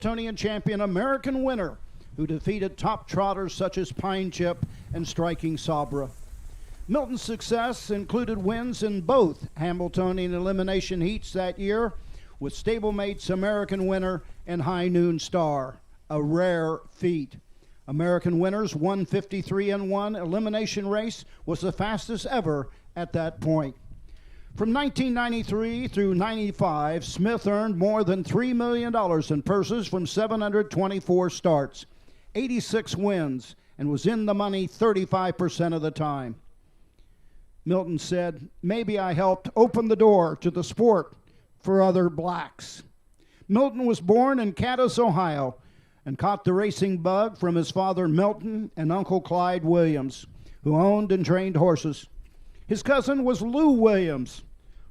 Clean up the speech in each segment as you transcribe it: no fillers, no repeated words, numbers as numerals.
Hamiltonian champion American Winner, who defeated top trotters such as Pine Chip and Striking Sabra. Milton's success included wins in both Hamiltonian elimination heats that year with stablemates American Winner and High Noon Star, a rare feat. American Winner's 153-1 elimination race was the fastest ever at that point. From 1993 through 95, Smith earned more than $3 million in purses from 724 starts, 86 wins, and was in the money 35% of the time. Milton said, "Maybe I helped open the door to the sport for other blacks." Milton was born in Cadiz, Ohio, and caught the racing bug from his father Milton and Uncle Clyde Williams, who owned and trained horses. His cousin was Lou Williams,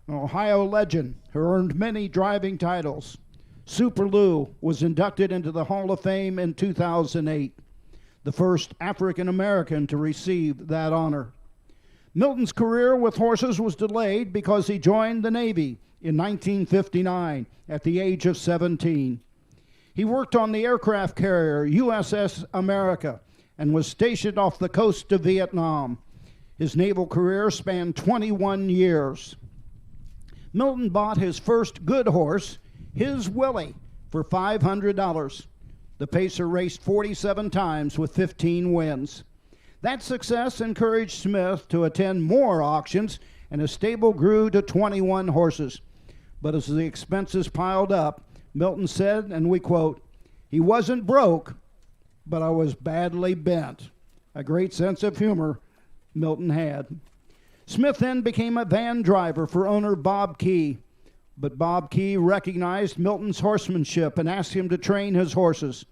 an Ohio legend who earned many driving titles. Super Lou was inducted into the Hall of Fame in 2008, the first African American to receive that honor. Milton's career with horses was delayed because he joined the Navy in 1959 at the age of 17. He worked on the aircraft carrier USS America and was stationed off the coast of Vietnam. His naval career spanned 21 years. Milton bought his first good horse, his Willie, for $500. The pacer raced 47 times with 15 wins. That success encouraged Smith to attend more auctions, and his stable grew to 21 horses. But as the expenses piled up, Milton said, and we quote, "He wasn't broke, but I was badly bent." A great sense of humor Milton had. Smith then became a van driver for owner Bob Key, but Bob Key recognized Milton's horsemanship and asked him to train his horses.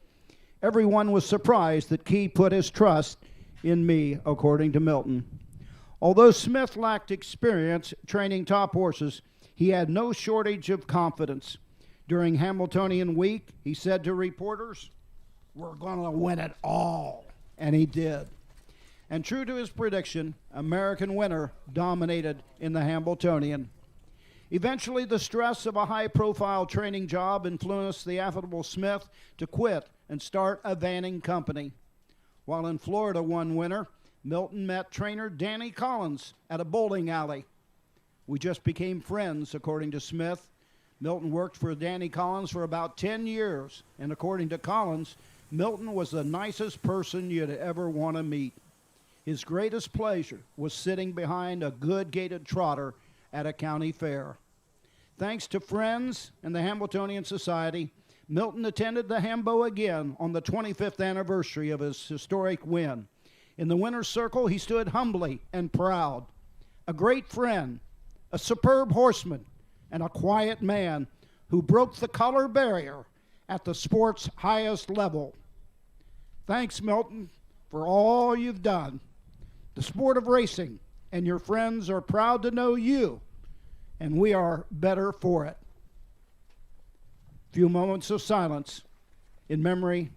Everyone was surprised that Key put his trust in me, according to Milton. Although Smith lacked experience training top horses, he had no shortage of confidence. During Hamiltonian week, he said to reporters, "We're going to win it all." And he did. And true to his prediction, American Winner dominated in the Hamiltonian. Eventually, the stress of a high-profile training job influenced the affable Smith to quit and start a vanning company. While in Florida one winter, Milton met trainer Danny Collins at a bowling alley. "We just became friends," according to Smith. Milton worked for Danny Collins for about 10 years, and according to Collins, Milton was the nicest person you'd ever want to meet. His greatest pleasure was sitting behind a good gaited trotter at a county fair. Thanks to friends and the Hamiltonian Society, Milton attended the Hambo again on the 25th anniversary of his historic win. In the winner's circle, he stood humbly and proud. A great friend, a superb horseman, and a quiet man who broke the color barrier at the sport's highest level. Thanks, Milton, for all you've done. The sport of racing and your friends are proud to know you, and we are better for it. Few moments of silence in memory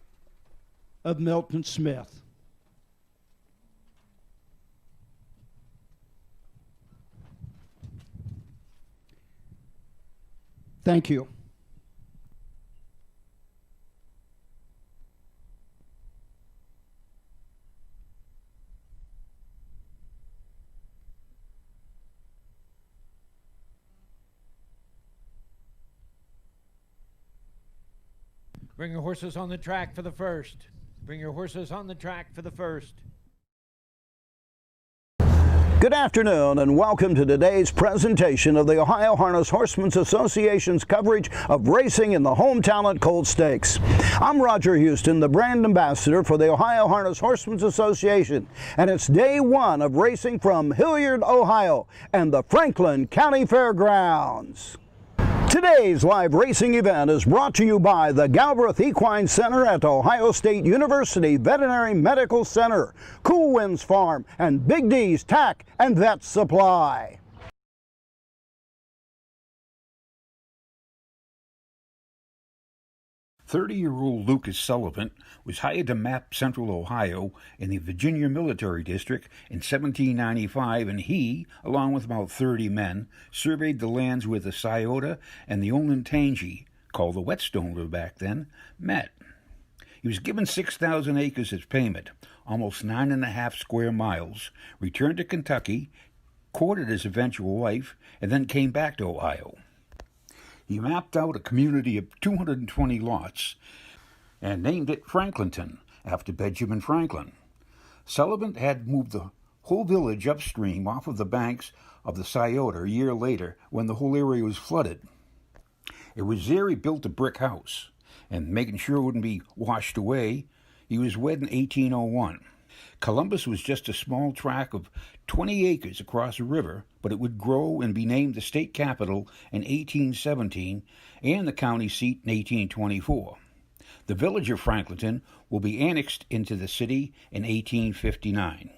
of Milton Smith. Thank you. Bring your horses on the track for the first. Bring your horses on the track for the first. Good afternoon and welcome to today's presentation of the Ohio Harness Horsemen's Association's coverage of racing in the Home Talent Colt Stakes. I'm Roger Houston, the brand ambassador for the Ohio Harness Horsemen's Association, and it's day one of racing from Hilliard, Ohio and the Franklin County Fairgrounds. Today's live racing event is brought to you by the Galbraith Equine Center at Ohio State University Veterinary Medical Center, Cool Winds Farm, and Big D's Tack and Vet Supply. 30-year-old Lucas Sullivan was hired to map central Ohio in the Virginia Military District in 1795, and he, along with about 30 men, surveyed the lands where the Scioto and the Olentangy called the Whetstone River back then, met. He was given 6,000 acres as payment, almost 9.5 square miles, returned to Kentucky, courted his eventual wife, and then came back to Ohio. He mapped out a community of 220 lots and named it Franklinton, after Benjamin Franklin. Sullivan had moved the whole village upstream off of the banks of the Scioto a year later when the whole area was flooded. It was there he built a brick house, and making sure it wouldn't be washed away, he was wed in 1801. Columbus was just a small tract of 20 acres across the river, but it would grow and be named the state capital in 1817 and the county seat in 1824. The village of Franklinton will be annexed into the city in 1859.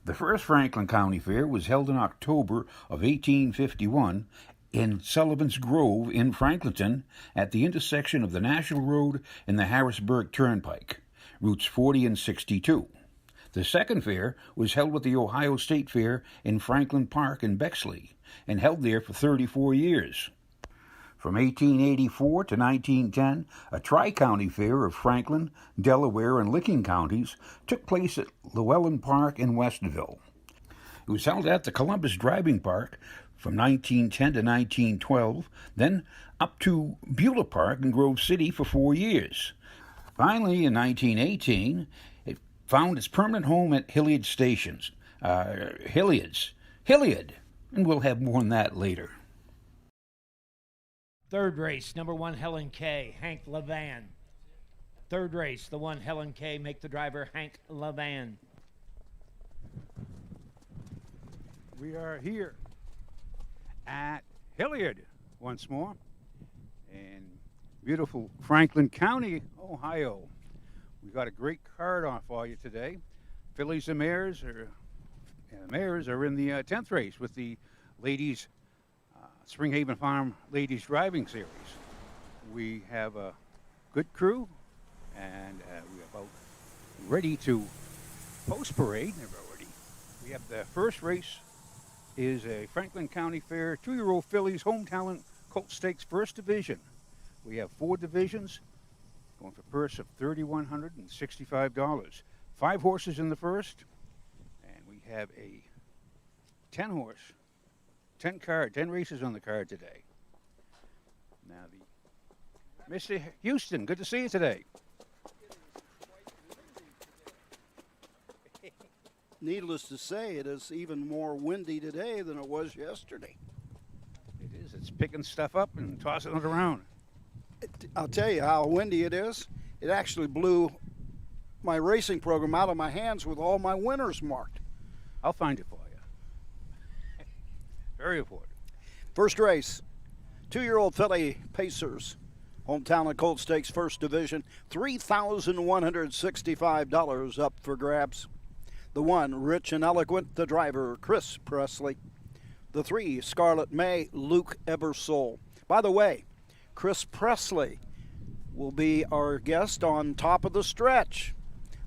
The first Franklin County Fair was held in October of 1851 in Sullivan's Grove in Franklinton at the intersection of the National Road and the Harrisburg Turnpike, routes 40 and 62. The second fair was held with the Ohio State Fair in Franklin Park in Bexley and held there for 34 years. From 1884 to 1910, a tri-county fair of Franklin, Delaware, and Licking counties took place at Llewellyn Park in Westville. It was held at the Columbus Driving Park from 1910 to 1912, then up to Beulah Park in Grove City for 4 years. Finally, in 1918, it found its permanent home at Hilliard Stations. Hilliard, and we'll have more on that later. Third race, number 1, Helen K., Hank Levan. Third race, the 1, Helen K., make the driver Hank Levan. We are here at Hilliard once more in beautiful Franklin County, Ohio. We got a great card on for you today. Fillies and mares are in the 10th race with the ladies Springhaven Farm Ladies Driving Series. We have a good crew, and we're about ready to post-parade. We have the first race is a Franklin County Fair 2-year-old fillies home talent Colt Stakes First Division. We have 4 divisions going for a purse of $3,165. 5 horses in the first, and we have a 10 races on the card today. Now, Mr. Houston, good to see you today. Needless to say, it is even more windy today than it was yesterday. It is. It's picking stuff up and tossing it around. I'll tell you how windy it is. It actually blew my racing program out of my hands with all my winners marked. I'll find it for you. Very important. First race, 2-year-old filly Pacers, hometown of Colt Stakes First Division, $3,165 up for grabs. The 1, Rich and Eloquent, the driver, Chris Presley. The 3, Scarlet May, Luke Ebersole. By the way, Chris Presley will be our guest on Top of the Stretch.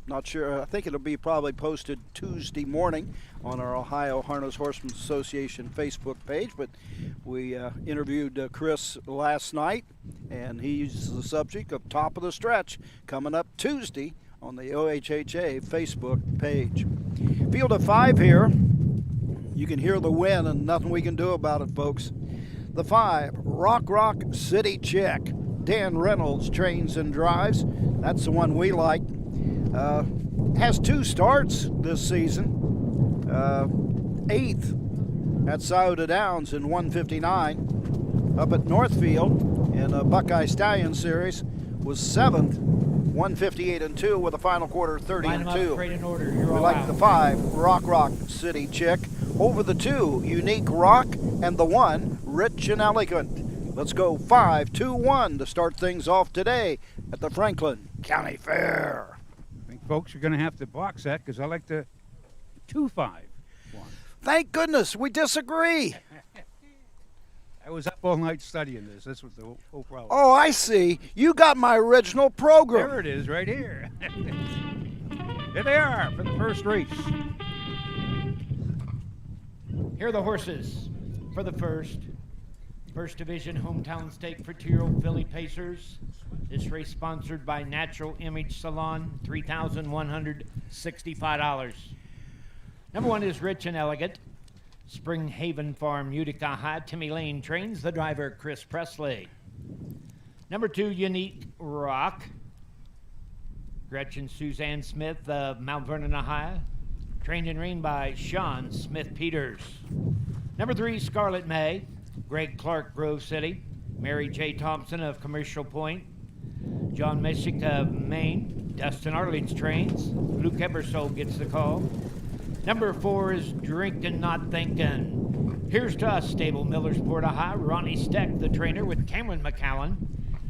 Not sure, I think it'll be probably posted Tuesday morning on our Ohio Harness Horsemen Association Facebook page, but we interviewed Chris last night, and he's the subject of Top of the Stretch coming up Tuesday on the OHHA Facebook page. Field of 5 here. You can hear the wind and nothing we can do about it, folks. The 5, Rock City Chick. Dan Reynolds trains and drives. That's the one we like. Has 2 starts this season. 8th at Scioto Downs in 159. Up at Northfield in a Buckeye Stallion Series was 7th, 158-2 with a final quarter 30-2. In order. We like the 5, Rock City Chick, over the 2, Unique Rock, and the 1, Rich and Elegant. Let's go 5-2-1 to start things off today at the Franklin County Fair. I think folks are going to have to box that because I like the 2-5-1. Thank goodness we disagree. I was up all night studying this. That's what the whole problem. Oh, I see. You got my original program. There it is, right here. Here they are for the first race. Here are the horses for the first. First Division hometown stake for 2-year-old filly pacers. This race sponsored by Natural Image Salon, $3,165. Number 1 is Rich and Elegant. Spring Haven Farm, Utica High. Timmy Lane trains the driver, Chris Presley. Number 2, Unique Rock. Gretchen Suzanne Smith of Mount Vernon, Ohio. Trained and ridden by Sean Smith Peters. Number 3, Scarlet May. Greg Clark, Grove City. Mary J. Thompson of Commercial Point. John Mishik of Maine. Dustin Arledge trains. Luke Ebersole gets the call. Number 4 is Drinkin' Not Thinkin'. Here's to us, Stable Millersport, Ohio. Ronnie Steck, the trainer, with Cameron McCallan.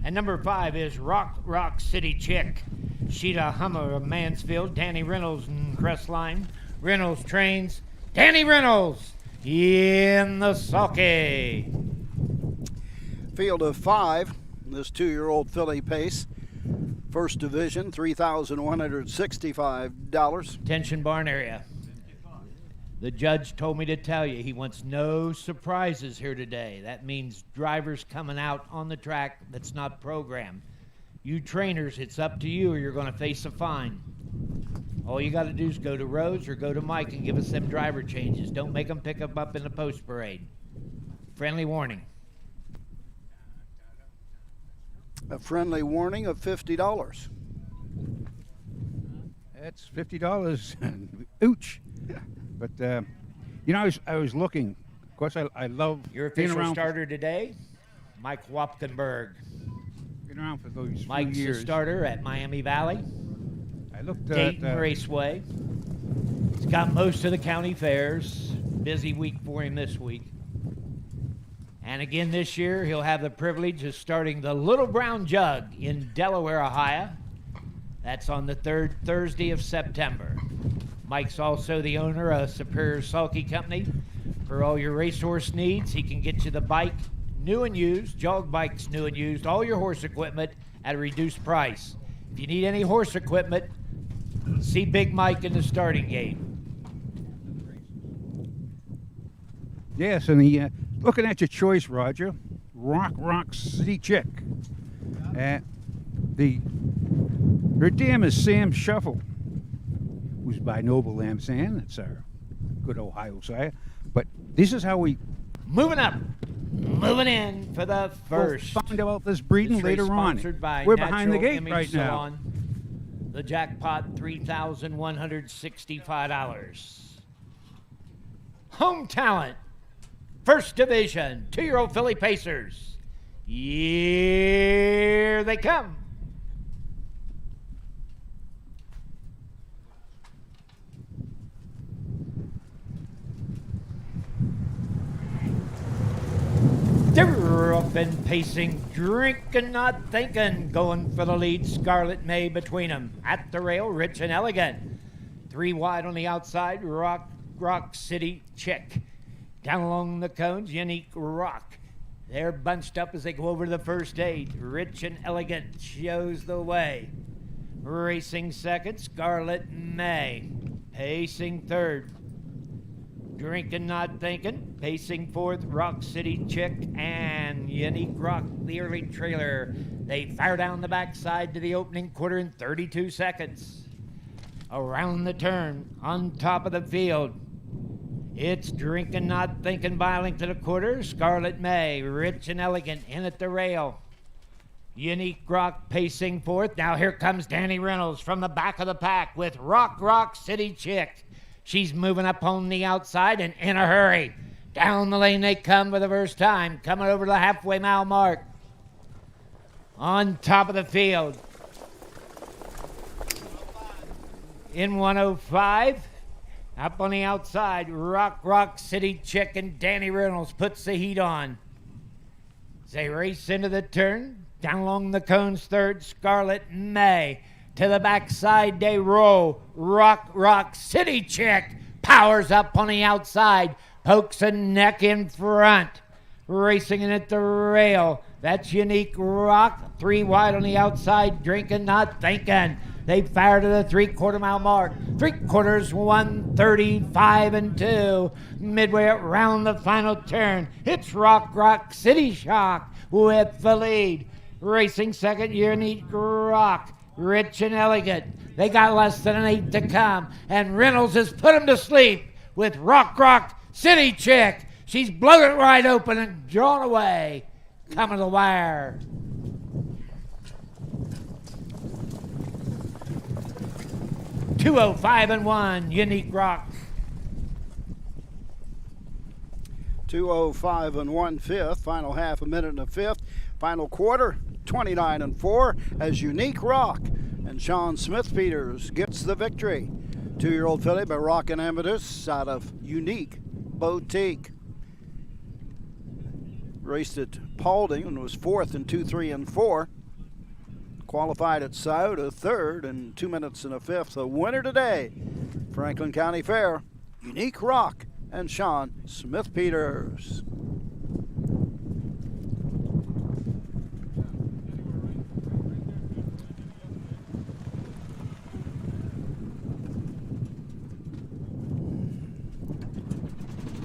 And number 5 is Rock City Chick. Sheeta Hummer of Mansfield. Danny Reynolds and Crestline. Reynolds trains. Danny Reynolds in the sulky. Field of 5, this 2-year-old filly pace. First Division, $3,165. Attention barn area. The judge told me to tell you he wants no surprises here today. That means drivers coming out on the track that's not programmed. You trainers, it's up to you or you're going to face a fine. All you got to do is go to Rose or go to Mike and give us them driver changes. Don't make them pick them up in the post parade. Friendly warning. A friendly warning of $50. That's $50. Ouch. But, you know, I was looking. Of course, I love Your being official around starter today, Mike Wapkenberg. Been around for those few Mike's years. the starter at Miami Valley, I looked Dayton at Raceway. He's got most of the county fairs. Busy week for him this week. And again this year, he'll have the privilege of starting the Little Brown Jug in Delaware, Ohio. That's on the 3rd Thursday of September. Mike's also the owner of Superior Sulky Company. For all your racehorse needs, he can get you the bike, new and used, jog bikes, new and used, all your horse equipment at a reduced price. If you need any horse equipment, see Big Mike in the starting gate. yes, and the looking at your choice, Roger. Rock City Chick. Her dam is Sam Shuffle, who's by Noble Lamsan. It's our good Ohio sire. But this is how we Moving up, moving in for the first. We'll find out this breeding This race later on. sponsored by We're behind the Natural gate Image right now. Salon. The jackpot, $3,165. Home talent, First Division, 2-year-old filly pacers. Here they come. They're up and pacing, drinking, not thinking, going for the lead. Scarlet May between them. At the rail, Rich and Elegant. 3 wide on the outside, Rock City Chick. Down along the cones, Unique Rock. They're bunched up as they go over to the first 8. Rich and Elegant shows the way. Racing second, Scarlet May. Pacing third. Drinking, not thinking. Pacing fourth, Rock City Chick and Unique Rock, the early trailer. They fire down the backside to the opening quarter in 32 seconds. Around the turn, on top of the field, it's Drinking, not thinking by a length of the quarter. Scarlet May, Rich and Elegant in at the rail. Unique Rock pacing fourth. Now here comes Danny Reynolds from the back of the pack with Rock City Chick. She's moving up on the outside and in a hurry. Down the lane they come for the first time, coming over to the halfway mile mark. On top of the field. In 105, up on the outside, Rock City Chick and Danny Reynolds puts the heat on. As they race into the turn, down along the cones third, Scarlet May. To the backside they roll. Rock City Chick powers up on the outside, pokes a neck in front. Racing in at the rail. That's Unique Rock. 3 wide on the outside, Drinking, not thinking. They fire to the 3/4 mile mark. 3/4, 135 and 2. Midway around the final turn, it's Rock City Shock with the lead. Racing second, Unique Rock, Rich and Elegant. They got less than an 8 to come, and Reynolds has put him to sleep with Rock City Chick. She's blown it wide open and drawn away. Coming to the wire. .205 and 1, Unique Rock. 2:05 and 1/5. Final half a minute and a fifth. Final quarter, 29 and 4, as Unique Rock and Sean Smith Peters gets the victory. 2-year-old filly by Rock and Amadeus out of Unique Boutique. Raced at Paulding and was 4th in 2, 3, and 4. Qualified at Scioto 3rd in 2 minutes and a fifth. The winner today, Franklin County Fair, Unique Rock and Sean Smith Peters.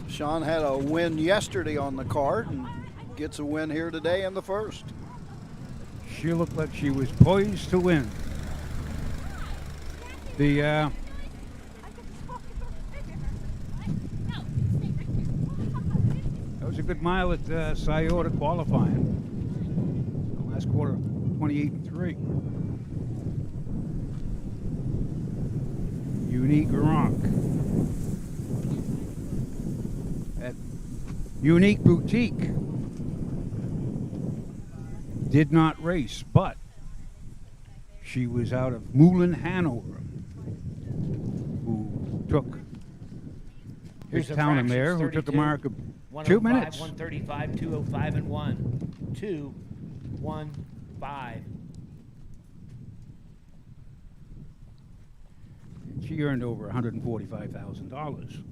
Sean had a win yesterday on the card and gets a win here today in the first. She looked like she was poised to win. That was a good mile at Scioto qualifying. The last quarter, 28 and 3. Unique Rock at Unique Boutique. Did not race, but she was out of Moulin, Hanover, who took his town and mare, who took a mark of 2 minutes. 135, 205 and 1. 2-1-5. She earned over $145,000.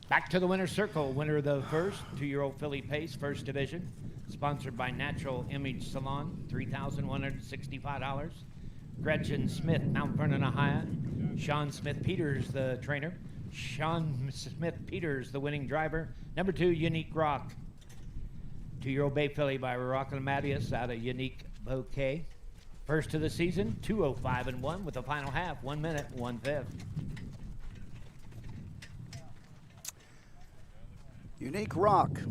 Back to the winner's circle. Winner of the first, 2-year-old filly Pace, first division. Sponsored by Natural Image Salon, $3,165. Gretchen Smith, Mount Vernon, Ohio. Sean Smith Peters, the trainer. Sean Smith Peters, the winning driver. Number 2, Unique Rock. 2-year-old bay filly by Rock and Amadeus out of Unique Bouquet. First of the season, 2:05 and 1 with the final half, 1 minute, 1/5. Unique Rock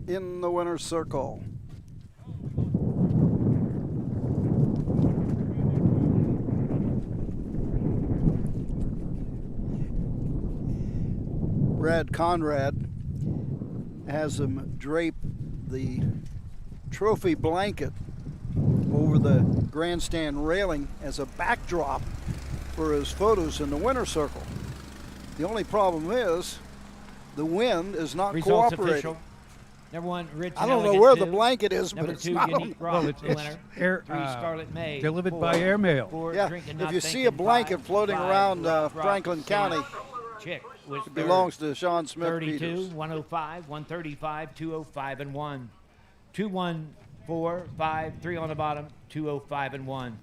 in the winner's circle. Brad Conrad has him drape the trophy blanket over the grandstand railing as a backdrop for his photos in the winner's circle. The only problem is the wind is not Results cooperating. official. Number 1, Rich I and don't know Elegant where 2. the blanket is, Number but it's 2, not on. Unique Rock, Well, the it's winner. air, 3, Scarlet May. delivered 4, by airmail. 4, Yeah, Drinking if Not you see a Thinking, blanket 5, floating 5, around Rock Franklin City County, Chick was it belongs to Sean Smith 32, Peters. 105, 135, 205 and 1. 2, 1, 4, 5, 3 on the bottom, 205 and 1.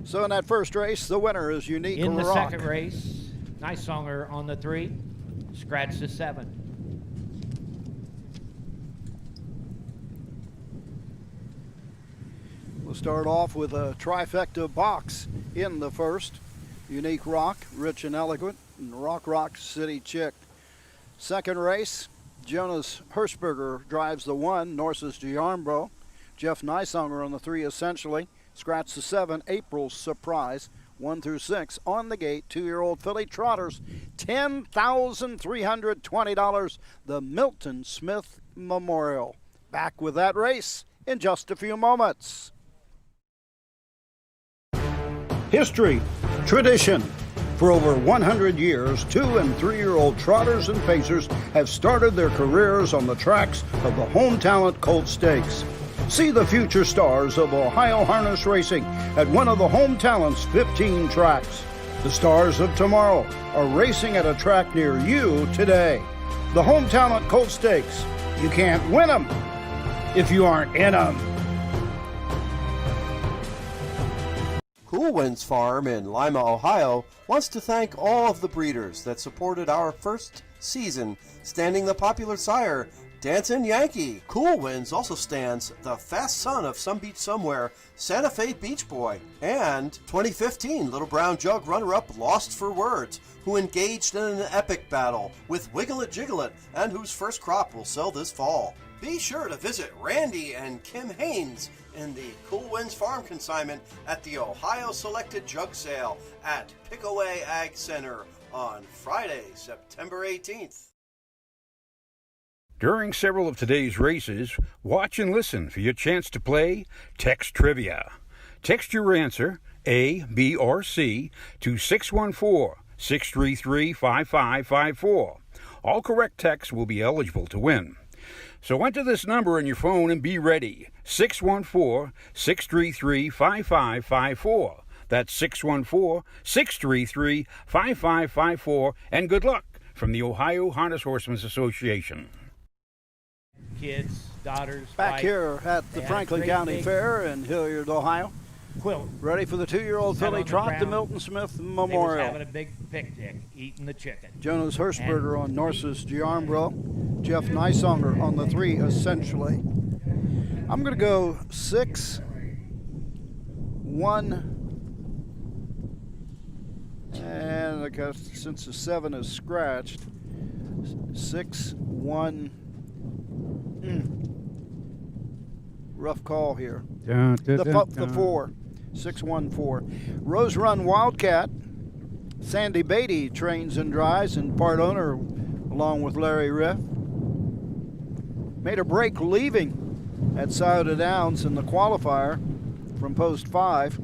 So in that first race, the winner is Unique In the Rock. second race, Nice Songer on the 3, scratch the 7. We'll start off with a trifecta box in the first. Unique Rock, Rich and Elegant, and Rock City Chick. Second race, Jonas Hirschberger drives the 1, Norse's Giarmbro. Jeff Nysonger on the 3, Essentially. Scratch the 7, April's Surprise. 1 through 6 on the gate. 2-year-old filly trotters, $10,320. The Milton Smith Memorial. Back with that race in just a few moments. History, tradition. For over 100 years, 2- and 3-year-old trotters and pacers have started their careers on the tracks of the Home Talent Colt Stakes. See the future stars of Ohio harness racing at one of the Home Talent's 15 tracks. The stars of tomorrow are racing at a track near you today. The Home Talent Colt Stakes. You can't win them if you aren't in them. Cool Winds Farm in Lima, Ohio wants to thank all of the breeders that supported our first season, standing the popular sire, Dancin' Yankee. Cool Winds also stands the fast son of Some Beach Somewhere, Santa Fe Beach Boy, and 2015 Little Brown Jug runner-up Lost for Words, who engaged in an epic battle with Wiggle It Jiggle It, and whose first crop will sell this fall. Be sure to visit Randy and Kim Haynes in the Cool Winds Farm consignment at the Ohio Selected Jug Sale at Pickaway Ag Center on Friday, September 18th. During several of today's races, watch and listen for your chance to play Text Trivia. Text your answer, A, B, or C, to 614-633-5554. All correct texts will be eligible to win. So enter this number on your phone and be ready. 614-633-5554. That's 614-633-5554. And good luck from the Ohio Harness Horsemen's Association. Kids, daughters, Back wife, here at the they had a Franklin great County big Fair in Hilliard, Ohio. quilt. Ready for the 2-year-old Sat filly on the trot, the ground. Milton Smith They was Memorial. having a big picnic, eating the chicken. Jonas Hirschberger on Norse's Giambro. Jeff Nysonger on the 3, essentially. I'm going to go 6, 1, and I guess since the 7 is scratched, 6, 1. Rough call here. The 4, 6, 1, 4. Rose Run Wildcat. Sandy Beatty trains and drives, and part owner along with Larry Riff. Made a break leaving at Scioto Downs in the qualifier from post 5.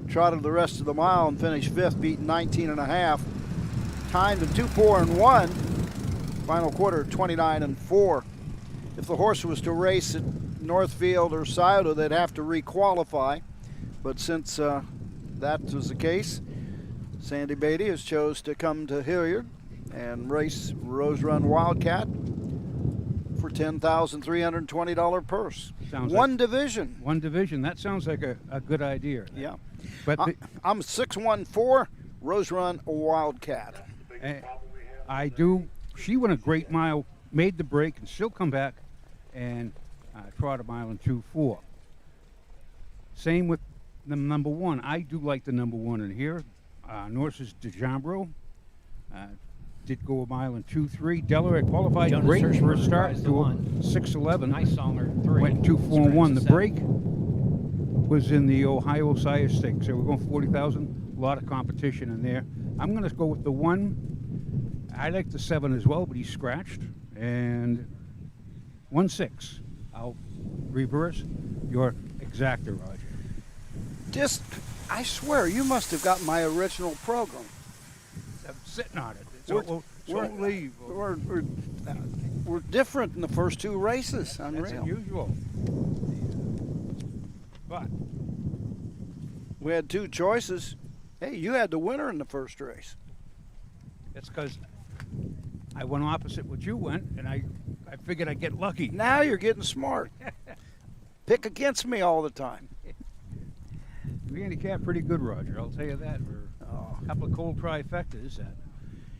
Trotted the rest of the mile and finished 5th, beating 19.5. Timed at 2, 4, and 1. Final quarter 29 and 4. If the horse was to race at Northfield or Scioto, they'd have to requalify. But since that was the case, Sandy Beatty has chose to come to Hilliard and race Rose Run Wildcat for $10,320 purse. Sounds One like- division. One division. That sounds like a good idea. Yeah. But I'm 614 Rose Run Wildcat. I do. She went a great mile, made the break, and still come back and trot a mile in 2-4. Same with the number 1. I do like the number 1 in here. Norse's DeJambro did go a mile in 2-3. Delaware qualified Jonas great for a Hirschberger start drives the to one. 6:11. Nysonger 3. Went 2-4 and 1. The Scratch break was in the Ohio Sire Stakes. They were going 40,000. A lot of competition in there. I'm going to go with the 1. I like the 7 as well, but he's scratched. And 1-6. I'll reverse your exacta, Roger. Just, I swear, you must have got my original program. I'm sitting on it. It's We're- totally, We're different in the first 2 races. that's Unreal. unusual. But We had 2 choices. Hey, you had the winner in the first race. that's because I went opposite what you went, and I figured I'd get lucky. Now you're getting smart. Pick against me all the time. We handicapped pretty good, Roger. I'll tell you that. We're Oh. a couple of cold trifectas that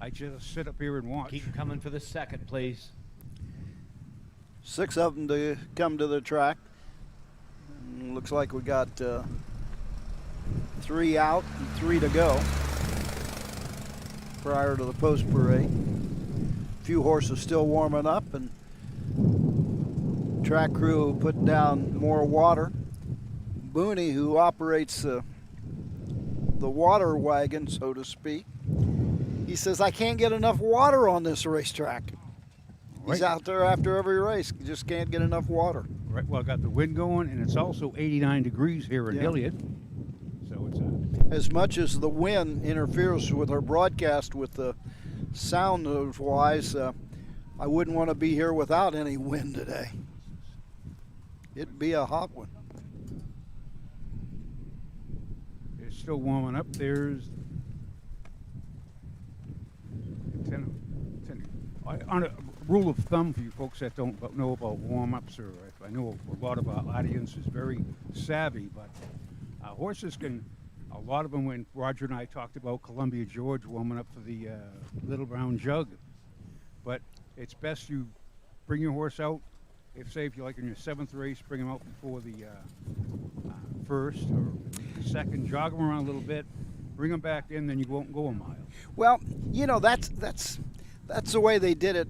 I just sit up here and watch. Keep coming for the second, please. 6 of them to come to the track. Looks like we got 3 out and 3 to go prior to the post parade. A few horses still warming up, and track crew putting down more water. Booney, who operates the water wagon, so to speak, he says, I can't get enough water on this racetrack. He's Right. out there after every race. He just can't get enough water. Right. Well, I got the wind going, and it's also 89 degrees here in Yeah. Hilliard. So it's As much as the wind interferes with our broadcast with the sound wise, I wouldn't want to be here without any wind today. It'd be a hot one. it's still warming up. There's 10. On a rule of thumb for you folks that don't know about warm-ups, or if I know a lot of our audience is very savvy, but horses can A lot of them, when Roger and I talked about Columbia George warming up for the Little Brown Jug. But it's best you bring your horse out. If you're like in your 7th race, bring him out before the first or second, jog him around a little bit, bring him back in, then you won't go a mile. Well, you know, that's the way they did it.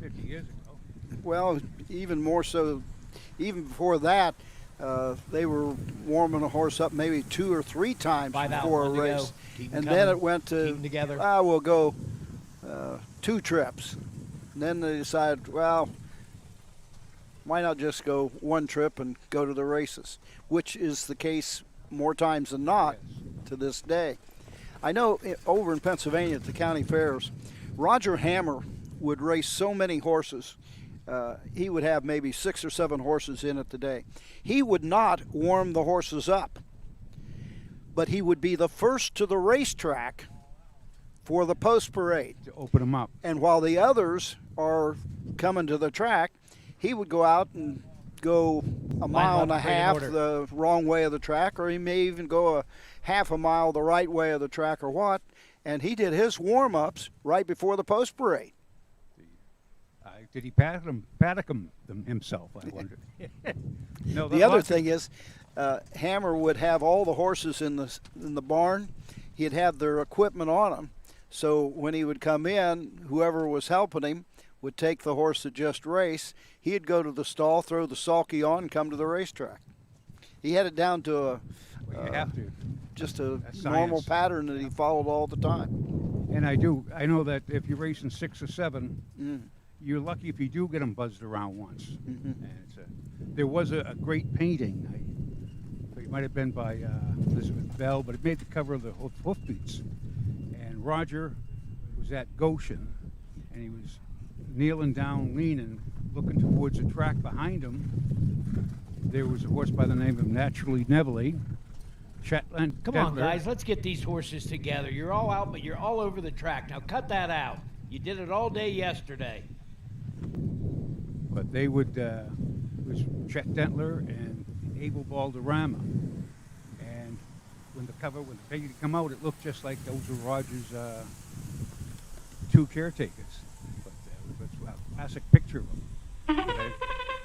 50 years ago. Well, even more so, even before that, they were warming a horse up maybe 2 or 3 times 5 out, before a 1 to go. race, Keep 'em and coming. then it went Keep to 'em together. we'll go 2 trips. And then they decided, well, why not just go 1 trip and go to the races, which is the case more times than not to this day. I know over in Pennsylvania at the county fairs, Roger Hammer would race so many horses. He would have maybe 6 or 7 horses in it today. He would not warm the horses up, but he would be the first to the racetrack for the post parade. To open them up. And while the others are coming to the track, he would go out and go a mile and a half the wrong way of the track, or he may even go a half a mile the right way of the track or what. And he did his warm-ups right before the post parade. Did he paddock them himself, I wonder? No, The other thing is, Hammer would have all the horses in the barn. He'd have their equipment on them. So when he would come in, whoever was helping him would take the horse that just raced. He'd go to the stall, throw the sulky on, and come to the racetrack. He had it down to Well, you have to. just a That's normal science. pattern that he followed all the time. And I know that if you're racing 6 or 7, Mm. you're lucky if you do get them buzzed around once. Mhm. And there was a great painting. It might have been by Elizabeth Bell, but it made the cover of the Hoofbeats. And Roger was at Goshen, and he was kneeling down, leaning, looking towards the track behind him. There was a horse by the name of Naturally Neville. Shetland. Come on, Dentler. guys, let's get these horses together. You're all out, but you're all over the track. Now cut that out. You did it all day yesterday. But they would, it was Chet Dentler and Abel Balderrama. And when the painting come out, it looked just like those were Roger's 2 caretakers. But it was a classic picture of them.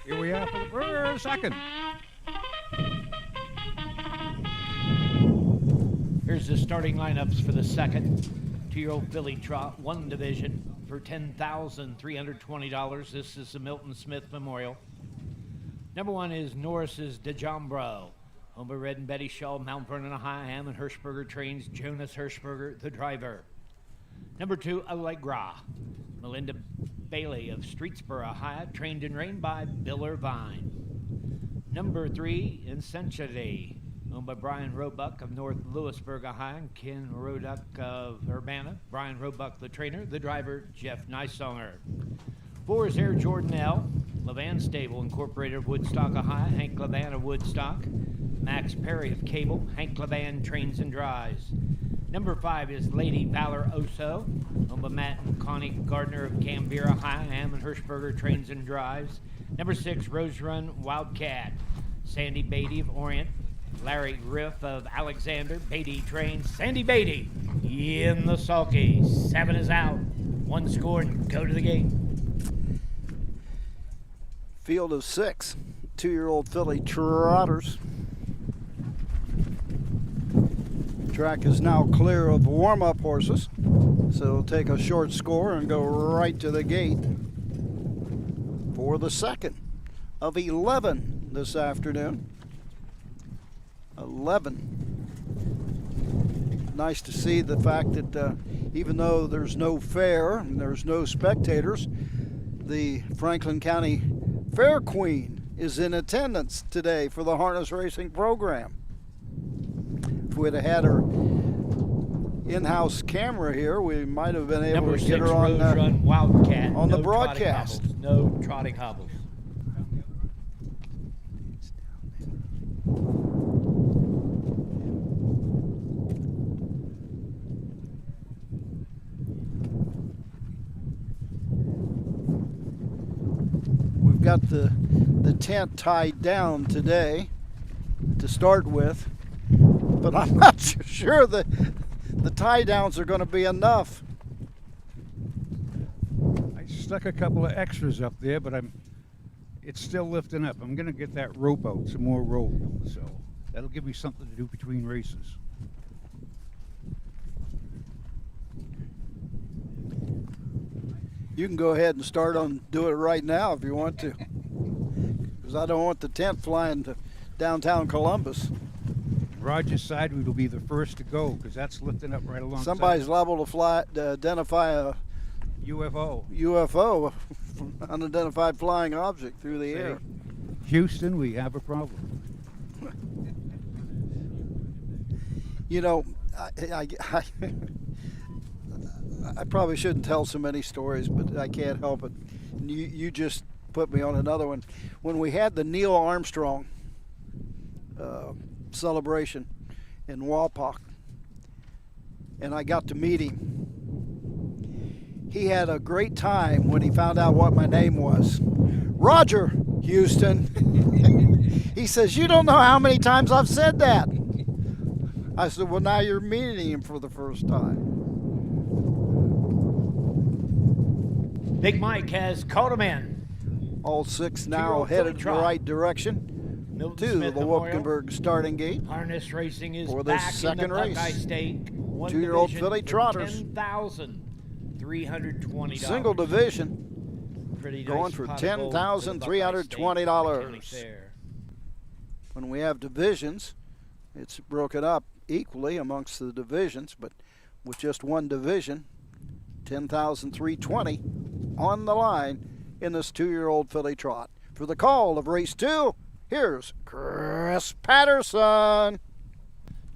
Here we are for the first second. Here's the starting lineups for the second 2-year-old filly trot, 1 division for $10,320. This is the Milton Smith Memorial. Number 1 is Norris's DeJombro. Owned by Red and Betty Shaw, Mount Vernon, Ohio. Hammond Hirschberger trains Jonas Hirschberger, the driver. Number 2, Allegra. Melinda Bailey of Streetsboro, Ohio, trained and reigned by Bill Irvine. Number 3, Incendiary. Owned by Brian Roebuck of North Lewisburg, Ohio, and Ken Roebuck of Urbana. Brian Roebuck, the trainer. The driver, Jeff Nysonger. 4 is Air Jordan L. Levan Stable, Incorporated of Woodstock, Ohio. Hank Levan of Woodstock. Max Perry of Cable. Hank Levan trains and drives. Number 5 is Lady Valor Oso. Owned by Matt and Connie Gardner of Canberra, Ohio. Hammond Hirschberger trains and drives. Number 6, Rose Run Wildcat. Sandy Beatty of Orient. Larry Riff of Alexander. Beatty trains. Sandy Beatty in the sulky. 7 is out. 1 score and go to the gate. Field of 6 2-year-old filly trotters. Track is now clear of warm-up horses, so it'll take a short score and go right to the gate for the second of 11 this afternoon. 11. Nice to see the fact that even though there's no fair and there's no spectators, the Franklin County Fair Queen is in attendance today for the harness racing program. If we'd have had her in-house camera here, we might have been able Number to 6, get her on Rose Run Wildcat. on the No trotting broadcast. hobbles. No trotting hobbles. We've got the tent tied down today to start with. but I'm not sure that the tie downs are going to be enough. I stuck a couple of extras up there, but it's still lifting up. I'm gonna get that rope out, some more rope, so that'll give me something to do between races. You can go ahead and start on do it right now if you want to, because I don't want the tent flying to downtown Columbus. Roger's side will be the first to go because that's lifting up right alongside. Somebody's liable to fly to identify a UFO. UFO, unidentified flying object through the air. Houston, we have a problem. You know, I probably shouldn't tell so many stories, but I can't help it. You just put me on another one. When we had the Neil Armstrong celebration in Walpock, and I got to meet him, he had a great time when he found out what my name was. Roger Houston. He says, "You don't know how many times I've said that." I said, "Well, now you're meeting him for the first time." Big Mike has caught him in. All six now Two-year-old headed filly in the trot. right direction Milton to Smith the Memorial. Wilkenberg starting gate. Harness racing is For this back second in the race. Buckeye Stake. One 2-year-old division filly for trotters. $10,320. Single division Pretty going nice for pot of gold for the $10,320. Buckeye Stake. County Fair. When we have divisions, it's broken up equally amongst the divisions, but with just one division, $10,320 on the line in this 2-year-old filly trot. For the call of race 2, here's Chris Patterson.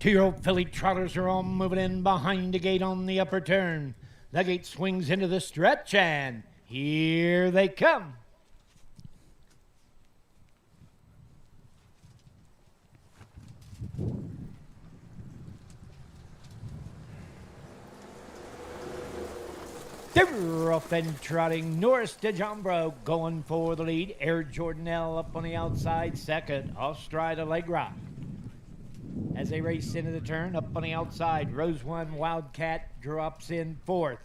2-year-old filly trotters are all moving in behind the gate on the upper turn. The gate swings into the stretch, and here they come. They're off and trotting. Norris DeJombro going for the lead. Air Jordanelle up on the outside second. Off stride Allegra. As they race into the turn, up on the outside, Rose One Wildcat drops in fourth.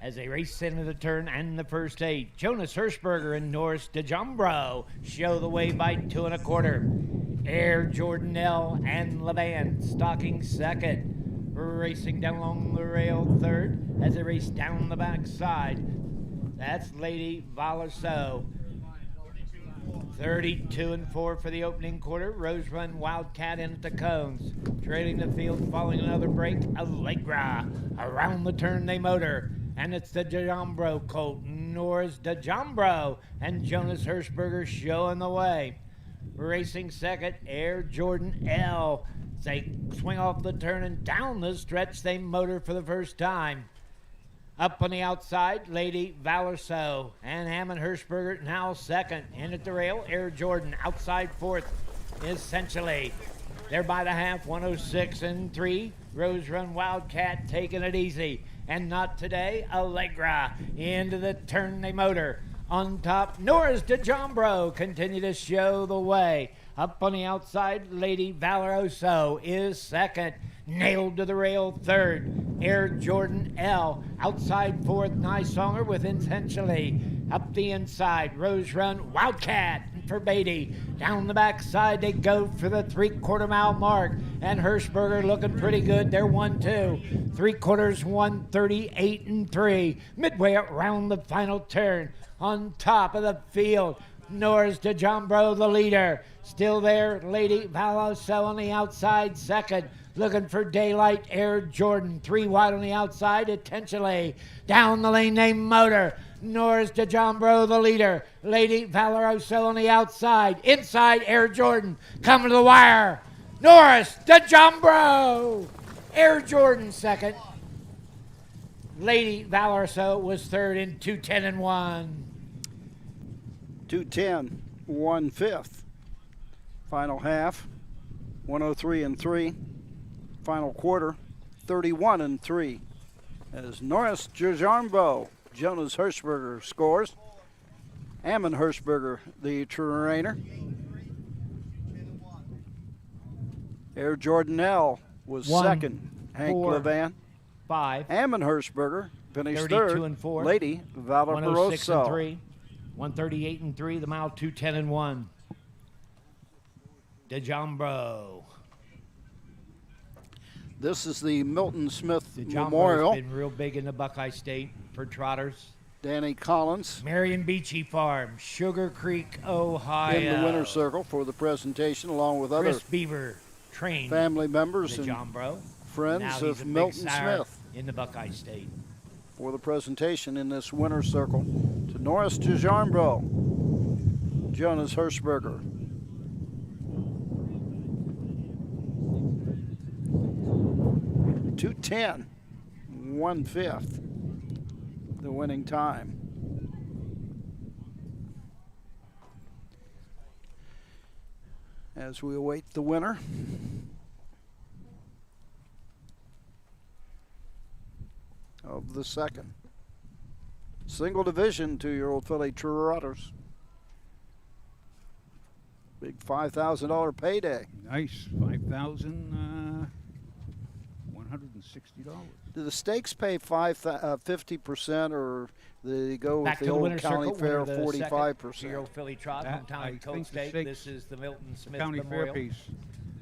As they race into the turn and the first eight, Jonas Hirschberger and Norris DeJombro show the way by 2 1/4. Air Jordanelle and Levan stalking second. Racing down along the rail third as they race down the backside. That's Lady Valerso. 32 4 for the opening quarter. Rose Run Wildcat in at the cones. Trailing the field following another break. Allegra. Around the turn they motor. And it's the DeJombro colt. Norris DeJombro and Jonas Hirschberger showing the way. Racing second, Air Jordan L. They swing off the turn and down the stretch they motor for the first time. Up on the outside, Lady Valerso and Hammond Hirschberger now second. In at the rail, Air Jordan outside fourth, essentially. They're by the half, 106 3. Rose Run Wildcat taking it easy. And not today, Allegra. Into the turn they motor. On top, Norris DeJombro continue to show the way. Up on the outside, Lady Valoroso is second. Nailed to the rail third. Air Jordan L. Outside fourth, Nysonger with intentionally. Up the inside, Rose Run Wildcat for Beatty. Down the backside, they go for the 3/4 mile mark. And Hirschberger looking pretty good. They're 1-2. 3/4, 138 3. Midway around the final turn. On top of the field, Norris DeJombro, the leader. Still there, Lady Valoroso on the outside, second. Looking for daylight, Air Jordan. 3 wide on the outside, intentionally. Down the lane, they motor. Norris DeJombro, the leader. Lady Valoroso on the outside. Inside, Air Jordan. Coming to the wire. Norris DeJombro. Air Jordan second. Lady Valoroso was third in 2:10 1. 2:10, 1/5. Final half, 103 3. Final quarter, 31 3. As Norris DeJombro, Jonas Hirschberger scores. Hammond Hirschberger, the trainer. Air Jordanelle was 1, second. Hank 4, Levan. 5. Hammond Hirschberger finished 32 third. and 4. Lady 106 and Valoroso. 3. 138 and 3. The mile 210 and 1. DeJombro. This is the Milton Smith DeJombro's Memorial. been real big in the Buckeye State for trotters. Danny Collins Marion Beachy Farm, Sugar Creek, Ohio. in the winner's circle for the presentation, along with other Chris Beaver trained family members and DeJombro. friends Now he's of a big Milton sire Smith in the Buckeye State. for the presentation in this winner's circle to Norris DeJombro, Jonas Hirschberger. .210, 1/5, the winning time. As we await the winner. Of the second. Single division 2-year-old filly Trotters. Big $5,000 payday. Nice, $5,160. Do the stakes pay 50% or do they go Back with to the the old winner's county circle, fair winner of the 45%? Two-year-old filly trot, That, hometown I of Colt think the Stake. stakes- This is the Milton Smith County Memorial. fair piece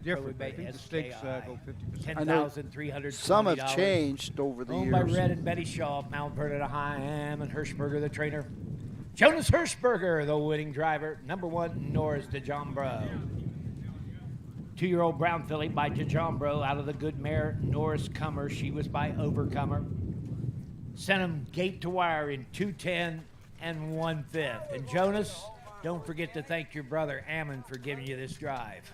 different. I think the stakes go 50%. I know $10,320. some have changed over the Owned by years. Red and Betty Shaw of Mount Vernon, Ohio, and Hirschberger, the trainer. Jonas Hirschberger, the winning driver. Number 1, Norris DeJombro. 2-year-old brown filly by DeJombro out of the good mare Norris Comer. She was by Overcomer. Sent him gate to wire in 210 and 1/5. And Jonas, don't forget to thank your brother Ammon for giving you this drive.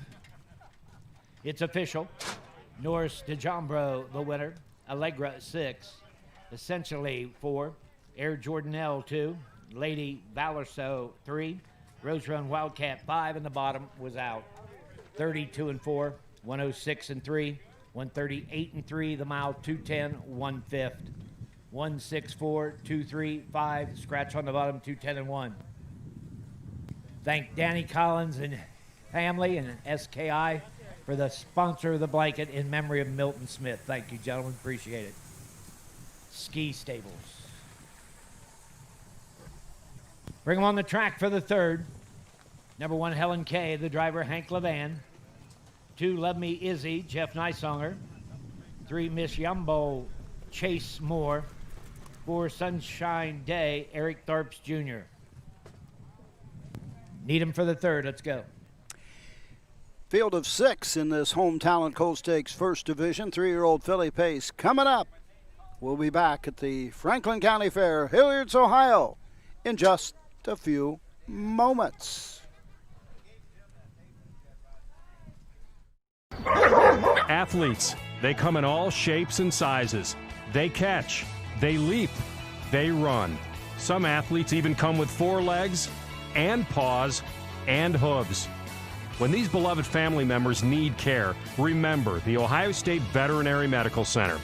It's official. Norris DeJombro, the winner. Allegra 6. Essentially 4. Air Jordanelle 2. Lady Valorso 3. Rose Run Wildcat 5. And the bottom was out. 32 and 4. 106 and 3. 138 and 3. The mile 210 1/5. 164 235. Scratch on the bottom 210 and 1. Thank Danny Collins and family and SKI for the sponsor of the blanket in memory of Milton Smith. Thank you, gentlemen. Appreciate it. Ski Stables. Bring them on the track for the third. Number 1, Helen Kay, the driver, Hank Levan. 2, Love Me Izzy, Jeff Nysonger. 3, Miss Yumbo, Chase Moore. 4, Sunshine Day, Eric Tharps Jr. Need him for the third. Let's go. Field of 6 in this Home Talent Colt Stakes first division. 3-year-old filly pace coming up. We'll be back at the Franklin County Fair, Hilliard's, Ohio, in just a few moments. Athletes, they come in all shapes and sizes. They catch, they leap, they run. Some athletes even come with 4 legs and paws and hooves. When these beloved family members need care, remember the Ohio State Veterinary Medical Center.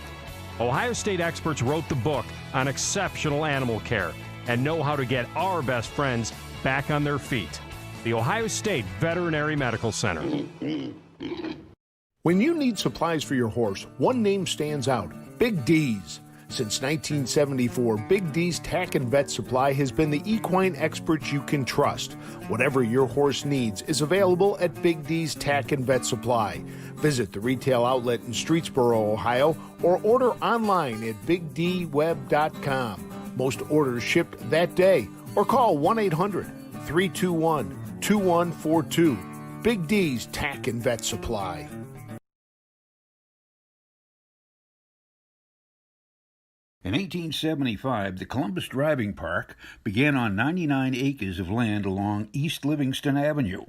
Ohio State experts wrote the book on exceptional animal care and know how to get our best friends back on their feet. The Ohio State Veterinary Medical Center. When you need supplies for your horse, one name stands out: Big D's. Since 1974, Big D's Tack and Vet Supply has been the equine experts you can trust. Whatever your horse needs is available at Big D's Tack and Vet Supply. Visit the retail outlet in Streetsboro, Ohio, or order online at bigdweb.com. Most orders shipped that day, or call 1-800-321-2142. Big D's Tack and Vet Supply. In 1875, the Columbus Driving Park began on 99 acres of land along East Livingston Avenue.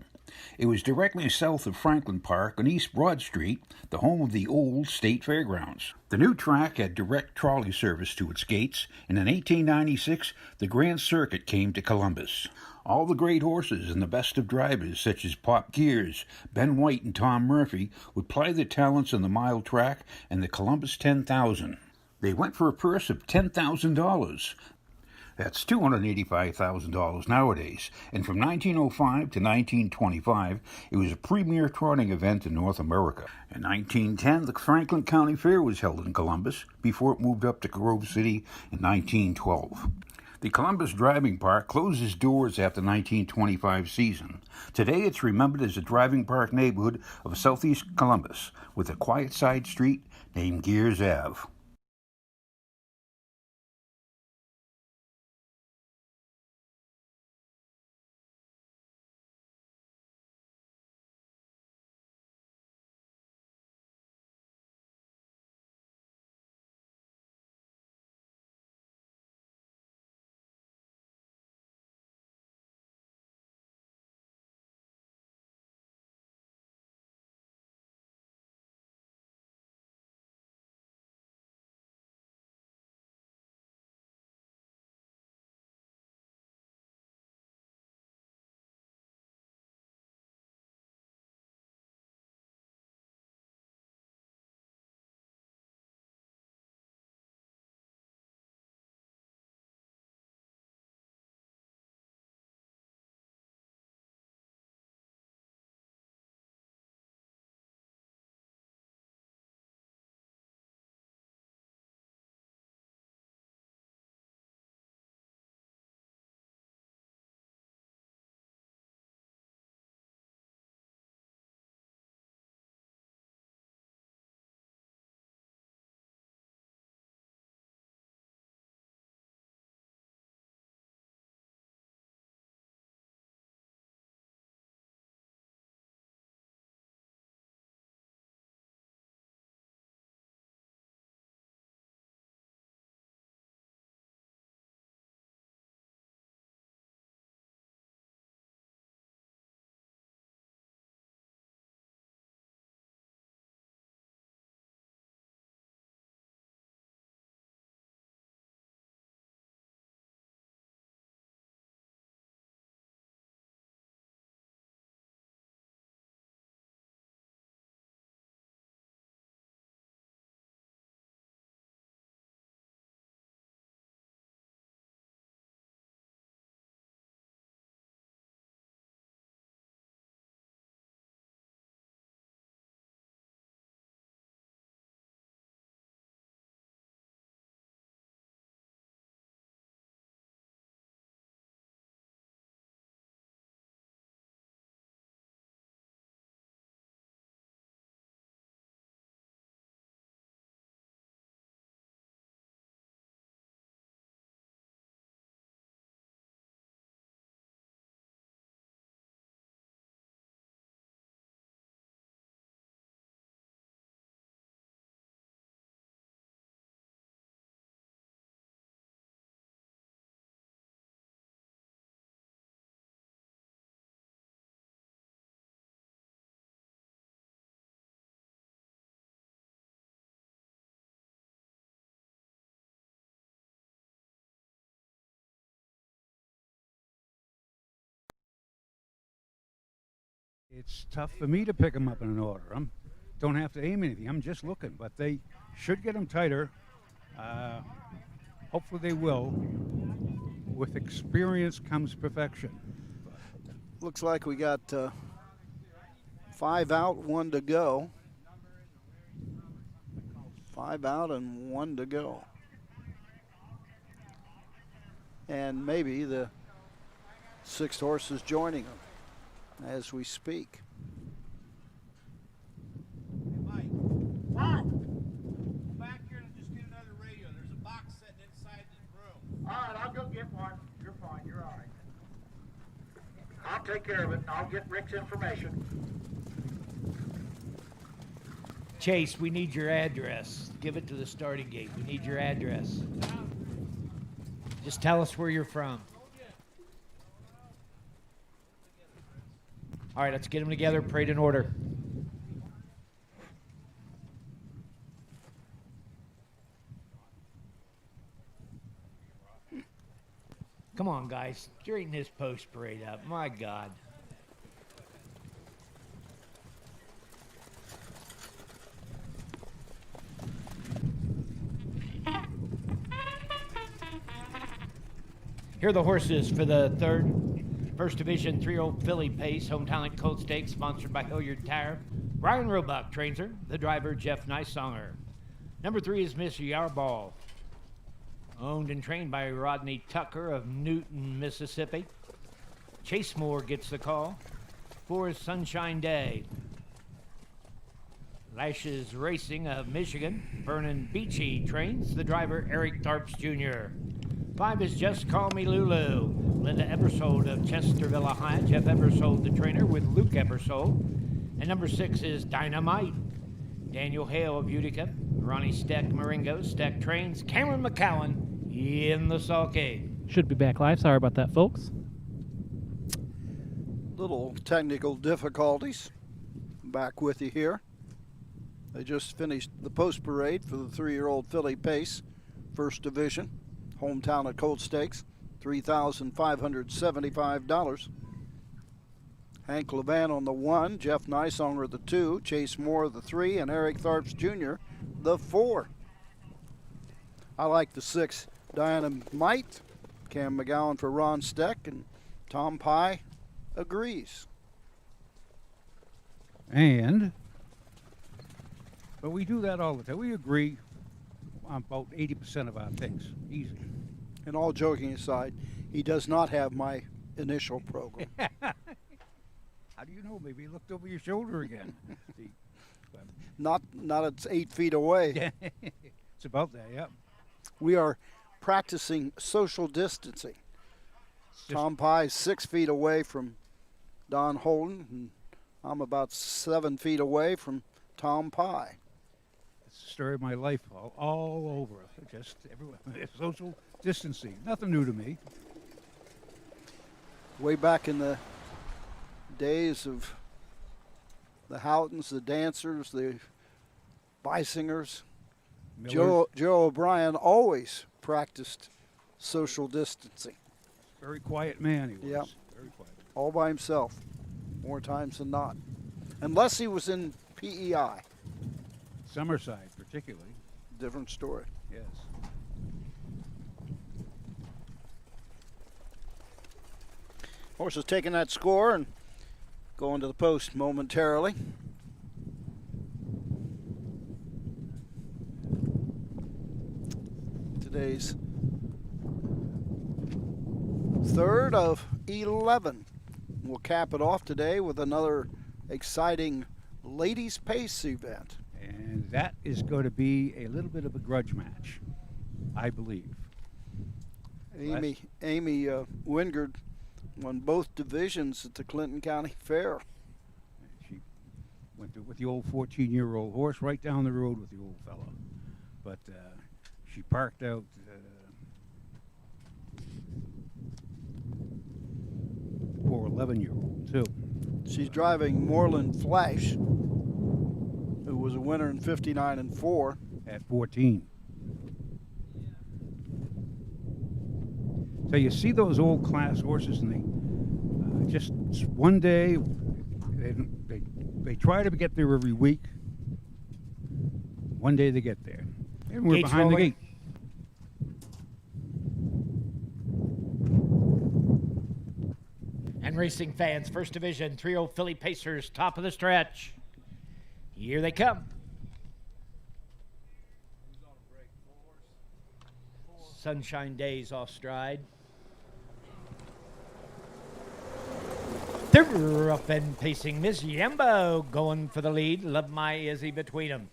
It was directly south of Franklin Park on East Broad Street, the home of the old State Fairgrounds. The new track had direct trolley service to its gates, and in 1896, the Grand Circuit came to Columbus. All the great horses and the best of drivers, such as Pop Gears, Ben White, and Tom Murphy, would ply their talents on the mile track and the Columbus 10,000. They went for a purse of $10,000. That's $285,000 nowadays. And from 1905 to 1925, it was a premier trotting event in North America. In 1910, the Franklin County Fair was held in Columbus before it moved up to Grove City in 1912. The Columbus Driving Park closed its doors after the 1925 season. Today it's remembered as a driving park neighborhood of southeast Columbus with a quiet side street named Gears Ave. It's tough for me to pick them up in an order. Don't have to aim anything. I'm just looking, but they should get them tighter. Hopefully they will. With experience comes perfection. Looks like we got 5 out, 1 to go. 5 out and 1 to go. And maybe the 6th horse is joining them as we speak. Mike. What? Go back here and just get another radio. There's a box sitting inside this room. All right, I'll go get one. You're fine. You're all right. I'll take care of it. I'll get Rick's information. Chase, we need your address. Give it to the starting gate. We need your address. Just tell us where you're from. All right, let's get them together, parade in order. Come on, guys. Straighten this post parade up. My God. Here are the horses for the First Division 3-year-old filly pace, home talent Colt Stakes, sponsored by Hilliard Tire. Brian Roebuck trains her. The driver, Jeff Nysonger. Number 3 is Miss Yarball, owned and trained by Rodney Tucker of Newton, Mississippi. Chase Moore gets the call. 4 is Sunshine Day. Lashes Racing of Michigan. Vernon Beachy trains. The driver, Eric Tharps Jr. 5 is Just Call Me Lulu. Linda Ebersold of Chesterville, Ohio. Jeff Ebersold, the trainer, with Luke Ebersold. And number 6 is Dynamite. Daniel Hale of Utica. Ronnie Steck Maringo. Steck trains. Cameron McCowan in the sulky. Should be back live. Sorry about that, folks. Little technical difficulties. Back with you here. They just finished the post parade for the 3-year-old filly pace, First Division, hometown at Colt Stakes, $3,575. Hank Levan on the 1, Jeff Nysonger the 2, Chase Moore the 3, and Eric Tharps Jr. the 4. I like the 6, Dynamite. Cam McGowan for Ron Steck, and Tom Pye agrees. But we do that all the time. We agree on about 80% of our picks. Easy. And all joking aside, he does not have my initial program. How do you know? Maybe he looked over your shoulder again. Not it's 8 feet away. It's about that, yeah. We are practicing social distancing. Tom Pye is 6 feet away from Don Holden, and I'm about 7 feet away from Tom Pye. It's the story of my life all over. Just everywhere. Social distancing. Nothing new to me. Way back in the days of the Houghtons, the dancers, the Bisingers, Joe O'Brien always practiced social distancing. Very quiet man he was. Yep. Very quiet. All by himself, more times than not. Unless he was in PEI. Summerside, particularly. Different story. Yes. Horse is taking that score and going to the post momentarily. Today's third of 11. We'll cap it off today with another exciting ladies pace event. And that is going to be a little bit of a grudge match, I believe. Amy Wingard won both divisions at the Clinton County Fair. She went with the old 14-year-old horse right down the road with the old fellow. But she parked out poor 11-year-old, too. She's driving Moreland Flash, who was a winner in 59 and 4. At 14. So you see those old class horses, and they just one day they try to get there every week. One day they get there, and we're Gates behind the rolling. gate. And racing fans, First Division 3-0 filly pacers, top of the stretch. Here they come. Sunshine Days off stride. They're up and pacing. Miss Yembo going for the lead. Love My Izzy between them.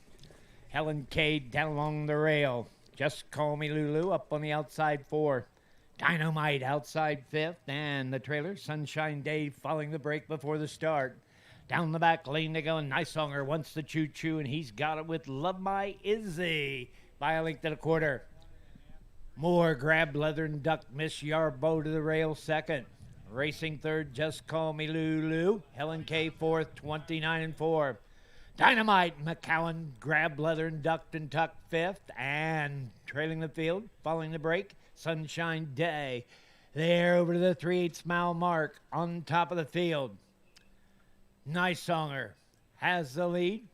Helen Cade down along the rail. Just Call Me Lulu up on the outside 4. Dynamite outside 5th. And the trailer, Sunshine Day, following the break before the start. Down the back lane they go, and Nysonger wants the choo-choo, and he's got it with Love My Izzy by a length and a quarter. Moore grabbed Leather and Duck. Miss Yarbo to the rail second. Racing third, Just Call Me Lulu. Helen K fourth, 29 and 4. Dynamite McCowan grabbed Leather and Ducked and Tucked fifth. And trailing the field, following the break, Sunshine Day. There over to the 3/8 mile mark on top of the field. Nysonger has the lead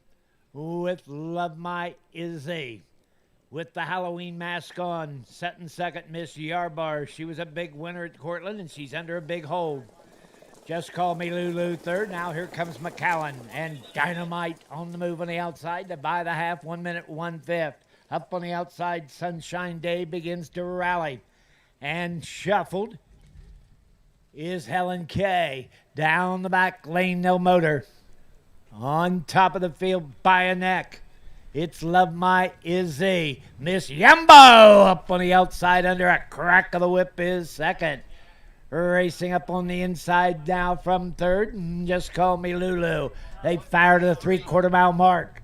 with Love My Izzy. with the Halloween mask on. Setting second, Miss Yarbar. She was a big winner at Cortland, and she's under a big hold. Just Call Me Lulu third. Now here comes McCallan. And Dynamite on the move on the outside to buy the half, 1 minute, 1/5. Up on the outside, Sunshine Day begins to rally. And shuffled is Helen Kay. Down the back lane, no motor. On top of the field by a neck. It's Love My Izzy. Miss Yambo up on the outside under a crack of the whip is second. Racing up on the inside now from third. Just Call Me Lulu. They fire to the 3/4 mile mark.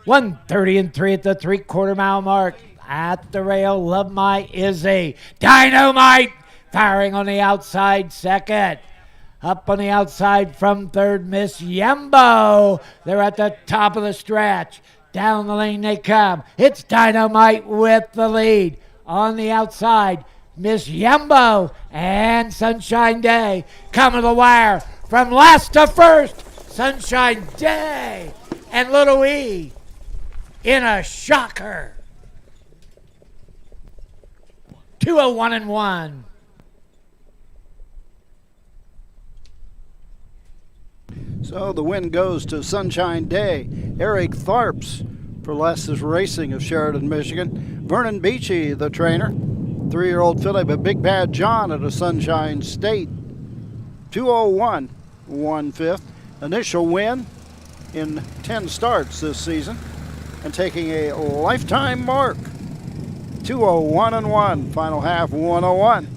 1:30 at the 3/4 mile mark. At the rail, Love My Izzy. Dynamite firing on the outside second. Up on the outside from third, Miss Yambo. They're at the top of the stretch. Down the lane they come. It's Dynamite with the lead. On the outside, Miss Yambo and Sunshine Day come to the wire from last to first. Sunshine Day and Little E in a shocker. 201 and 1. So the win goes to Sunshine Day. Eric Tharps for Les's Racing of Sheridan, Michigan. Vernon Beachy, the trainer. 3-year-old filly, but Big Bad John at a Sunshine State. 201, 1/5. Initial win in 10 starts this season. And taking a lifetime mark. 201 and 1. Final half 101.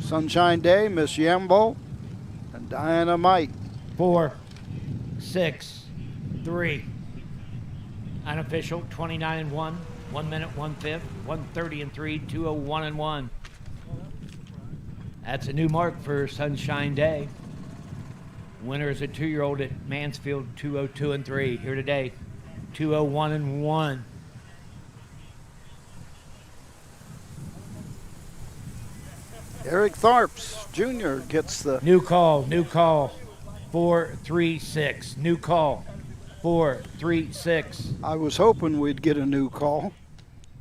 Sunshine Day, Miss Yambo, and Dynamite. 4, 6, 3. Unofficial, 29 and 1. 1 minute, 1/5. 1:30 and 3. 201 and 1. That's a new mark for Sunshine Day. Winner is a 2-year-old at Mansfield, 202 and 3. Here today, 201 and 1. Eric Tharps Jr. gets the New call. 436. New call. 436. I was hoping we'd get a new call,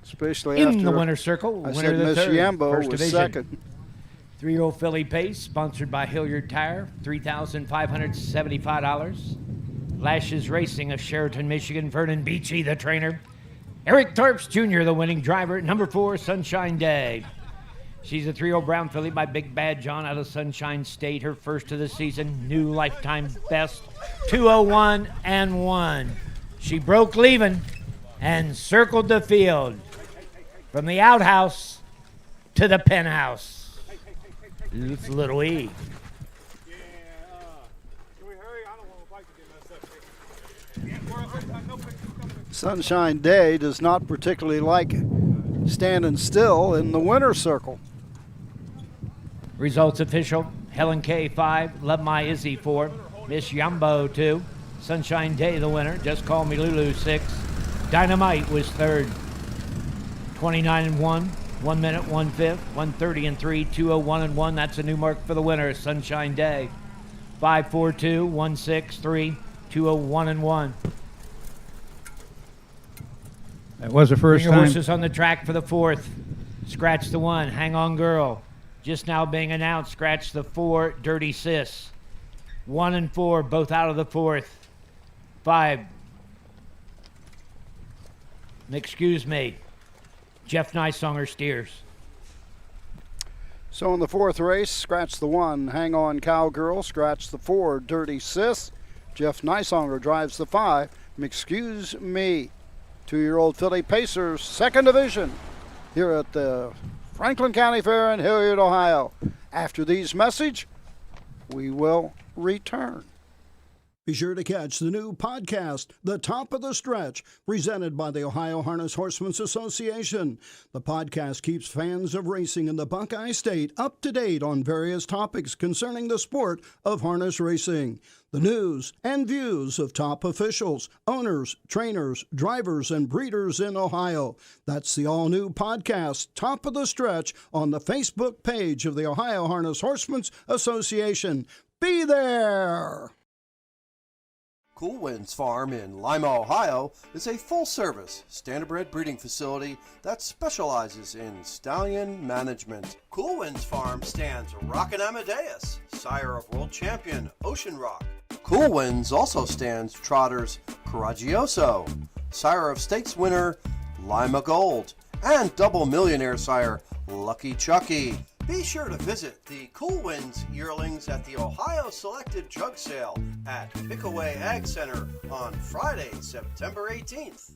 especially after In the winner's circle, I winner said of the Miss third, Yambo first was division. second. 3-year-old filly Pace, sponsored by Hilliard Tire, $3,575. Lashes Racing of Sheraton, Michigan. Vernon Beachy, the trainer. Eric Tharps Jr., the winning driver. Number 4, Sunshine Day. She's a 3-year-old brown filly by Big Bad John out of Sunshine State. Her first of the season. New lifetime best. 201 and 1. She broke leaving and circled the field from the outhouse to the penthouse. It's Little E. Can we hurry? I don't want my bike to get messed up. Sunshine Day does not particularly like standing still in the winner's circle. Results official. Helen K 5, Love My Izzy 4, Miss Yambo 2, Sunshine Day the winner, Just Call Me Lulu 6, Dynamite was third, 29 and 1, 1 minute 1/5, 1:30 and 3, 201 and 1. That's a new mark for the winner, Sunshine Day. 5-4-2, 1-6-3, 201 and 1. That was the first Bring your time. horses on the track for the fourth. Scratch the 1, Hang On Girl. Just now being announced, scratch the 4, Dirty Sis. 1 and 4, both out of the fourth. 5. Excuse me. Jeff Nysonger steers. So in the fourth race, scratch the 1, Hang On Cowgirl, scratch the 4, Dirty Sis. Jeff Nysonger drives the 5, Excuse Me. 2-year-old filly Pacers, second division, here at the Franklin County Fair in Hilliard, Ohio. After these messages, we will return. Be sure to catch the new podcast, The Top of the Stretch, presented by the Ohio Harness Horsemen's Association. The podcast keeps fans of racing in the Buckeye State up to date on various topics concerning the sport of harness racing. The news and views of top officials, owners, trainers, drivers, and breeders in Ohio. That's the all-new podcast, Top of the Stretch, on the Facebook page of the Ohio Harness Horsemen's Association. Be there! Cool Winds Farm in Lima, Ohio is a full-service standardbred breeding facility that specializes in stallion management. Cool Winds Farm stands Rockin' Amadeus, sire of world champion Ocean Rock. Cool Winds also stands trotters Coraggioso, sire of stakes winner Lima Gold, and double millionaire sire Lucky Chucky. Be sure to visit the Cool Winds yearlings at the Ohio Selected Jug Sale at Pickaway Ag Center on Friday, September 18th.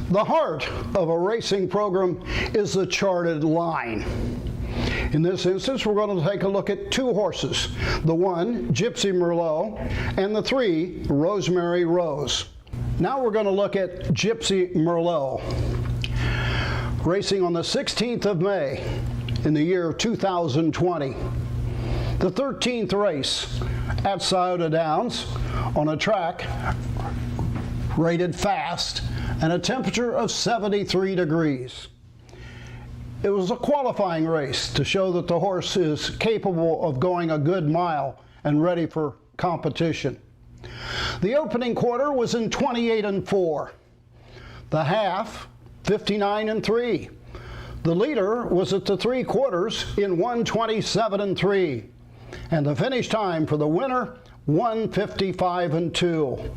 The heart of a racing program is the charted line. In this instance, we're going to take a look at two horses, the one, Gypsy Merlot, and the three, Rosemary Rose. Now we're going to look at Gypsy Merlot. Racing on the 16th of May in the year 2020. The 13th race at Scioto Downs on a track rated fast and a temperature of 73 degrees. It was a qualifying race to show that the horse is capable of going a good mile and ready for competition. The opening quarter was in 28-4. The half, 59-3. The leader was at the three quarters in 127-3. And the finish time for the winner, 155-2.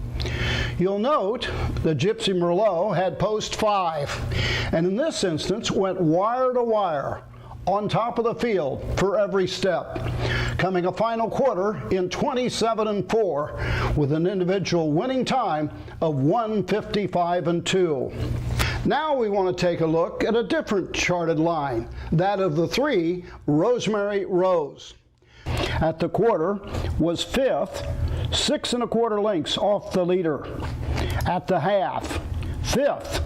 You'll note that Gypsy Merlot had post 5, and in this instance went wire to wire on top of the field for every step, coming a final quarter in 27-4 with an individual winning time of 155-2. Now we want to take a look at a different charted line, that of the three, Rosemary Rose. At the quarter was 5th, 6 1/4 lengths off the leader. At the half, 5th,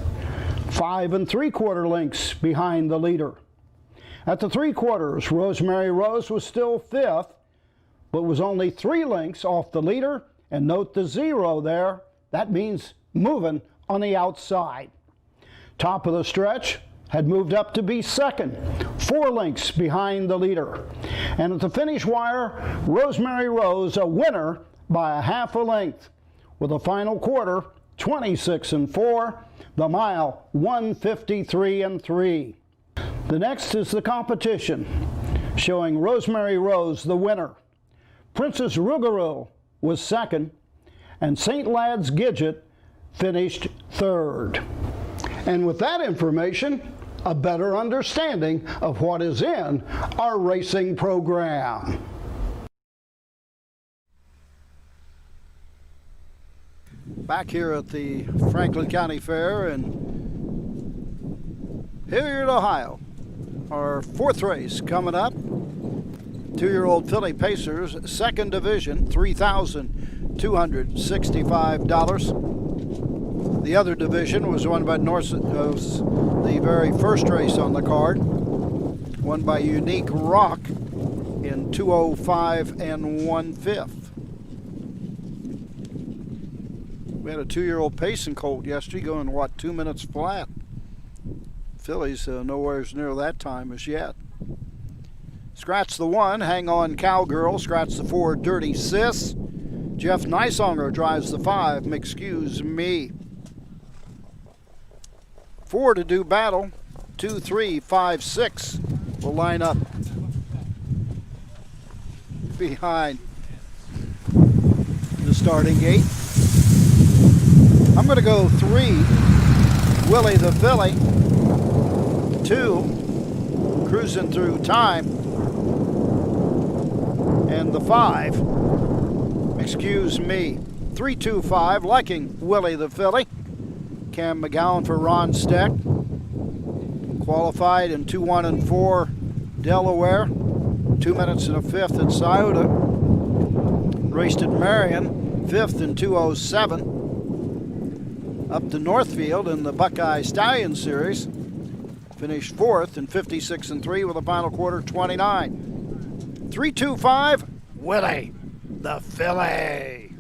5 3/4 lengths behind the leader. At the three quarters, Rosemary Rose was still 5th, but was only 3 lengths off the leader. And note the 0 there. That means moving on the outside. Top of the stretch had moved up to be 2nd, 4 lengths behind the leader. And at the finish wire, Rosemary Rose a winner by a half a length, with a final quarter 26-4, the mile 153-3. The next is the competition, showing Rosemary Rose the winner. Princess Rougarou was 2nd, and St. Lad's Gidget finished 3rd. And with that information, a better understanding of what is in our racing program. Back here at the Franklin County Fair in Hilliard, Ohio. Our 4th race coming up. 2-year-old filly Pacers, 2nd division, $3,265. The other division was won by Norris, the very first race on the card, won by Unique Rock in 205 1/5. We had a 2-year-old Payson colt yesterday going, 2 minutes flat. Fillies nowhere near that time as yet. Scratch the 1, Hang On Cowgirl. Scratch the 4, Dirty Sis. Jeff Neisonger drives the 5, Excuse Me. 4 to do battle. 2, 3, 5, 6 will line up behind the starting gate. I'm going to go 3, Willie the Filly. 2, Cruising Through Time. And the 5, Excuse Me. 3, 2, 5, Liking Willie the Filly. Cam McGowan for Ron Steck. Qualified in 2-1 4 Delaware. 2 minutes and a 5th at Scioto. Raced at Marion, 5th in 2:07. Up to Northfield in the Buckeye Stallion Series. Finished 4th in 56-3 with a final quarter 29. 3, 2, 5, Willie the Filly.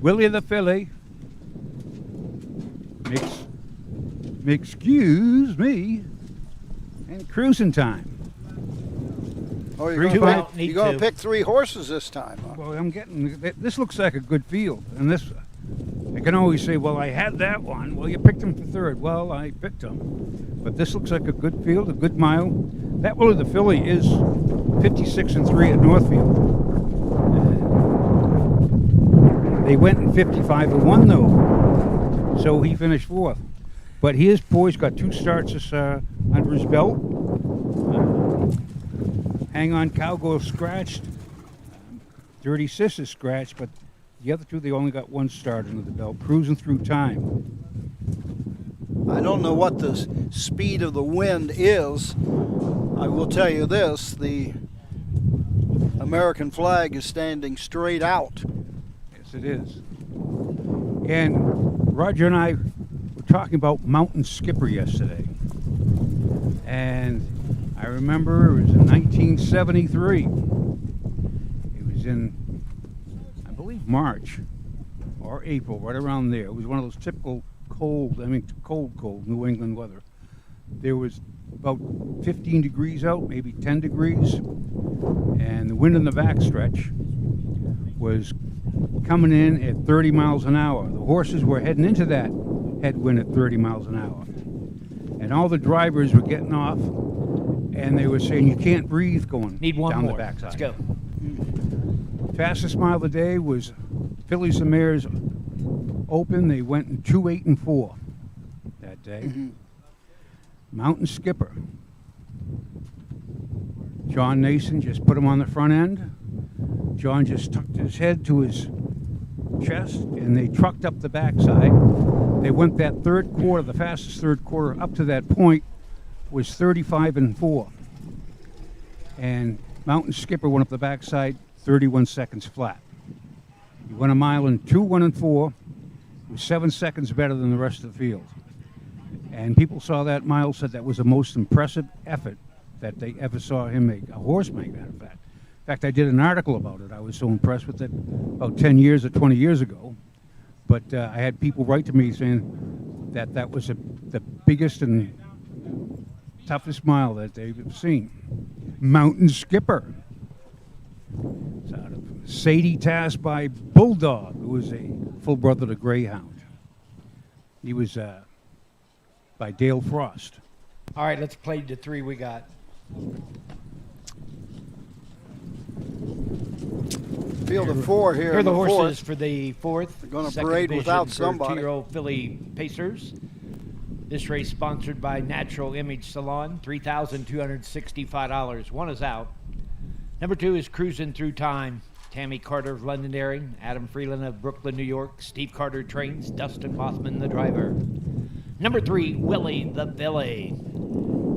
Willie the Filly Excuse me. And cruising time. Oh, Three, you're two, going out. Need to to. pick 3 horses this time, huh? Well, I'm getting. This looks like a good field, and this. I can always say, well, I had that one. Well, you picked him for third. Well, I picked him, but this looks like a good field, a good mile. That Willie the Philly is 56-3 at Northfield. They went in 55-1 though, so he finished 4th. But his boy's got 2 starts under his belt. Hang On Cowgirl scratched. Dirty Sis is scratched, but the other 2, they only got 1 start under the belt. Cruising Through Time. I don't know what the speed of the wind is. I will tell you this, the American flag is standing straight out. Yes, it is. And Roger and I were talking about Mountain Skipper yesterday. And I remember it was in 1973. It was in, I believe, March or April, right around there. It was one of those typical cold New England weather. There was about 15 degrees out, maybe 10 degrees, and the wind in the backstretch was coming in at 30 miles an hour. The horses were heading into that headwind at 30 miles an hour. And all the drivers were getting off, and they were saying, you can't breathe going Need one down more. the backside. Let's go. Fastest mile of the day was Fillies and Mares Open. They went in 2:08.4 that day. Mountain Skipper. John Nason just put him on the front end. John just tucked his head to his chest, and they trucked up the backside. They went that third quarter, the fastest third quarter up to that point was 35-4. And Mountain Skipper went up the backside 31 seconds flat. He went a mile in 2:1-4. It was 7 seconds better than the rest of the field. And people saw that mile, said that was the most impressive effort that they ever saw him make, a horse make, matter of fact. In fact, I did an article about it. I was so impressed with it about 10 years or 20 years ago. But I had people write to me saying that that was the biggest and toughest mile that they've ever seen. Mountain Skipper. It's out of Sadie Tass by Bulldog, who was a full brother to Greyhound. He was by Dale Frost. All right, let's play the 3 we got. Field of 4 here. Here are in the the horses fourth. for the 4th. They're gonna Second parade division without for somebody. 2-year-old filly Pacers. This race sponsored by Natural Image Salon, $3,265. 1 is out. Number 2 is Cruising Through Time. Tammy Carter of Londonderry, Adam Freeland of Brooklyn, New York. Steve Carter trains, Dustin Bothman the driver. Number 3, Willie the Philly.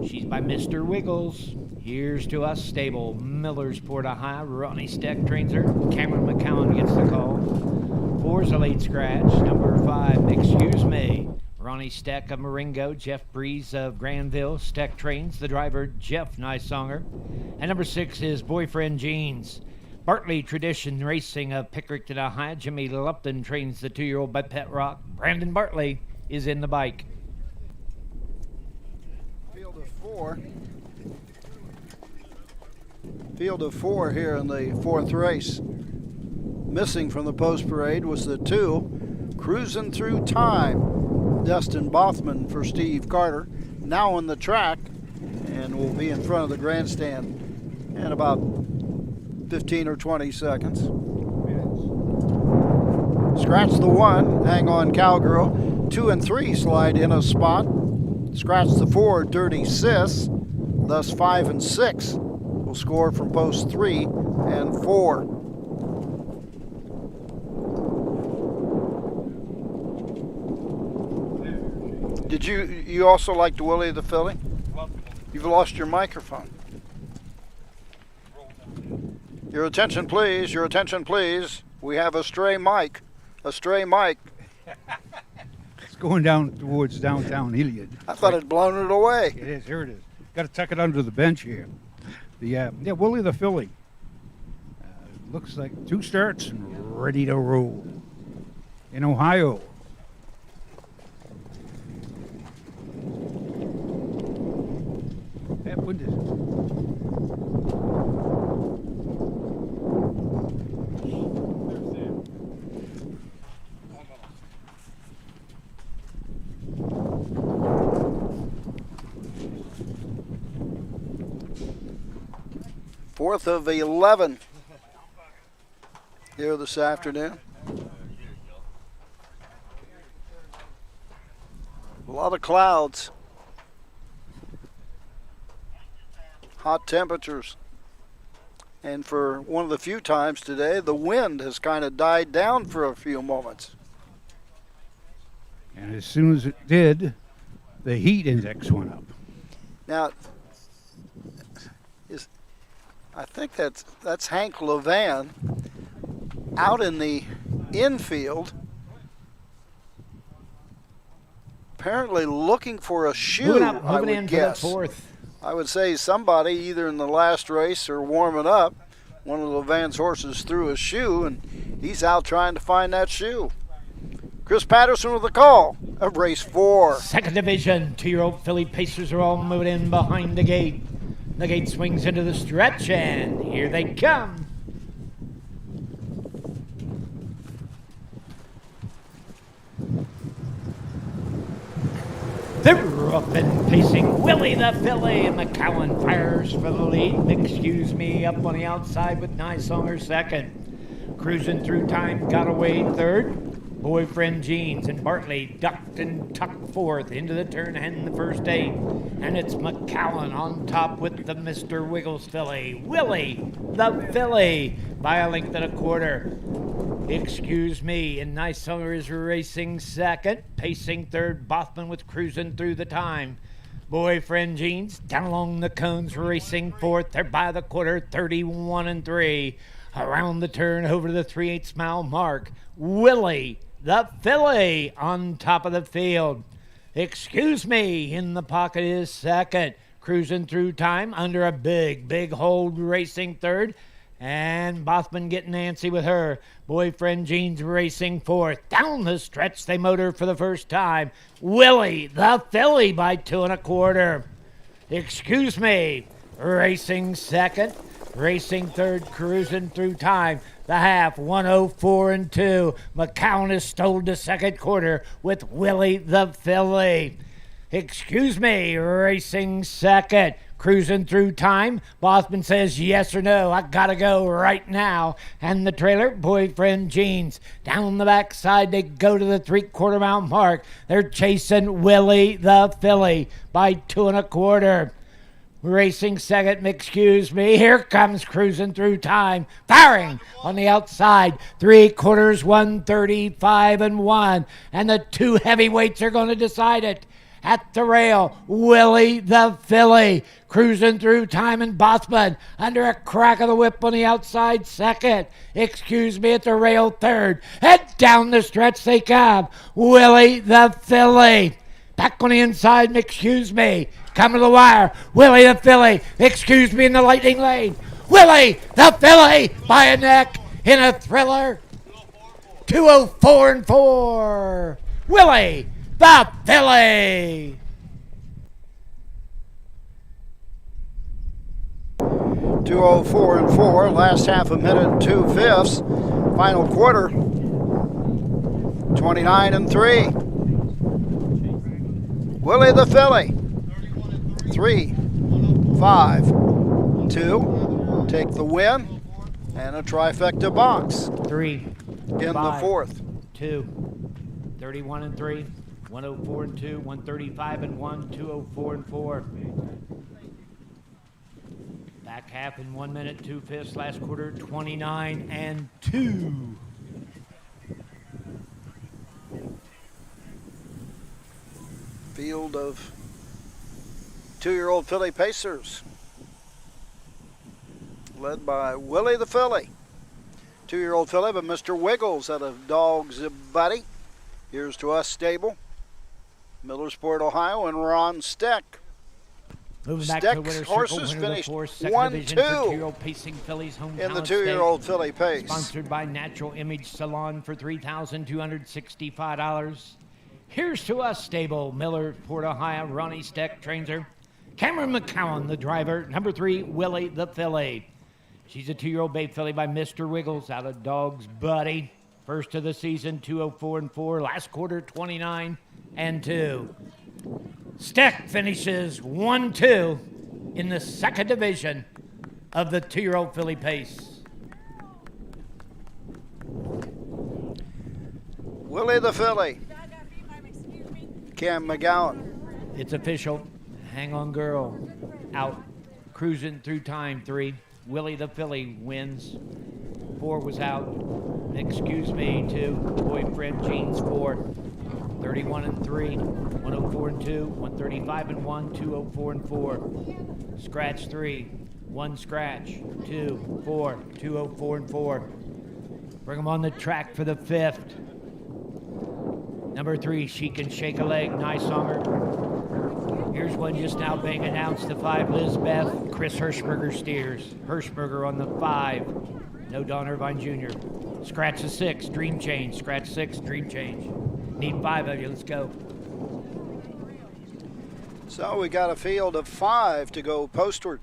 She's by Mr. Wiggles. Here's to us stable. Millersport, Ohio. Ronnie Steck trains her. Cameron McCowan gets the call. 4's a late scratch. Number 5, Excuse Me. Ronnie Steck of Marengo. Jeff Breeze of Granville. Steck trains the driver, Jeff Nysonger. And number 6 is Boyfriend Jeans. Bartley Tradition Racing of Pickerington, Ohio. Jimmy Lupton trains the 2-year-old by Pet Rock. Brandon Bartley is in the bike. Field of 4. Field of 4 here in the 4th race. Missing from the post parade was the 2, Cruising Through Time. Dustin Bothman for Steve Carter. Now on the track, and will be in front of the grandstand in about 15 or 20 seconds. Scratch the 1, Hang On Cowgirl. 2 and 3 slide in a spot. Scratch the 4, Dirty Sis. Thus 5 and 6 will score from post 3 and 4. Did you also like the Willie the Philly? You've lost your microphone. Your attention please, your attention please. We have a stray mic. A stray mic. It's going down towards downtown Hilliard. I thought it'd blown it away. It is, here it is. Got to tuck it under the bench here. The Willie the Philly. Looks like 2 starts and ready to roll. In Ohio. What is it? Fourth of 11 here this afternoon. A lot of clouds. Hot temperatures. And for one of the few times today, the wind has kind of died down for a few moments. And as soon as it did, the heat index went up. Now, I think that's Hank Levan out in the infield, apparently looking for a shoe. Moving in for the fourth. I would say somebody either in the last race or warming up, one of Levan's horses threw a shoe, and he's out trying to find that shoe. Chris Patterson with the call of race 4. Second division, 2-year-old filly pacers are all moving in behind the gate. The gate swings into the stretch, and here they come. They're up and pacing. Willie the filly, and McCowan fires for the lead. Excuse me, up on the outside with Nysonger second. Cruising through time, got away third. Boyfriend Jeans and Bartley ducked and tucked fourth into the turn and the first 8. And it's McCowan on top with the Mr. Wiggles filly. Willie the filly by a length and a quarter. Excuse me, and Nysonger is racing second. Pacing third, Bothman with cruising through the time. Boyfriend Jeans down along the cones racing fourth. They're by the quarter, 31-3. Around the turn over the 3/8 mile mark. Willie the filly on top of the field. Excuse me, in the pocket is second. Cruising through time under a big hold racing third. And Bothman getting antsy with her. Boyfriend Jeans racing fourth. Down the stretch they motor for the first time. Willie the filly by 2 1/4. Excuse me, racing second. Racing third, cruising through time. The half, 104-2. McCowan has stole the second quarter with Willie the filly. Excuse me, racing second. Cruising through time. Bothman says yes or no. I gotta go right now. And the trailer, Boyfriend Jeans. Down the backside, they go to the 3/4 mile mark. They're chasing Willie the filly by 2 1/4. Racing second, excuse me. Here comes cruising through time. Firing on the outside. 3/4, 135-1. And the two heavyweights are going to decide it. At the rail, Willie the filly. Cruising through time, and Bothman under a crack of the whip on the outside second. Excuse me, at the rail third. And down the stretch they come. Willie the filly. Back on the inside, excuse me. Coming to the wire. Willie the filly. Excuse me, in the lightning lane. Willie the filly by a neck in a thriller. 204-4. Willie the filly. 204-4. Last half a minute and 2/5. Final quarter. 29-3. Willie the filly. 3, 5, 2. Take the win and a trifecta box. 3 in 5, the fourth. 2, 31-3, 104-2, 135-1, 204-4. Back half in 1 minute, 2/5. Last quarter, 29-2. Field of 2-year-old filly pacers, led by Willie the filly. 2-year-old filly, but Mr. Wiggles out of Dog's Buddy. Here's to us stable, Millersport, Ohio, and Ron Steck. Moving back to the Steck's winner's horses circle, winner finished of the fourth, second division for 1-2 2-year-old pacing fillies, hometown in the 2-year-old stake. filly pace. Sponsored by Natural Image Salon for $3,265. Here's to us stable, Millersport, Ohio. Ronnie Steck trains her. Cameron McCowan, the driver. Number 3, Willie the filly. She's a 2-year-old bay filly by Mr. Wiggles out of Dog's Buddy. First of the season, 204-4. Last quarter, 29-2. Steck finishes 1-2 in the second division of the 2-year-old filly pace. Willie the filly. Cam McGowan. It's official. Hang on, girl. Out. Cruising through time, 3. Willie the filly wins. 4 was out. Excuse me, 2. Boyfriend Jeans, 4. 31-3. 104-2. 135-1. 204-4. Scratch 3. 1 scratch. 2, 4. 204-4. Bring them on the track for the 5th. Number 3, She Can Shake a Leg, Nice Summer. Here's one just now being announced, the 5, Lizbeth. Chris Hirschberger steers. Hirschberger on the 5. No Don Irvine Jr. Scratch the 6, Dream Change. Scratch 6, Dream Change. Need 5 of you, let's go. So we got a field of 5 to go postward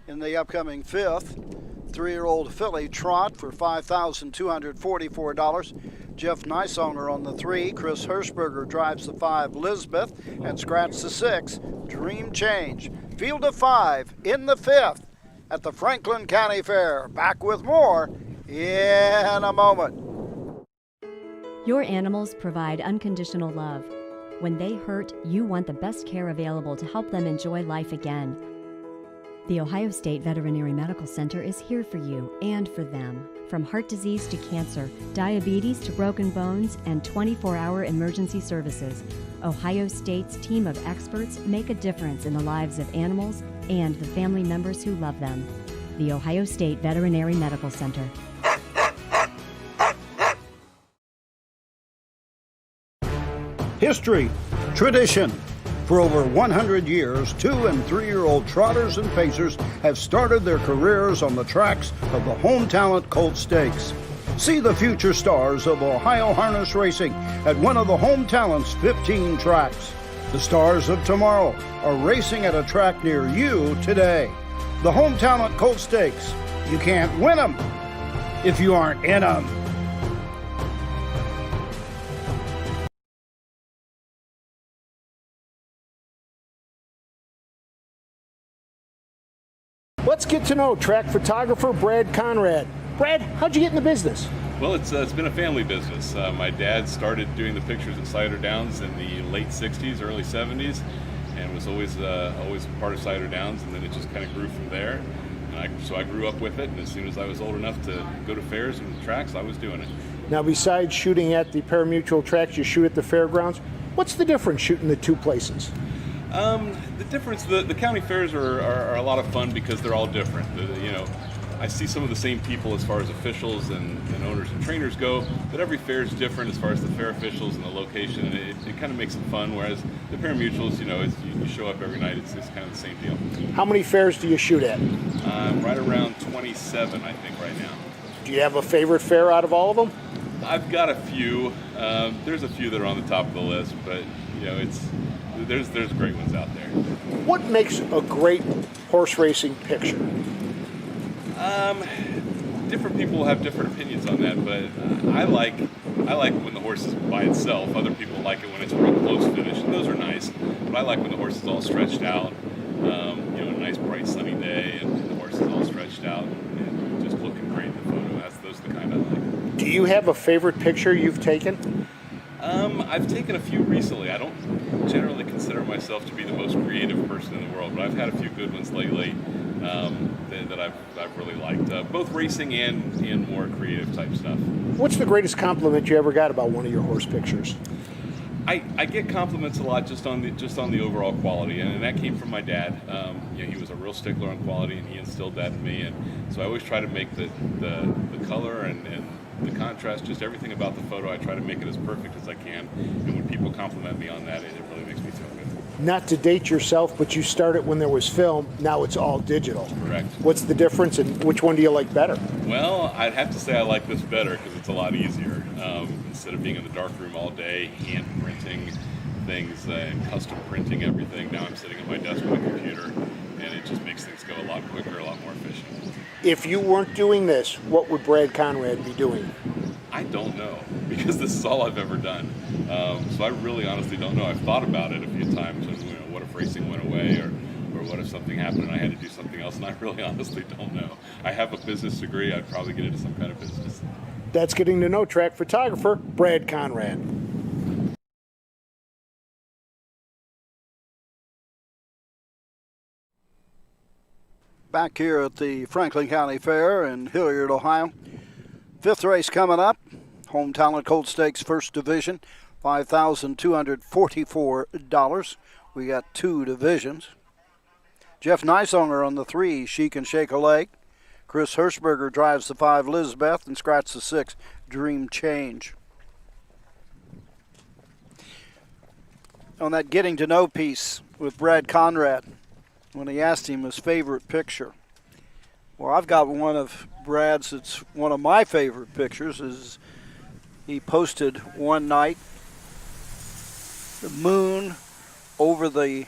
in the upcoming 5th. 3-year-old filly Trot for $5,244. Jeff Niceowner on the 3. Chris Hirschberger drives the 5, Lizbeth, and scratch the 6, Dream Change. Field of 5 in the 5th at the Franklin County Fair. Back with more in a moment. Your animals provide unconditional love. When they hurt, you want the best care available to help them enjoy life again. The Ohio State Veterinary Medical Center is here for you and for them. From heart disease to cancer, diabetes to broken bones, and 24-hour emergency services, Ohio State's team of experts make a difference in the lives of animals and the family members who love them. The Ohio State Veterinary Medical Center. History, tradition. For over 100 years, 2- and 3-year-old trotters and pacers have started their careers on the tracks of the Home Talent Colt Stakes. See the future stars of Ohio harness racing at one of the Home Talent's 15 tracks. The stars of tomorrow are racing at a track near you today. The Home Talent Colt Stakes. You can't win them if you aren't in them. Let's get to know track photographer Brad Conrad. Brad, how'd you get in the business? Well, it's been a family business. My dad started doing the pictures at Cider Downs in the late 60s, early 70s, and was always part of Cider Downs, and then it just kind of grew from there. And so I grew up with it, and as soon as I was old enough to go to fairs and tracks, I was doing it. Now, besides shooting at the pari-mutuel tracks, you shoot at the fairgrounds. What's the difference shooting the two places? The difference, the county fairs are a lot of fun because they're all different. I see some of the same people as far as officials and owners and trainers go, but every fair is different as far as the fair officials and the location, and it kind of makes it fun, whereas the pari-mutuels, you show up every night, it's kind of the same deal. How many fairs do you shoot at? Right around 27, I think, right now. Do you have a favorite fair out of all of them? I've got a few. There's a few that are on the top of the list, but there's great ones out there. What makes a great horse racing picture? Different people have different opinions on that, but I like when the horse is by itself. Other people like it when it's a real close finish, and those are nice. But I like when the horse is all stretched out. A nice bright sunny day, and the horse is all stretched out and just looking great in the photo. Those are the kind I like. Do you have a favorite picture you've taken? I've taken a few recently. I don't generally consider myself to be the most creative person in the world, but I've had a few good ones lately that I've really liked, both racing and more creative type stuff. What's the greatest compliment you ever got about one of your horse pictures? I get compliments a lot just on the overall quality, and that came from my dad. He was a real stickler on quality, and he instilled that in me. And so I always try to make the color and the contrast, just everything about the photo. I try to make it as perfect as I can. And when people compliment me on that, it really makes me feel good. Not to date yourself, but you started when there was film. Now it's all digital. Correct. What's the difference, and which one do you like better? Well, I'd have to say I like this better because it's a lot easier. Instead of being in the dark room all day, hand printing things and custom printing everything. Now I'm sitting at my desk with a computer, and it just makes things go a lot quicker, a lot more efficient. If you weren't doing this, what would Brad Conrad be doing? I don't know, because this is all I've ever done. So I really honestly don't know. I've thought about it a few times, and what if racing went away, or what if something happened and I had to do something else, and I really honestly don't know. I have a business degree. I'd probably get into some kind of business. That's getting to know track photographer Brad Conrad. Back here at the Franklin County Fair in Hilliard, Ohio. 5th race coming up. Home Talent Colt Stakes First Division, $5,244. We got 2 divisions. Jeff Neisonger on the 3, She Can Shake a Leg. Chris Hirschberger drives the 5, Lizbeth, and Scratch the 6, Dream Change. On that getting to know piece with Brad Conrad, when he asked him his favorite picture. Well, I've got one of Brad's, it's one of my favorite pictures, is he posted one night the moon over the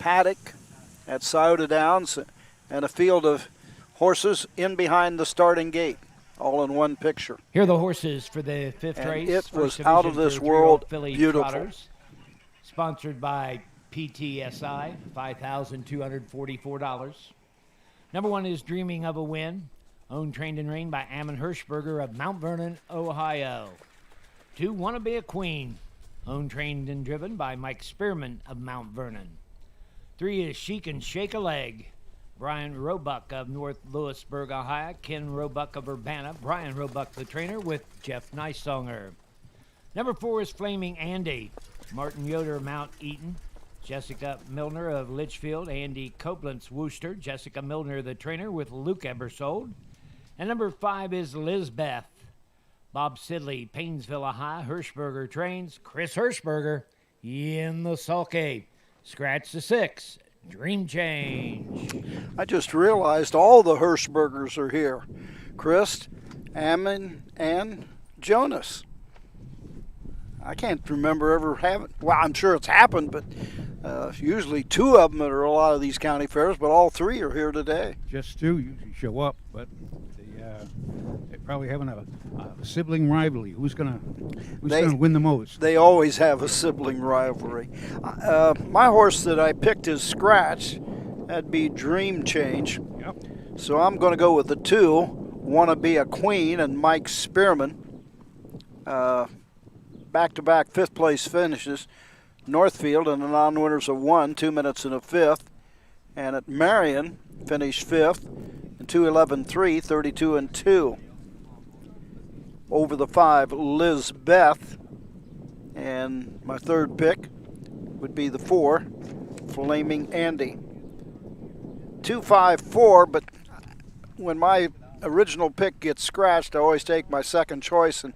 paddock at Scioto Downs and a field of horses in behind the starting gate, all in one picture. Here are the horses for the 5th And race. it was First out of division this for three-year-old world filly beautiful. trotters. Sponsored by PTSI, $5,244. Number 1 is Dreaming of a Win, owned, trained, and reigned by Ammon Hirschberger of Mount Vernon, Ohio. 2, Wanna Be a Queen, owned, trained, and driven by Mike Spearman of Mount Vernon. 3 is She Can Shake a Leg, Brian Roebuck of North Lewisburg, Ohio, Ken Roebuck of Urbana, Brian Roebuck, the trainer, with Jeff Neisonger. Number 4 is Flaming Andy, Martin Yoder, Mount Eaton, Jessica Milner of Litchfield, Andy Copeland's Worcester, Jessica Milner, the trainer, with Luke Ebersold. And number 5 is Lizbeth, Bob Sidley, Paynesville, Ohio, Hirschberger trains, Chris Hirschberger in the sulky. Scratch the 6, Dream Change. I just realized all the Hirschbergers are here. Chris, Ammon, and Jonas. I can't remember ever having, well, I'm sure it's happened, but usually 2 of them are a lot of these county fairs, but all 3 are here today. Just 2 usually show up, but they're probably having a sibling rivalry. Who's gonna win the most? They always have a sibling rivalry. My horse that I picked is Scratch. That'd be Dream Change. Yep. So I'm going to go with the 2, Wanna Be a Queen, and Mike Spearman. Back-to-back 5th place finishes. Northfield and the non-winners of 1, 2 minutes and a 5th. And at Marion, finished 5th in 2:11.3, 32 and 2. Over the 5, Lizbeth. And my 3rd pick would be the 4, Flaming Andy. 2-5-4, but when my original pick gets scratched, I always take my second choice. And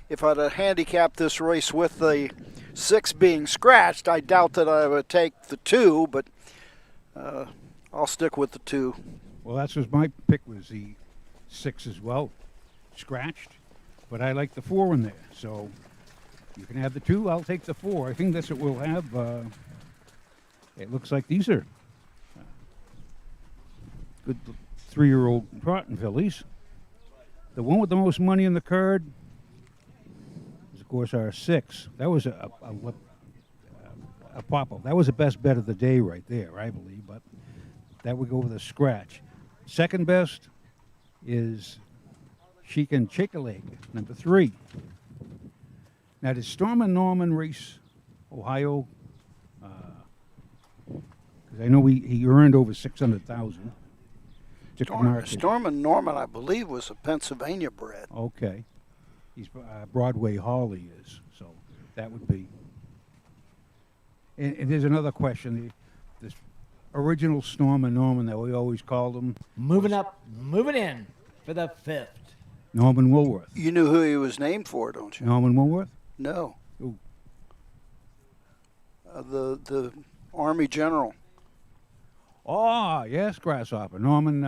if I'd have handicapped this race with the 6 being scratched, I doubt that I would take the 2, but I'll stick with the 2. Well, that's what my pick was, the 6 as well, scratched. But I like the 4 in there, so you can have the 2. I'll take the 4. I think that's what we'll have. It looks like these are good 3-year-old trotting fillies. The one with the most money in the card is, of course, our 6. That was a pop-up. That was the best bet of the day right there, I believe, but that would go with a scratch. Second best is She Can Shake a Leg, number 3. Now, did Storm and Norman race Ohio? Because I know he earned over $600,000. Storm and Norman, I believe, was a Pennsylvania bred. Okay. He's Broadway Hawley is, so that would be. And there's another question. This original Storm and Norman that we always called him. Moving up, moving in for the 5th. Norman Woolworth. You knew who he was named for, don't you? Norman Woolworth? No. Who? The Army General. Oh, yes, Grasshopper. Norman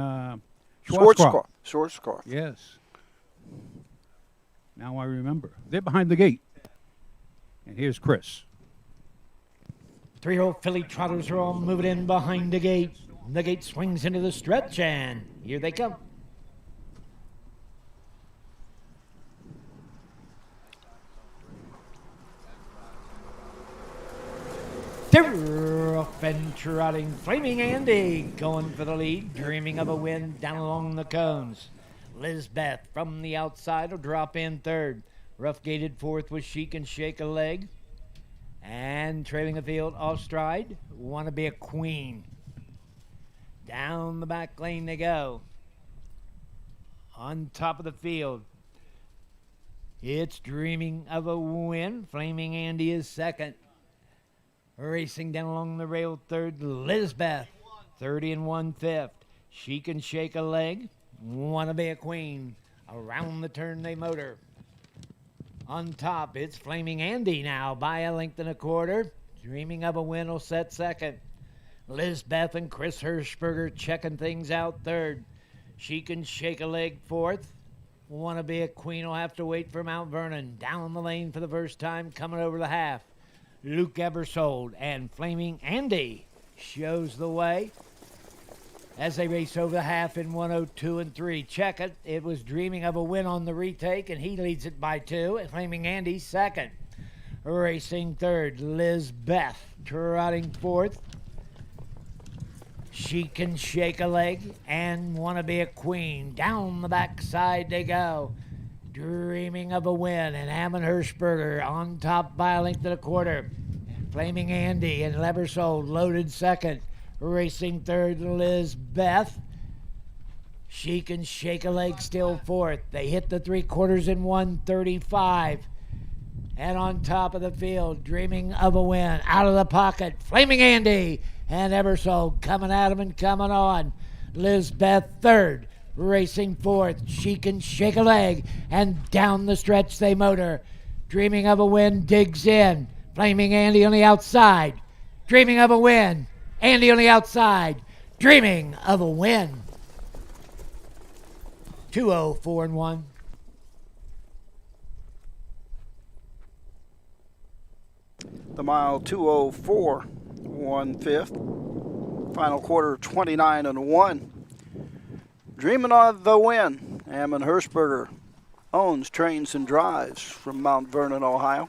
Schwarzkopf. Yes. Now I remember. They're behind the gate. And here's Chris. 3-year-old filly trotters are all moving in behind the gate. The gate swings into the stretch, and here they come. They're off and trotting. Flaming Andy going for the lead, dreaming of a win down along the cones. Lizbeth from the outside will drop in third. Rough gated fourth with She Can Shake a Leg. And trailing the field off stride, Wanna Be a Queen. Down the back lane they go. On top of the field, it's Dreaming of a Win. Flaming Andy is second. Racing down along the rail third, Lizbeth, 30 and 1/5. She Can Shake a Leg. Wanna Be a Queen. Around the turn they motor. On top, it's Flaming Andy now by a length and a quarter. Dreaming of a Win will set second. Lizbeth and Chris Hirschberger checking things out third. She Can Shake a Leg fourth. Wanna Be a Queen will have to wait for Mount Vernon. Down the lane for the first time, coming over the half. Luke Eversold and Flaming Andy shows the way as they race over the half in 102 and 3. Check it. It was Dreaming of a Win on the retake, and he leads it by 2. And Flaming Andy second. Racing third, Lizbeth trotting fourth. She Can Shake a Leg and Wanna Be a Queen. Down the backside they go. Dreaming of a Win, and Hammond Hirschberger on top by a length and a quarter. Flaming Andy and Leversold loaded second. Racing third, Lizbeth. She Can Shake a Leg still fourth. They hit the 3/4 in 1:35. And on top of the field, Dreaming of a Win. Out of the pocket, Flaming Andy and Eversold coming at him and coming on. Lizbeth third. Racing fourth, She Can Shake a Leg, and down the stretch they motor. Dreaming of a Win digs in. Flaming Andy on the outside. Dreaming of a Win. Andy on the outside. Dreaming of a Win. 204 and 1. The mile 204, 1/5. Final quarter 29 and 1. Dreaming of the Win. Hammond Hirschberger owns, trains, and drives from Mount Vernon, Ohio.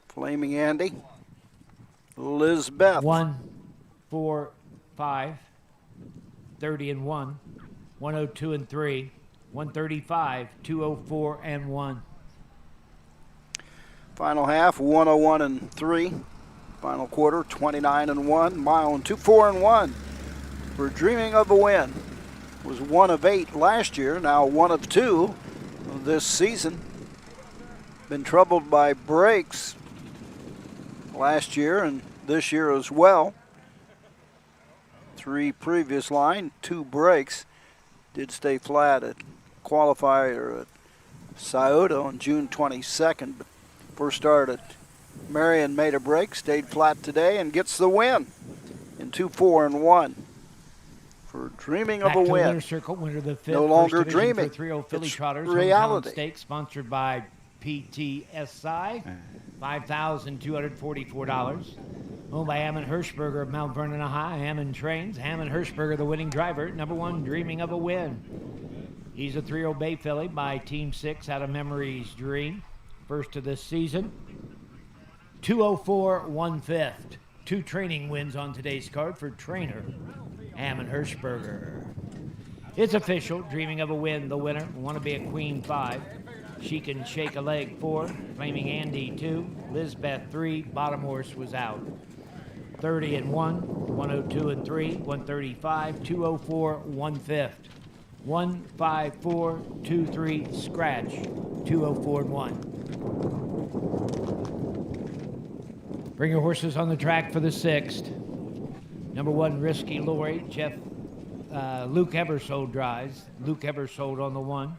Flaming Andy. Lizbeth. 1, 4, 5. 30 and 1. 102 and 3. 135, 204 and 1. Final half 101 and 3. Final quarter 29 and 1. Mile and 2-4 and 1. For Dreaming of a Win. Was 1 of 8 last year, now 1 of 2 this season. Been troubled by breaks last year and this year as well. 3 previous line, 2 breaks. Did stay flat at qualifier at Scioto on June 22nd. But first start at Marion made a break, stayed flat today, and gets the win in 2-4 and 1. For Dreaming of a Win. Winner Circle, winner of the fifth. No longer First division dreaming. For 3-0 Philly It's Trotters. reality. Hometown Stakes sponsored by PTSI. $5,244. Owned by Hammond Hirschberger of Mount Vernon, Ohio. Hammond trains. Hammond Hirschberger, the winning driver. Number 1, Dreaming of a Win. He's a 3-0 Bay filly by Team 6 out of Memory's Dream. First of this season. 204 1/5. 2 training wins on today's card for trainer Hammond Hirschberger. It's official. Dreaming of a Win, the winner. Wanna Be a Queen 5. She Can Shake a Leg 4. Flaming Andy 2. Lizbeth 3. Bottom horse was out. 30 and 1. 102 and 3. 135. 204 1/5. 15423 scratch. 204 and 1. Bring your horses on the track for the 6th. Number 1, Risky Lori. Luke Eversold drives. Luke Eversold on the 1.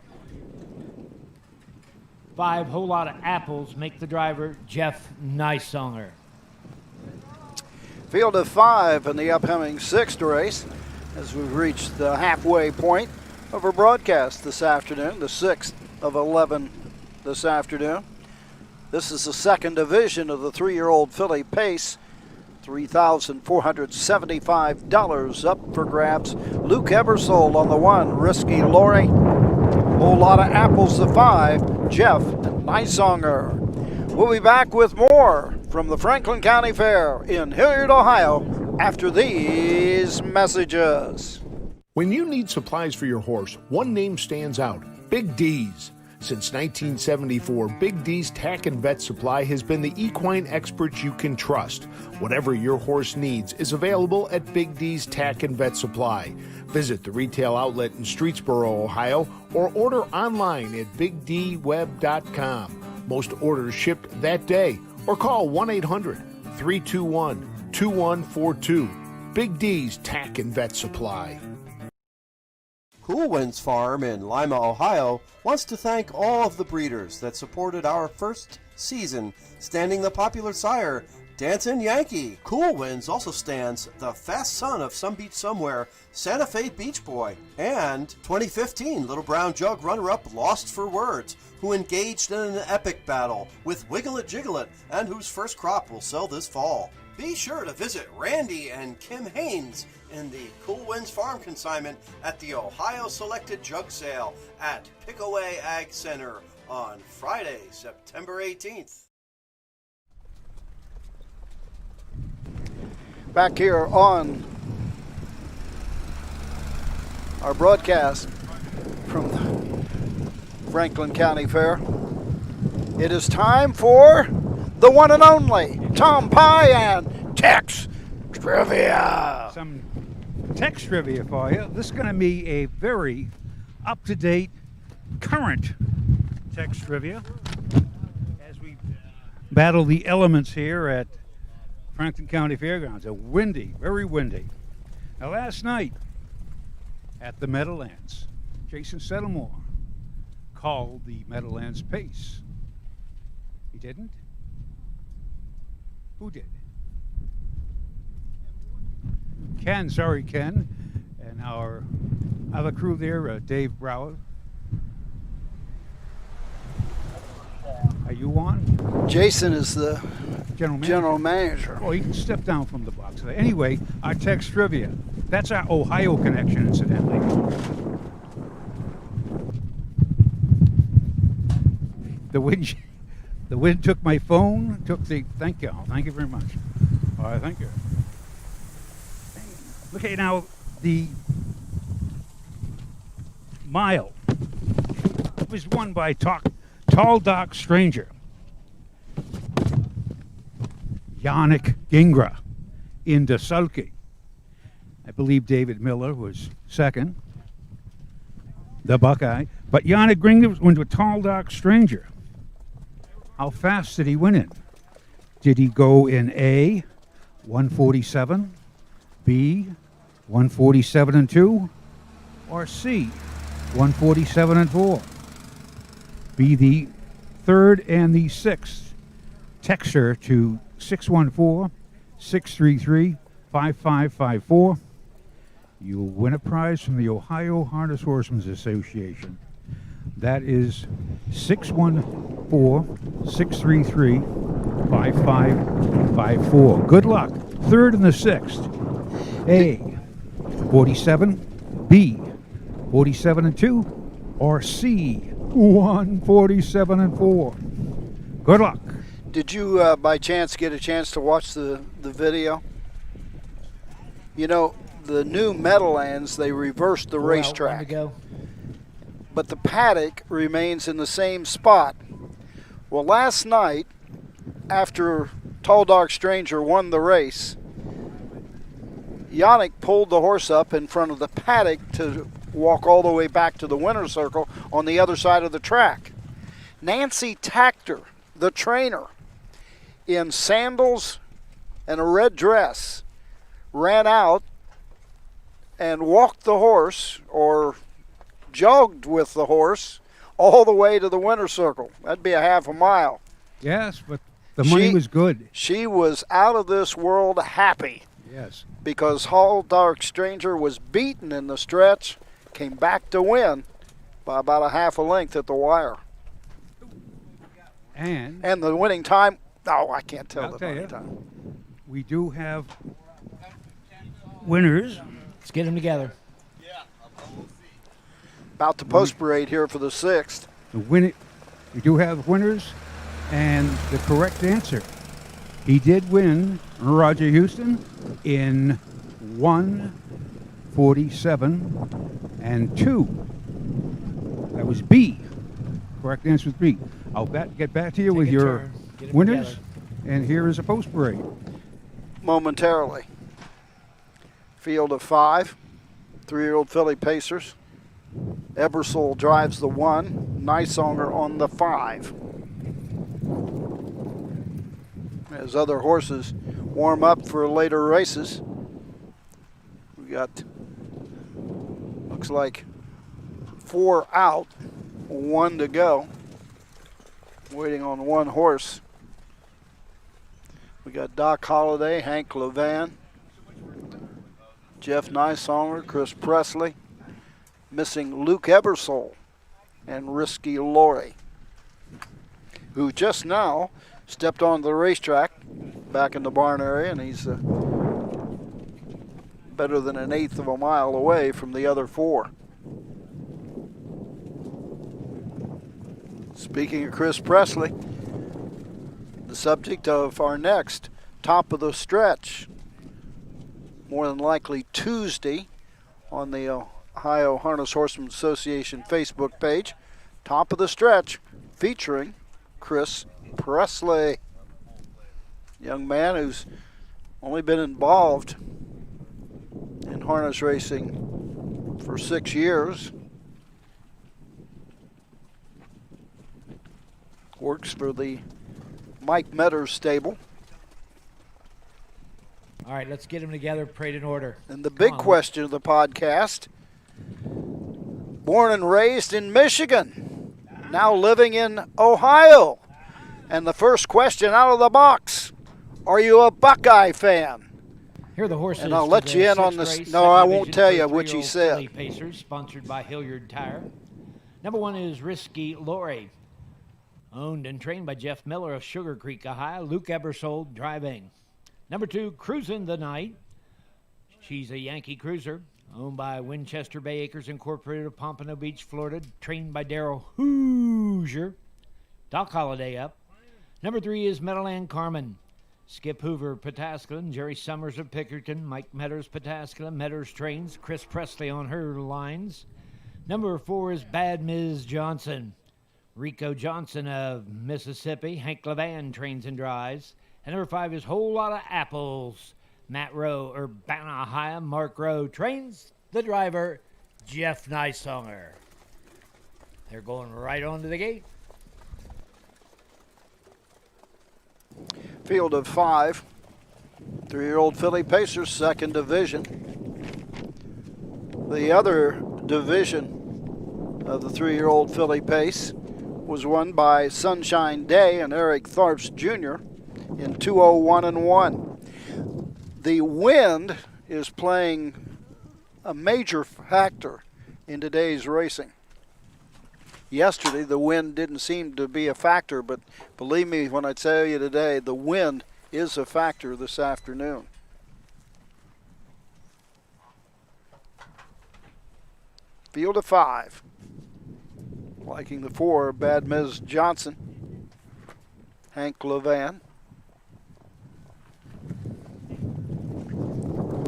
5, Whole Lot of Apples. Make the driver Jeff Nysonger. Field of 5 in the upcoming 6th race as we've reached the halfway point of our broadcast this afternoon, the 6th of 11 this afternoon. This is the second division of the 3-year-old filly Pace. $3,475 up for grabs. Luke Eversole on the 1, Risky Lori. Whole lot of apples the 5, Jeff and Nysonger. We'll be back with more from the Franklin County Fair in Hilliard, Ohio after these messages. When you need supplies for your horse, one name stands out: Big D's. Since 1974, Big D's Tack and Vet Supply has been the equine experts you can trust. Whatever your horse needs is available at Big D's Tack and Vet Supply. Visit the retail outlet in Streetsboro, Ohio, or order online at bigdweb.com. Most orders shipped that day, or call 1-800-321-2142. Big D's Tack and Vet Supply. Cool Winds Farm in Lima, Ohio wants to thank all of the breeders that supported our first season, standing the popular sire, Dancin' Yankee. Cool Winds also stands the fast son of Some Beach Somewhere, Santa Fe Beach Boy, and 2015 Little Brown Jug runner-up Lost for Words, who engaged in an epic battle with Wiggle It Jiggle It, and whose first crop will sell this fall. Be sure to visit Randy and Kim Haynes in the Cool Winds Farm consignment at the Ohio Selected Jug Sale at Pickaway Ag Center on Friday, September 18th. Back here on our broadcast from the Franklin County Fair, it is time for the one and only Tom Pye and Tex Trivia. Some text trivia for you. This is going to be a very up-to-date, current text trivia as we battle the elements here at Franklin County Fairgrounds. A windy, very windy. Now, last night at the Meadowlands, Jason Settlemore called the Meadowlands pace. He didn't? Who did? Ken, and our other crew there, Dave Brower. Are you on? Jason is the general manager. Oh, you can step down from the box. Anyway, our text trivia. That's our Ohio connection, incidentally. The wind took my phone, thank you very much. All right, thank you. Okay, now the mile was won by Tall Dark Stranger, Yannick Gingra in Desulke. I believe David Miller was second, the Buckeye. But Yannick Gingra went with Tall Dark Stranger. How fast did he win it? Did he go in A, 147, B, 147 and 2, or C, 147 and 4? Be the third and the sixth texter to 614-633-5554. You'll win a prize from the Ohio Harness Horsemen's Association. That is 614-633-5554. Good luck. Third and the sixth. A, 47, B, 47 and 2, or C, 147 and 4. Good luck. Did you, by chance, get a chance to watch the video? You know, the new Meadowlands, they reversed the racetrack. But the paddock remains in the same spot. Well, last night, after Tall Dark Stranger won the race, Yannick pulled the horse up in front of the paddock to walk all the way back to the winner's circle on the other side of the track. Nancy Tactor, the trainer, in sandals and a red dress, ran out and walked the horse, or jogged with the horse, all the way to the winner's circle. That'd be a half a mile. Yes, but the money was good. She was out of this world happy. Yes. Because Tall Dark Stranger was beaten in the stretch, came back to win by about a half a length at the wire. And the winning time, no, I can't tell I'll the tell winning you. time. we do have winners. Let's get them together. About to post parade here for the 6th. We do have winners, and the correct answer. He did win, Roger Houston, in 1:47 and 2. That was B. Correct answer is B. I'll get back to you with a your turn. Get 'em winners, together. and here is a post parade. Momentarily. Field of 5, 3-year-old filly Pacers. Ebersol drives the 1, Nysonger on the 5. As other horses warm up for later races, we got, looks like 4 out, 1 to go. Waiting on 1 horse. We got Doc Holliday, Hank Levan, Jeff Nysonger, Chris Presley, missing Luke Ebersol and Risky Laurie, who just now stepped on the racetrack back in the barn area, and he's better than an 1/8 of a mile away from the other 4. Speaking of Chris Presley, the subject of our next top of the stretch, more than likely Tuesday on the Ohio Harness Horsemen Association Facebook page. Top of the stretch featuring Chris Presley, young man who's only been involved in harness racing for 6 years. Works for the Mike Metters stable. All right, let's get them together, parade in order. And the big question of the podcast, born and raised in Michigan, now living in Ohio. And the first question out of the box, are you a Buckeye fan? Here are the horses. And I'll for let the you in on sixth this. race, No, second I won't division tell for you what he 3-year-old said. Filly Pacers, sponsored by Hilliard Tire. Number 1 is Risky Laurie, owned and trained by Jeff Miller of Sugar Creek, Ohio. Luke Ebersol driving. Number 2, Cruisin' the Night. She's a Yankee cruiser, owned by Winchester Bay Acres Incorporated of Pompano Beach, Florida, trained by Daryl Hoosier. Doc Holliday up. Number 3 is Meadowland Carmen. Skip Hoover, Pataskala, Jerry Summers of Pickerton, Mike Metters, Pataskala, Metters trains, Chris Presley on her lines. Number 4 is Bad Ms. Johnson. Rico Johnson of Mississippi, Hank Levan trains and drives. And number 5 is Whole Lot of Apples. Matt Rowe, Urbana, Ohio, Mark Rowe trains the driver, Jeff Nysonger. They're going right on to the gate. Field of 5, 3-year-old filly Pacers, 2nd division. The other division of the 3-year-old filly Pace was won by Sunshine Day and Eric Tharps Jr. in 2:01 and 1. The wind is playing a major factor in today's racing. Yesterday, the wind didn't seem to be a factor, but believe me when I tell you today, the wind is a factor this afternoon. Field of 5. Liking the 4, Bad Ms. Johnson, Hank Levan.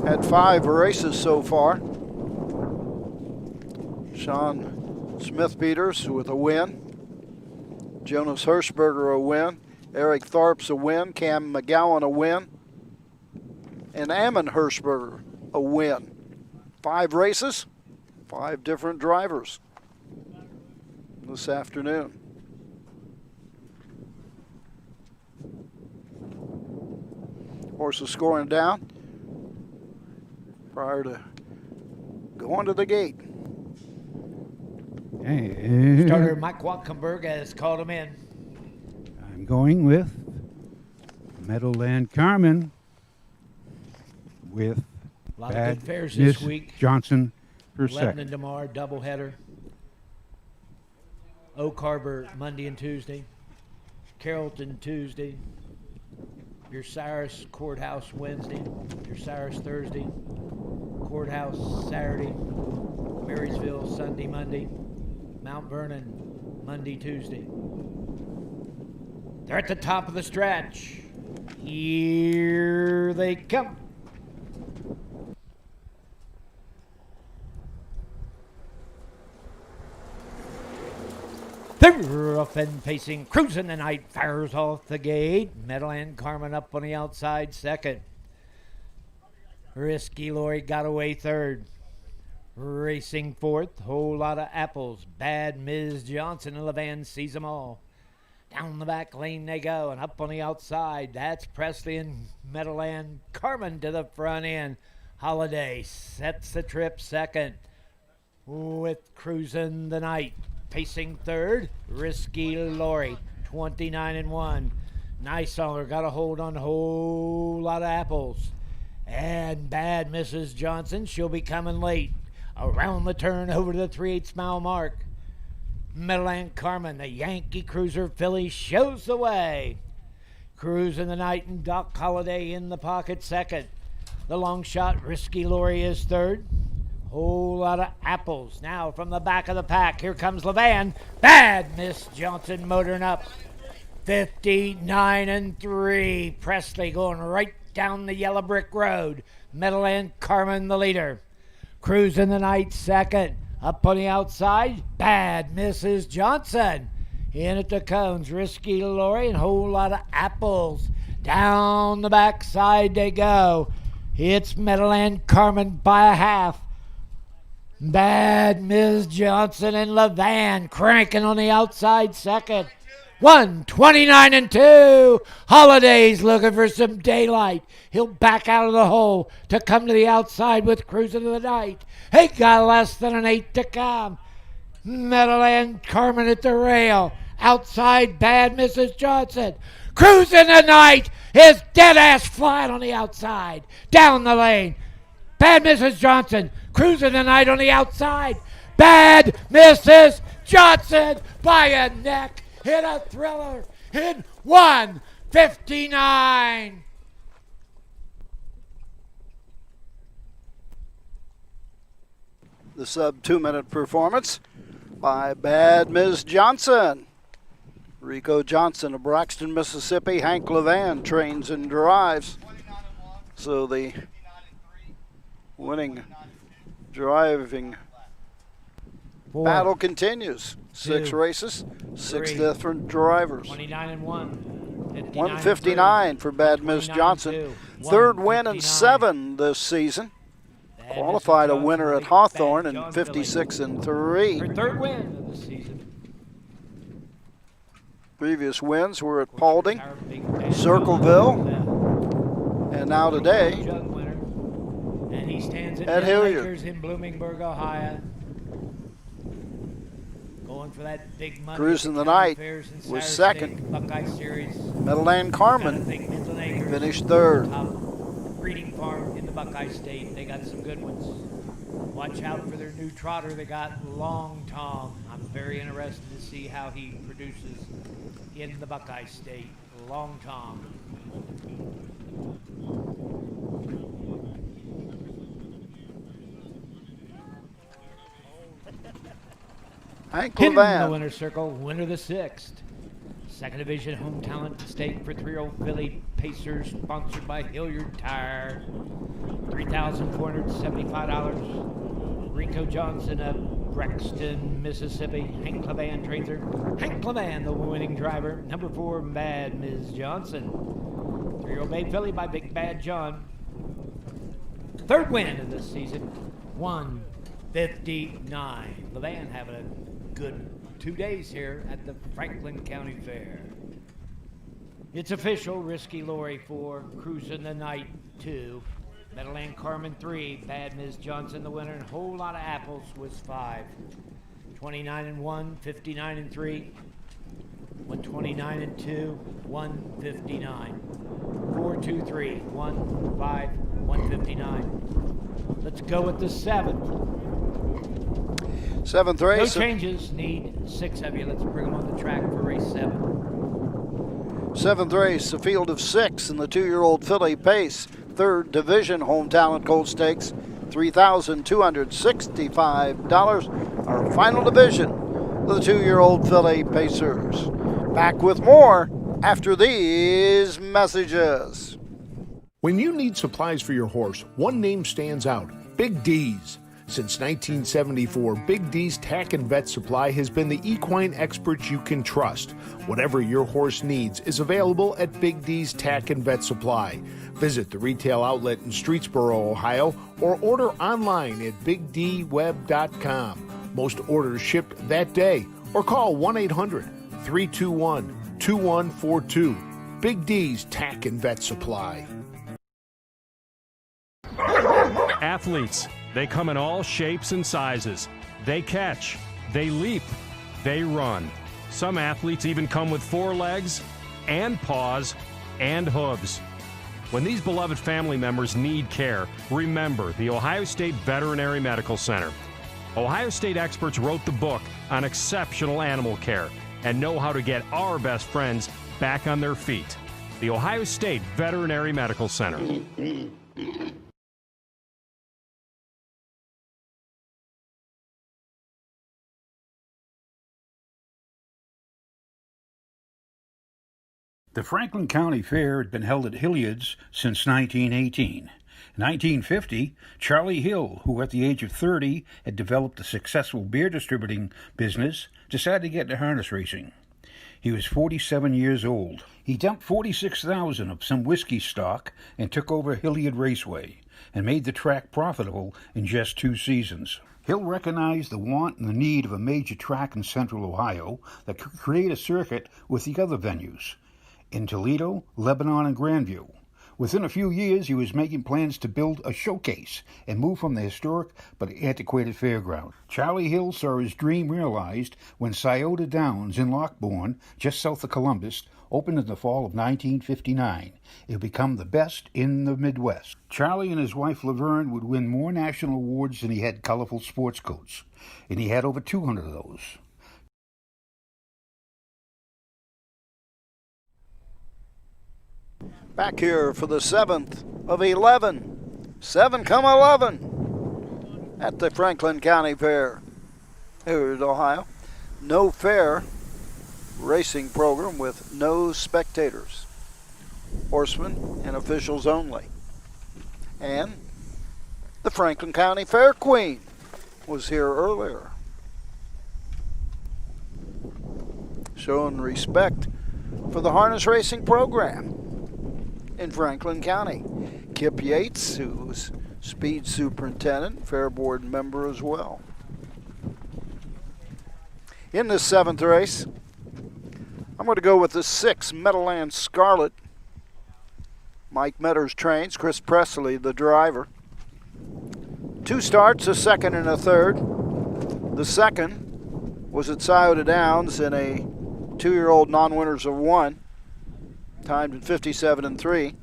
Had 5 races so far. Sean Smith-Peters with a win. Jonas Hirschberger a win. Eric Tharps a win. Cam McGowan a win. And Ammon Hirschberger a win. 5 races, 5 different drivers this afternoon. Horses scoring down prior to going to the gate. Starter Mike Wackenberg has called him in. I'm going with Meadowland Carmen with A lot of Bad good fares this Miss week. Johnson for Lebanon second. DeMar doubleheader. Oak Harbor Monday and Tuesday. Carrollton Tuesday. Your Cyrus Courthouse Wednesday. Your Cyrus Thursday. Courthouse Saturday. Marysville Sunday, Monday. Mount Vernon Monday, Tuesday. They're at the top of the stretch. Here they come. They're off and pacing, cruising the night, fires off the gate. Meadowland Carmen up on the outside second. Risky Lori got away third. Racing fourth, whole lot of apples. Bad Ms. Johnson and Levan sees them all. Down the back lane they go, and up on the outside, that's Presley and Meadowland Carmen to the front end. Holiday sets the trip second with Cruising the Night. Pacing third, Risky Lori, 29-1. Nice Songer got a hold on a whole lot of apples. And Bad Mrs. Johnson, she'll be coming late. Around the turn over to the 3/8 mile mark. Meadowland Carmen, the Yankee Cruiser filly, shows the way. Cruising the Night and Doc Holliday in the pocket second. The long shot, Risky Lori, is third. Whole lot of apples. Now from the back of the pack, here comes Levan. Bad Miss Johnson motoring up. 59-3. Presley going right down the yellow brick road. Meadowland Carmen the leader. Cruising the Night second. Up on the outside, Bad Mrs. Johnson. In at the cones, Risky Lori and whole lot of apples. Down the backside they go. It's Meadowland Carmen by a half. Bad Ms. Johnson and Levan cranking on the outside second. 129-2. Holiday's looking for some daylight. He'll back out of the hole to come to the outside with Cruising the Night. He got less than an 8 to come. Meadowland Carmen at the rail. Outside, Bad Mrs. Johnson. Cruising the Night is dead ass flat on the outside. Down the lane. Bad Mrs. Johnson. Cruising the Night on the outside. Bad Mrs. Johnson by a neck. Hit a thriller in 1:59. The sub 2-minute performance by Bad Ms. Johnson. Rico Johnson of Braxton, Mississippi. Hank Levan trains and drives. So the winning driving battle continues. 6 races, 6 different drivers. 29-1. 159 for Bad Ms. Johnson. Third win in 7 this season. Qualified a winner at Hawthorne in 56-3. Her third win of the season. Previous wins were at Paulding, Circleville, and now today And he stands at Hilliard. in Bloomingburg, Ohio. Going for that big money. Cruising the Night was second. Buckeye Series. Meadowland Carmen finished third. Top breeding farm in the Buckeye State. They got some good ones. Watch out for their new trotter. They got Long Tom. I'm very interested to see how he produces in the Buckeye State. Long Tom. Hank In the Levan. winner's circle, winner the 6th. Second division home talent stake for 3-year-old filly Pacers, sponsored by Hilliard Tire. $3,475. Rico Johnson of Braxton, Mississippi. Hank Levan trains her. Hank Levan, the winning driver. Number 4, Bad Ms. Johnson. 3-year-old bay filly by Big Bad John. Third win of this season, 159. Levan having a good 2 days here at the Franklin County Fair. It's official. Risky Lori 4, Cruising the Night 2, Meadowland Carmen 3, Bad Ms. Johnson the winner, and a whole lot of apples was 5. 29-1, 59-3, 129-2, 159. 4, 2, 3, 1, 5, 159. Let's go with the 7th. 7th race. No changes. Need 6 of you. Let's bring them on the track for race 7. Seventh race, a field of 6 in the 2-year-old filly Pace. Third division home talent Gold Stakes, $3,265. Our final division, the 2-year-old filly Pacers. Back with more after these messages. When you need supplies for your horse, one name stands out: Big D's. Since 1974, Big D's Tack and Vet Supply has been the equine experts you can trust. Whatever your horse needs is available at Big D's Tack and Vet Supply. Visit the retail outlet in Streetsboro, Ohio, or order online at bigdweb.com. Most orders shipped that day, or call 1-800-321-2142. Big D's Tack and Vet Supply. Athletes, they come in all shapes and sizes. They catch, they leap, they run. Some athletes even come with 4 legs and paws and hooves. When these beloved family members need care, remember the Ohio State Veterinary Medical Center. Ohio State experts wrote the book on exceptional animal care and know how to get our best friends back on their feet. The Ohio State Veterinary Medical Center. The Franklin County Fair had been held at Hilliard's since 1918. In 1950, Charlie Hill, who at the age of 30 had developed a successful beer distributing business, decided to get into harness racing. He was 47 years old. He dumped $46,000 of some whiskey stock and took over Hilliard Raceway and made the track profitable in just 2 seasons. Hill recognized the want and the need of a major track in central Ohio that could create a circuit with the other venues in Toledo, Lebanon, and Grandview. Within a few years, he was making plans to build a showcase and move from the historic but antiquated fairground. Charlie Hill saw his dream realized when Scioto Downs in Lockbourne, just south of Columbus, opened in the fall of 1959. It would become the best in the Midwest. Charlie and his wife Laverne would win more national awards than he had colorful sports coats, and he had over 200 of those. Back here for the 7th of 11. 7 come 11 at the Franklin County Fair. Here in Ohio. No fair racing program with no spectators. Horsemen and officials only. And the Franklin County Fair Queen was here earlier, showing respect for the harness racing program in Franklin County. Kip Yates, who's speed superintendent, fair board member as well. In this 7th race, I'm going to go with the 6 Meadowlands Scarlet. Mike Metters trains, Chris Presley the driver. 2 starts, a second and a third. The second was at Scioto Downs in a 2-year-old non-winners of 1. Timed in 57-3.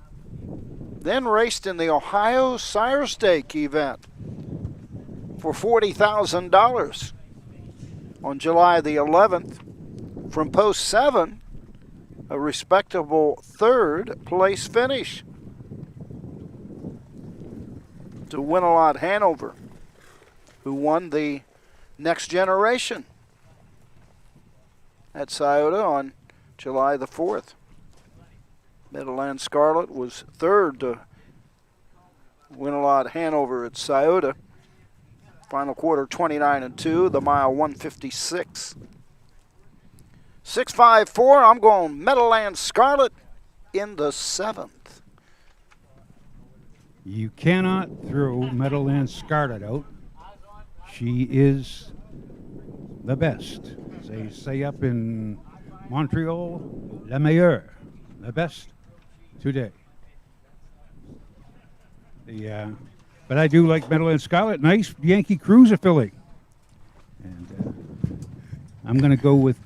Then raced in the Ohio Sire Stake event for $40,000 on July the 11th. From post 7, a respectable 3rd place finish to Winalot Hanover, who won the Next Generation at Scioto on July the 4th. Meadowlands Scarlet was 3rd to Winalot Hanover at Scioto. Final quarter 29-2, the mile 156. 6-5-4, I'm going Meadowlands Scarlet in the 7th. You cannot throw Meadowlands Scarlet out. She is the best. As they say up in Montreal, la meilleure, the best today. But I do like Meadowlands Scarlet. Nice Yankee Cruiser filly. And I'm going to go with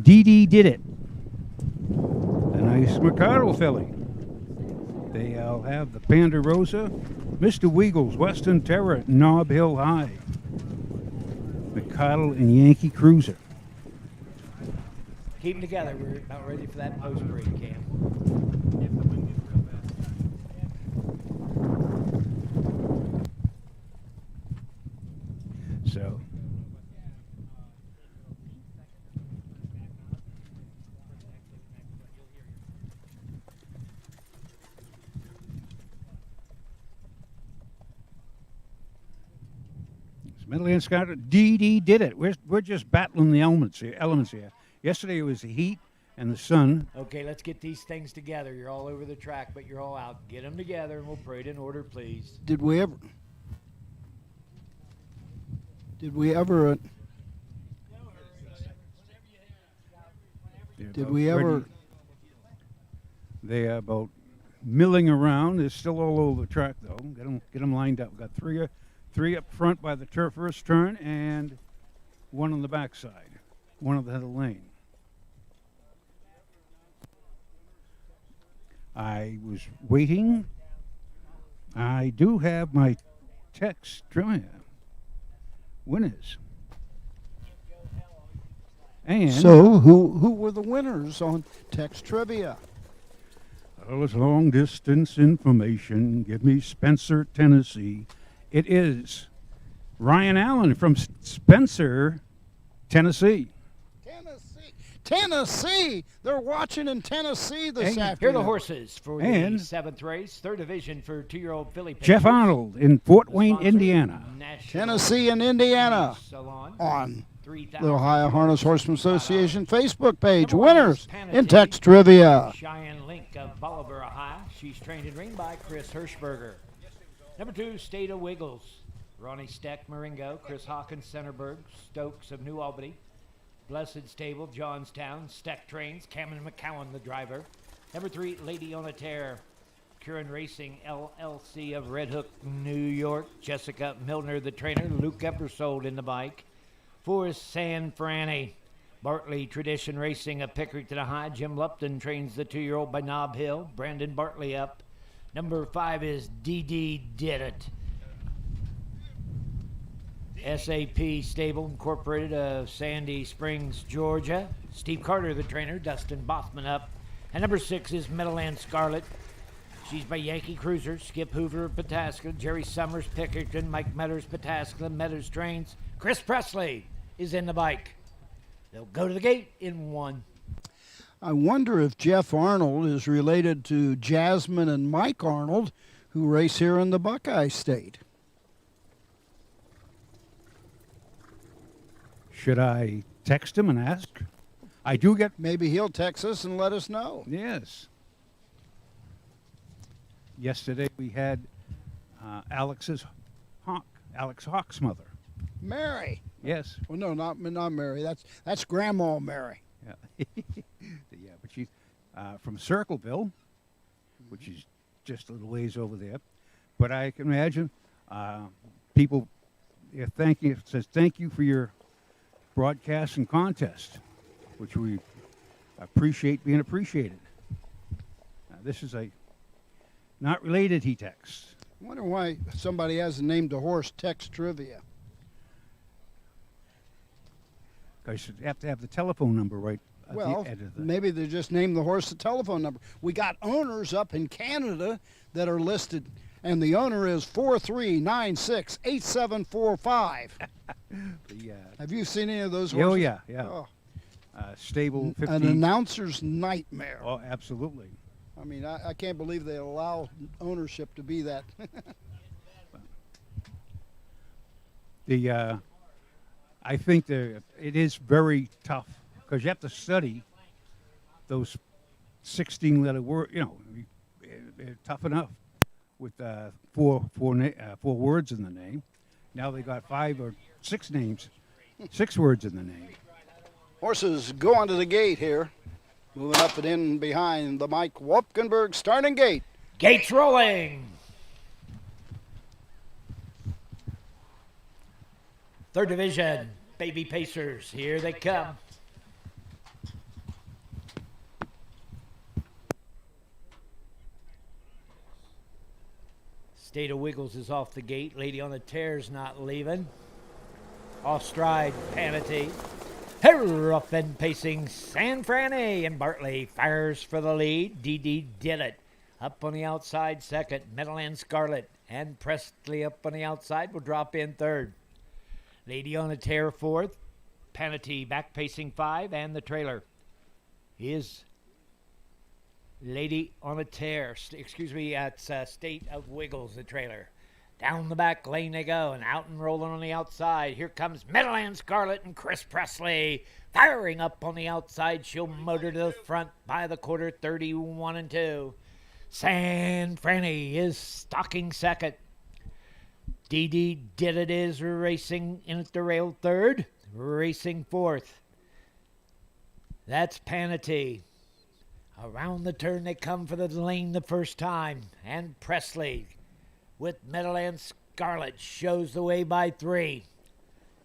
Dee Did It. A nice Mercado filly. They'll have the Panda Rosa, Mr. Weagles, Western Terror, Nob Hill High, McConnell and Yankee Cruiser. Keep them together. We're about ready for that post break, Cam. So, Meadowlands Scarlet, DD did it. We're just battling the elements here. Yesterday it was the heat and the sun. Okay, let's get these things together. You're all over the track, but you're all out. Get them together, and we'll parade in order, please. Did we ever They are about milling around. They're still all over the track, though. Get them lined up. We've got three up front by the first turn and one on the backside, one on the head of the lane. I was waiting. I do have my text trivia winners. And so who were the winners on text trivia? Oh, it's long distance information. Give me Spencer, Tennessee. It is Ryan Allen from Spencer, Tennessee. Tennessee! They're watching in Tennessee this afternoon. Here are the horses for the seventh race, third division for 2-year-old filly. Jeff Arnold in Fort Wayne, Indiana. Tennessee and Indiana on the Ohio Harness Horseman Association Facebook page. Winners in text trivia. Cheyenne Link of Bolivar, Ohio. She's trained in ring by Chris Hirschberger. Number 2, State of Wiggles. Ronnie Steck, Marengo. Chris Hawkins, Centerburg. Stokes of New Albany. Blessed Stable, Johnstown. Steck trains. Cameron McCowan, the driver. Number 3, Lady on a Tear. Curran Racing, LLC of Red Hook, New York. Jessica Milner, the trainer. Luke Eppersold in the bike. 4 is San Franny. Bartley Tradition Racing of Pickerington High. Jim Lupton trains the 2-year-old by Nob Hill. Brandon Bartley up. Number 5 is DD Did It. SAP Stable Incorporated of Sandy Springs, Georgia. Steve Carter, the trainer. Dustin Bothman up. And number 6 is Meadowlands Scarlet. She's by Yankee Cruiser. Skip Hoover, Pataska. Jerry Summers, Pickerington. Mike Metters, Pataska. Metters trains. Chris Presley is in the bike. They'll go to the gate in 1. I wonder if Jeff Arnold is related to Jasmine and Mike Arnold, who race here in the Buckeye State. Should I text him and ask? I do get... Maybe he'll text us and let us know. Yes. Yesterday we had Alex Hawk's mother. Mary. Yes. Well, no, not Mary. That's Grandma Mary. Yeah. Yeah, but she's from Circleville, which is just a little ways over there. But I can imagine people says thank you for your broadcast and contest, which we appreciate being appreciated. This is a not related, he texts. I wonder why somebody hasn't named a horse text trivia. Because you have to have the telephone number right. Well, maybe they just named the horse the telephone number. We got owners up in Canada that are listed, and the owner is 43968745. Have you seen any of those horses? Oh, yeah. Oh. Stable 15. An announcer's nightmare. Oh, absolutely. I mean, I can't believe they allow ownership to be that. I think it is very tough because you have to study those 16-letter words. You know, they're tough enough with four words in the name. Now they got 5 or 6 names, 6 words in the name. Horses go onto the gate here. Moving up and in behind the Mike Wopkenberg starting gate. Gates rolling. Third division, Baby Pacers. Here they come. State of Wiggles is off the gate. Lady on the Tear's not leaving. Off stride, Panity. Rough and pacing San Franny, and Bartley fires for the lead. DD Did It up on the outside second. Meadowland Scarlet and Presley up on the outside will drop in third. Lady on a Tear fourth. Panatee back pacing 5, and the trailer is Lady on a Tear. That's State of Wiggles, the trailer. Down the back lane they go, and out and rolling on the outside. Here comes Meadowland Scarlet and Chris Presley. Firing up on the outside. She'll motor to the front by the quarter, 31-2. San Franny is stalking second. DD Did It is racing in at the rail third. Racing fourth. That's Panatee. Around the turn they come for the lane the first time. And Presley with Meadowland Scarlet shows the way by 3.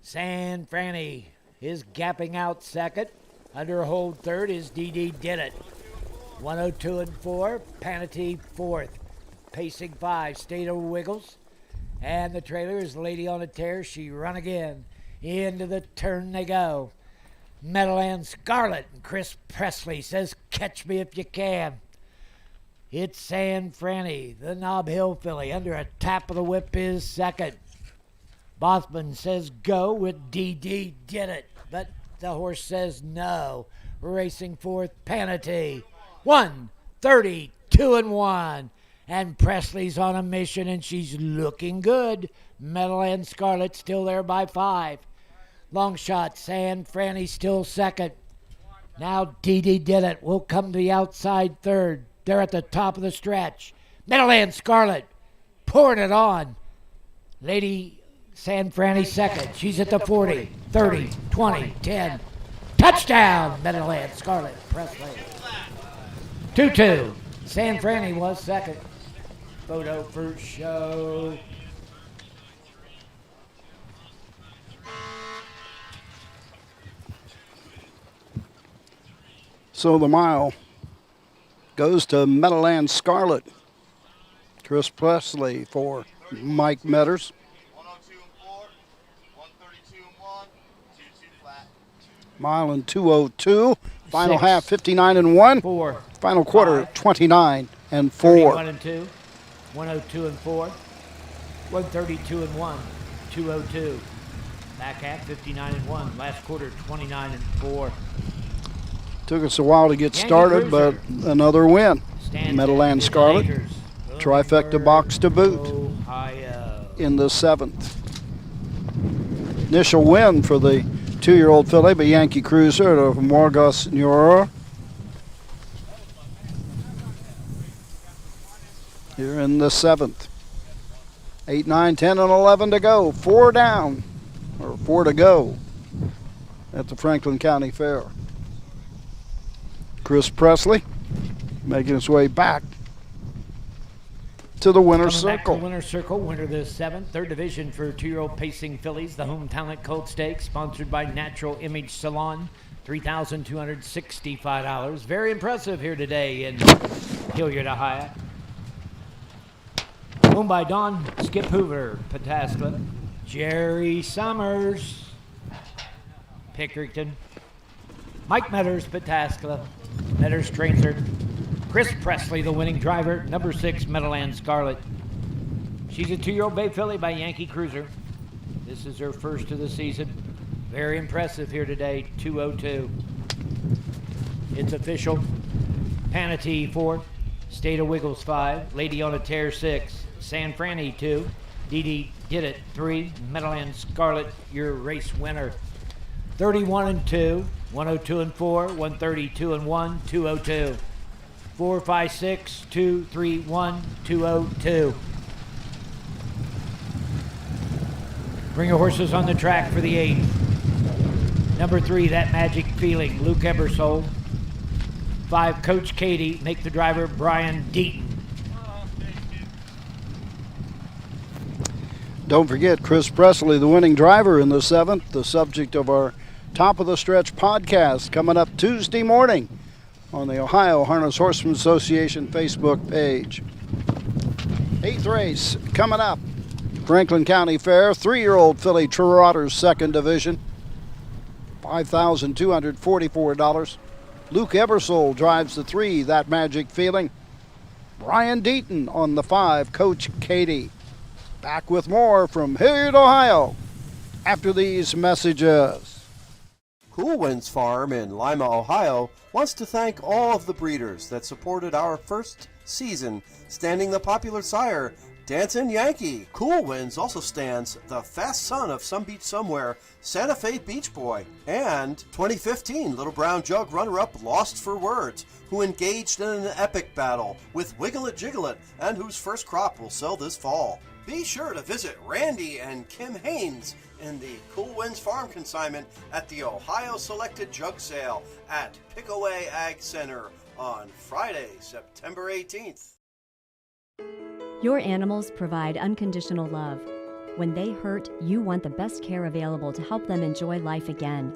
San Franny is gapping out second. Under hold third is DD Did It. 102 and 4. Panatee fourth. Pacing 5. State of Wiggles. And the trailer is Lady on a Tear. She run again. Into the turn they go. Meadowland Scarlet and Chris Presley says, catch me if you can. It's San Franny, the Nob Hill filly. Under a tap of the whip is second. Bothman says go with DD Did It, but the horse says no. Racing fourth, Panatee. 1:32 and 1. And Presley's on a mission, and she's looking good. Meadowland Scarlet still there by 5. Long shot, San Franny still second. Now DD Did It will come to the outside third. They're at the top of the stretch. Meadowland Scarlet pouring it on. Lady San Franny second. She's at the 40, 30, 20, 10. Touchdown, Meadowland Scarlet Presley. 2-2. San Franny was second. Photo for show. So the mile goes to Meadowland Scarlet. Chris Presley for Mike Metters. 102 and 4, 132 and 1, 2-2 flat. Mile and 2:02. Final 6, half 59 and 1. 4. Final quarter 5, 29 and 4. 31 and 2, 102 and 4, 132 and 1, 202. Back half 59 and 1. Last quarter 29 and 4. Took us a while to get Yankee started, Cruiser. but another win. Stands Meadowland at Scarlet, Acres, trifecta box to boot Ohio. in the 7th. Initial win for the 2-year-old filly, but Yankee Cruiser of Morgos Nura. Here in the 7th. 8, 9, 10, and 11 to go. 4 down, or 4 to go at the Franklin County Fair. Chris Presley making his way back to the winner's Coming back to circle. the winner's circle, winner of the 7th, 3rd division for 2-year-old pacing fillies, the Home Talent Colt Stakes, sponsored by Natural Image Salon, $3,265. Very impressive here today in Hilliard, Ohio. Owned by Don Skip Hoover, Pataskla, Jerry Summers, Pickerington, Mike Metters, Pataskla. Metters trains her. Chris Presley, the winning driver, number 6, Meadowland Scarlet. She's a 2-year-old bay filly by Yankee Cruiser. This is her first of the season. Very impressive here today, 2:02. It's official. Panatee 4, State of Wiggles 5, Lady on a Tear 6, San Franny 2, DD Did It 3, Meadowland Scarlet, your race winner. 31 and 2, 102 and 4, 132 and 1, 202. 4, 5, 6, 2, 3, 1, 202. Bring your horses on the track for the 8th. Number 3, That Magic Feeling, Luke Ebersole. 5, Coach Katie, make the driver Brian Deaton. Don't forget Chris Presley, the winning driver in the 7th, the subject of our Top of the Stretch podcast, coming up Tuesday morning on the Ohio Harness Horsemen Association Facebook page. 8th race coming up. Franklin County Fair, 3-year-old filly Trotters 2nd division. $5,244. Luke Ebersole drives the 3, That Magic Feeling. Brian Deaton on the 5, Coach Katie. Back with more from Hilliard, Ohio, after these messages. Cool Winds Farm in Lima, Ohio wants to thank all of the breeders that supported our first season, standing the popular sire, Dancin' Yankee. Cool Winds also stands the fast son of Some Beach Somewhere, Santa Fe Beach Boy, and 2015 Little Brown Jug runner-up Lost for Words, who engaged in an epic battle with Wiggle It Jiggle It, and whose first crop will sell this fall. Be sure to visit Randy and Kim Haynes in the Cool Winds Farm consignment at the Ohio Selected Jug Sale at Pickaway Ag Center on Friday, September 18th. Your animals provide unconditional love. When they hurt, you want the best care available to help them enjoy life again.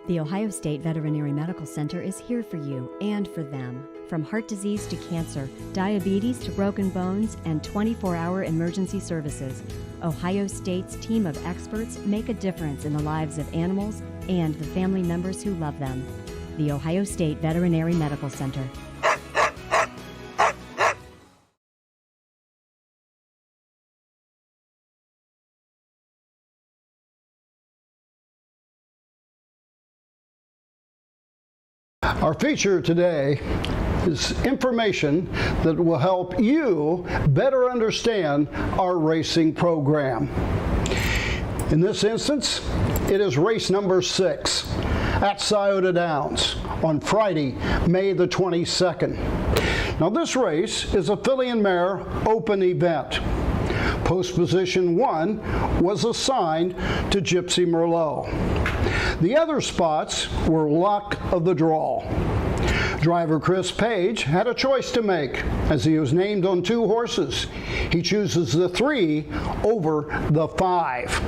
The Ohio State Veterinary Medical Center is here for you and for them. From heart disease to cancer, diabetes to broken bones, and 24-hour emergency services, Ohio State's team of experts make a difference in the lives of animals and the family members who love them. The Ohio State Veterinary Medical Center. Our feature today is information that will help you better understand our racing program. In this instance, it is race number 6 at Scioto Downs on Friday, May the 22nd. Now this race is a filly and mare open event. Post position 1 was assigned to Gypsy Merlot. The other spots were luck of the draw. Driver Chris Page had a choice to make as he was named on 2 horses. He chooses the 3 over the 5.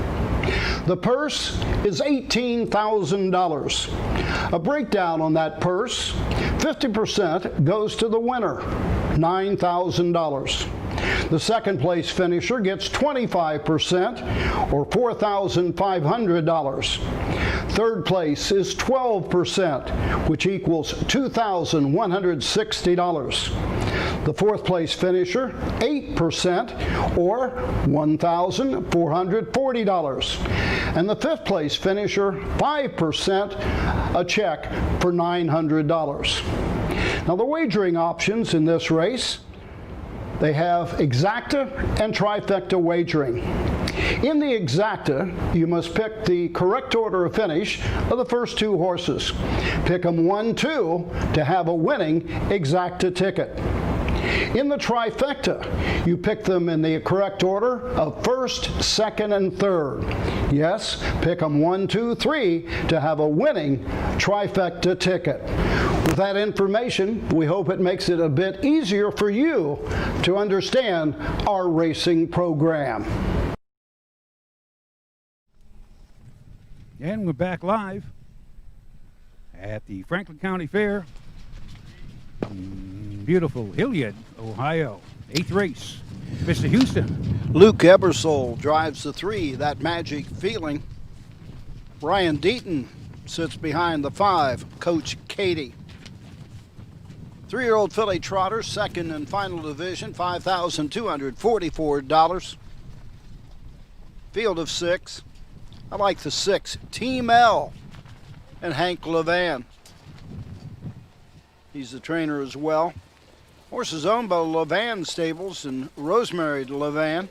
The purse is $18,000. A breakdown on that purse, 50% goes to the winner, $9,000. The second place finisher gets 25%, or $4,500. Third place is 12%, which equals $2,160. The fourth place finisher, 8%, or $1,440. And the fifth place finisher, 5%, a check for $900. Now the wagering options in this race, they have exacta and trifecta wagering. In the exacta, you must pick the correct order of finish of the first 2 horses. Pick them 1, 2 to have a winning exacta ticket. In the trifecta, you pick them in the correct order of first, second, and third. Yes, pick them 1, 2, 3 to have a winning trifecta ticket. With that information, we hope it makes it a bit easier for you to understand our racing program. And we're back live at the Franklin County Fair. Beautiful Hilliard, Ohio. 8th race. Mr. Houston. Luke Ebersole drives the 3, That Magic Feeling. Brian Deaton sits behind the 5, Coach Katie. 3-year-old filly trotter, second and final division, $5,244. Field of 6. I like the 6, Team L, and Hank Levan. He's the trainer as well. Horse is owned by Levan Stables and Rosemary Levan.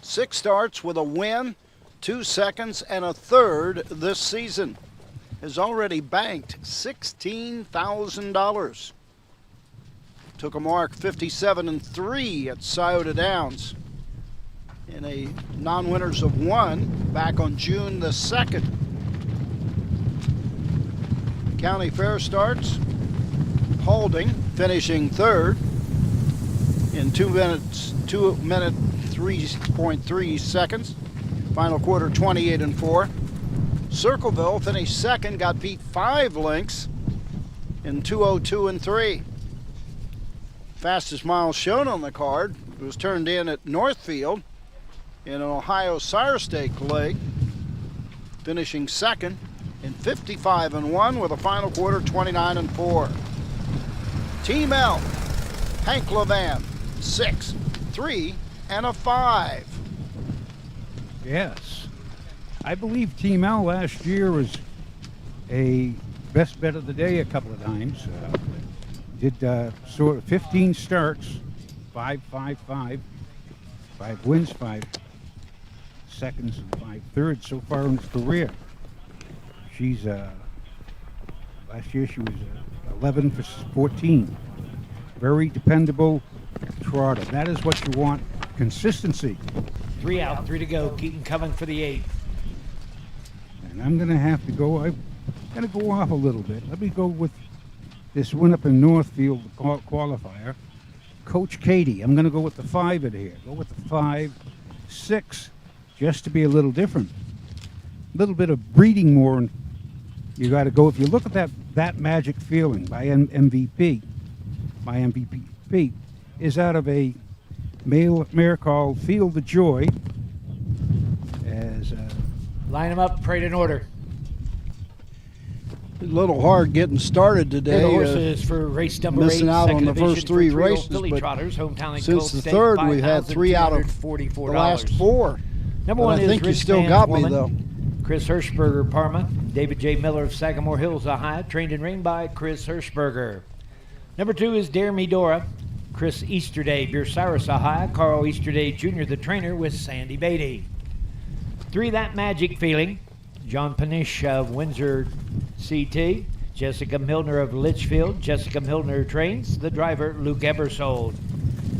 6 starts with a win, 2 seconds, and a third this season. Has already banked $16,000. Took a mark 57-3 at Scioto Downs in a non-winners of 1 back on June the 2nd. County Fair starts. Holding, finishing 3rd in 2 minutes 3.3 seconds. Final quarter 28-4. Circleville finished 2nd, got beat 5 lengths in 2:02.3. Fastest mile shown on the card was turned in at Northfield in an Ohio Sire Stake leg. finishing second in 55-1 with a final quarter 29-4. Team L, Hank Levan, 6, 3, and a 5. Yes. I believe Team L last year was a best bet of the day a couple of times. Did sort of 15 starts, 5 wins, 5 seconds, and 5 thirds so far in his career. She's last year she was 11 for 14. Very dependable trotter. That is what you want. Consistency. 3 out, 3 to go. Keaton coming for the 8th. And I'm going to have to go. I'm going to go off a little bit. Let me go with this win up in Northfield qualifier. Coach Katie. I'm going to go with the 5 in here. Go with the 5, 6, just to be a little different. A little bit of breeding more. And you got to go. If you look at that Magic Feeling by MVP, my MVP is out of a mare called Feel the Joy. As line them up, parade in order. A little hard getting started today. Here the horses for race number 8. Missing out on the division first 3 for races, Philly but trotters, hometown and since Colt the State, third, we've had 3 out of the last 4. Number But 1 I is think you Rich still Man's got me, Woman. though. Chris Hirschberger, Parma. David J. Miller of Sagamore Hills, Ohio, trained and ringed by Chris Hirschberger. Number 2 is Dare Me Dora. Chris Easterday, Bucyrus, Ohio. Carl Easterday Jr., the trainer, with Sandy Beatty. 3, That Magic Feeling. John Panish of Windsor, CT. Jessica Milner of Litchfield. Jessica Milner trains. The driver, Luke Ebersold.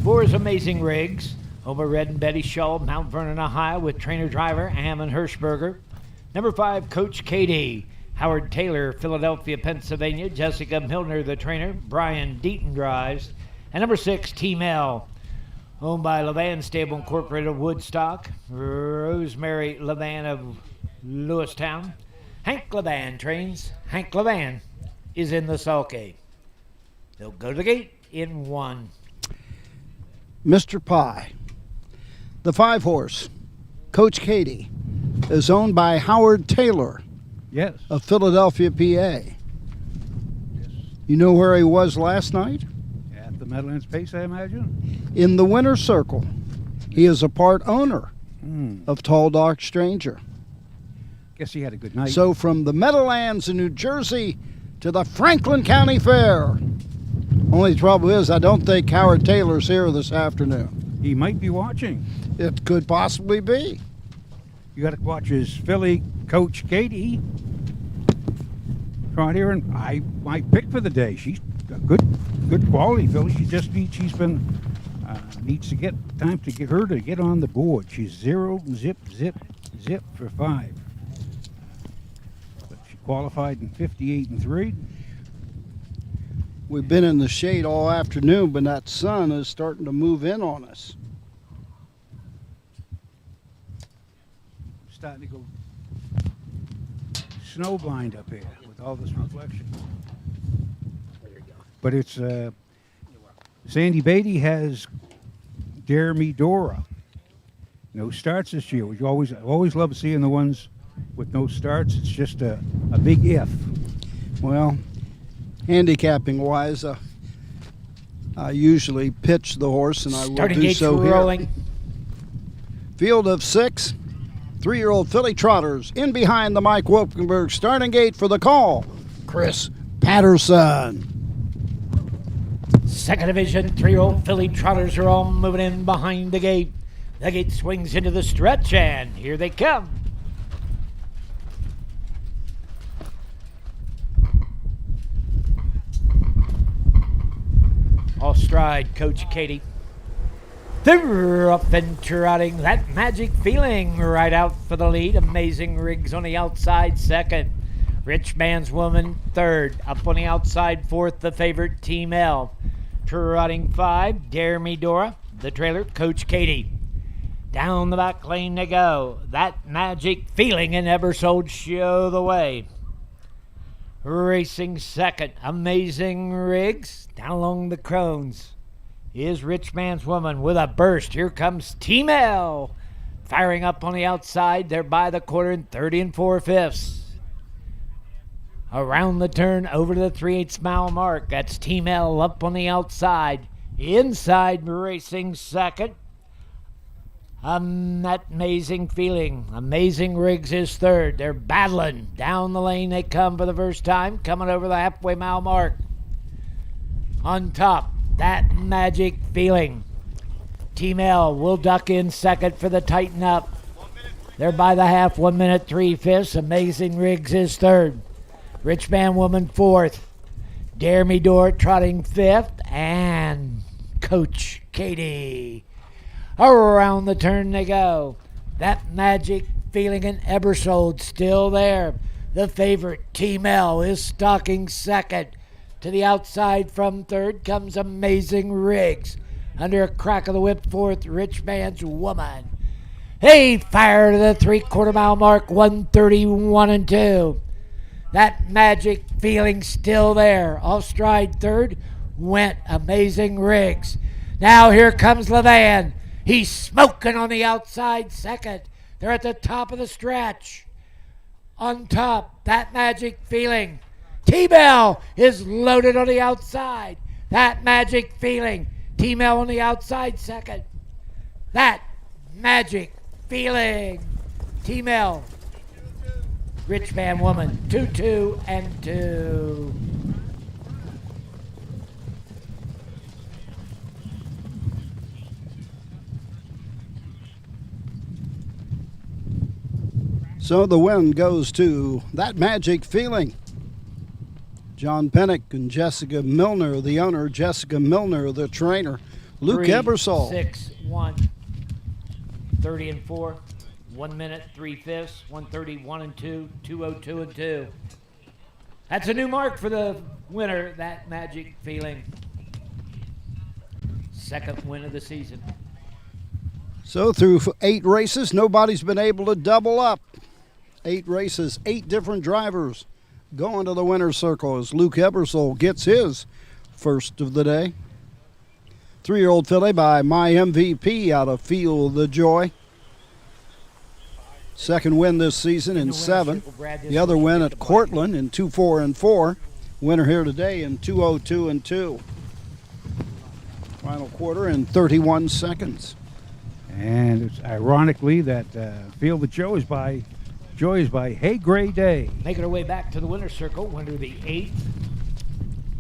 4 is Amazing Riggs. Homer Red and Betty Shaw, Mount Vernon, Ohio, with trainer-driver Hammond Hirschberger. Number 5, Coach Katie. Howard Taylor, Philadelphia, Pennsylvania. Jessica Milner, the trainer. Brian Deaton drives. And number 6, Team L. Owned by Levan Stable Incorporated of Woodstock. Rosemary Levan of Lewistown. Hank Levan trains. Hank Levan is in the sulky. They'll go to the gate in 1. Mr. Pie. The 5-horse, Coach Katie, is owned by Howard Taylor. Yes. Of Philadelphia, PA. Yes. You know where he was last night? At the Meadowlands Pace, I imagine. In the winner's circle. He is a part owner of Tall Dark Stranger. Guess he had a good night. So from the Meadowlands in New Jersey to the Franklin County Fair. Only trouble is, I don't think Howard Taylor's here this afternoon. He might be watching. It could possibly be. You got to watch his filly, Coach Katie. Right here, and my pick for the day. She's a good quality filly. She's been needs to get time to get her to get on the board. She's 0 zip for 5. But she qualified in 58-3. We've been in the shade all afternoon, but that sun is starting to move in on us. Starting to go snowblind up here with all this reflection. But it's Sandy Beatty has Dare Me Dora. No starts this year. We always love seeing the ones with no starts. It's just a big if. Well, handicapping wise, I usually pitch the horse, and I will do so here. Field of 6. 3-year-old filly trotters in behind the Mike Wolkenberg starting gate for the call. Chris Patterson. 2nd division, 3-year-old filly trotters are all moving in behind the gate. The gate swings into the stretch, and here they come. All stride, Coach Katie. They're up and trotting. That Magic Feeling right out for the lead. Amazing Riggs on the outside, 2nd. Rich Man's Woman, 3rd. Up on the outside, 4th, the favorite, Team L. Trotting 5, Dare Me Dora. The trailer, Coach Katie. Down the back lane they go. That Magic Feeling and Ebersold show the way. Racing 2nd, Amazing Riggs. Down along the crones is Rich Man's Woman with a burst. Here comes Team L. firing up on the outside. They're by the quarter in 30 4/5. Around the turn, over to the 3/8 mile mark. That's Team L up on the outside. Inside, racing second. That amazing feeling. Amazing Riggs is third. They're battling. Down the lane they come for the first time, coming over the halfway mile mark. On top, That Magic Feeling. Team L will duck in second for the Tighten Up. They're by the half, 1 minute 3/5. Amazing Riggs is third. Rich Man Woman fourth. Dare Me Door trotting fifth. And Coach Katie. Around the turn they go. That Magic Feeling and Ebersold still there. The favorite, Team L, is stalking second. To the outside from third comes Amazing Riggs. Under a crack of the whip, fourth, Rich Man's Woman. Hey, fire to the 3/4 mile mark, 1:31 2. That Magic Feeling still there. Off stride third went Amazing Riggs. Now here comes Levan. He's smoking on the outside second. They're at the top of the stretch. On top, That Magic Feeling. T-Bell is loaded on the outside. That Magic Feeling. T-Mel on the outside second. That Magic Feeling. T-Mel. Rich Man Woman. 2-2 and 2. So the win goes to That Magic Feeling. John Pennick and Jessica Milner, the owner, Jessica Milner, the trainer, Luke Ebersol. 6-1, 30 and 4, 1 minute 3/5, 1:31 and 2, 2:02 and 2. That's a new mark for the winner, That Magic Feeling. Second win of the season. So through 8 races, nobody's been able to double up. 8 races, 8 different drivers going to the winner's circle as Luke Ebersol gets his first of the day. 3-year-old filly by My MVP out of Feel the Joy. Second win this season in 7. The other win at Cortland in 2-4 and 4. Winner here today in 2:02 and 2. Final quarter in 31 seconds. And it's ironically that Feel the Joy is by Hey Gray Day. Making our way back to the winner's circle, winner of the 8th.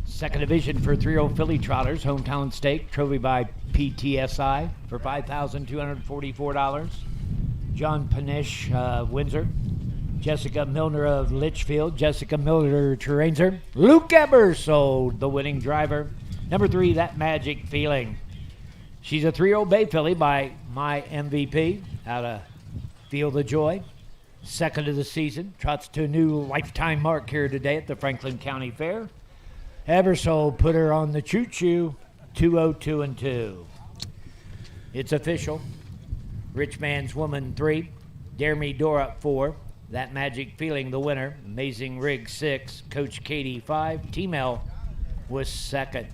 Second division for 3-year-old filly trotters, hometown stake, trophy by PTSI for $5,244. John Panish, Windsor. Jessica Milner of Litchfield. Jessica Milner, Terrainzer. Luke Ebersol, the winning driver. Number 3, That Magic Feeling. She's a 3-year-old bay filly by My MVP out of Feel the Joy. Second of the season. Trots to a new lifetime mark here today at the Franklin County Fair. Ebersol put her on the choo-choo, 2:02 and 2. It's official. Rich Man's Woman 3. Dare Me Door 4. That Magic Feeling the winner. Amazing Rig 6. Coach Katie 5. Team L was second.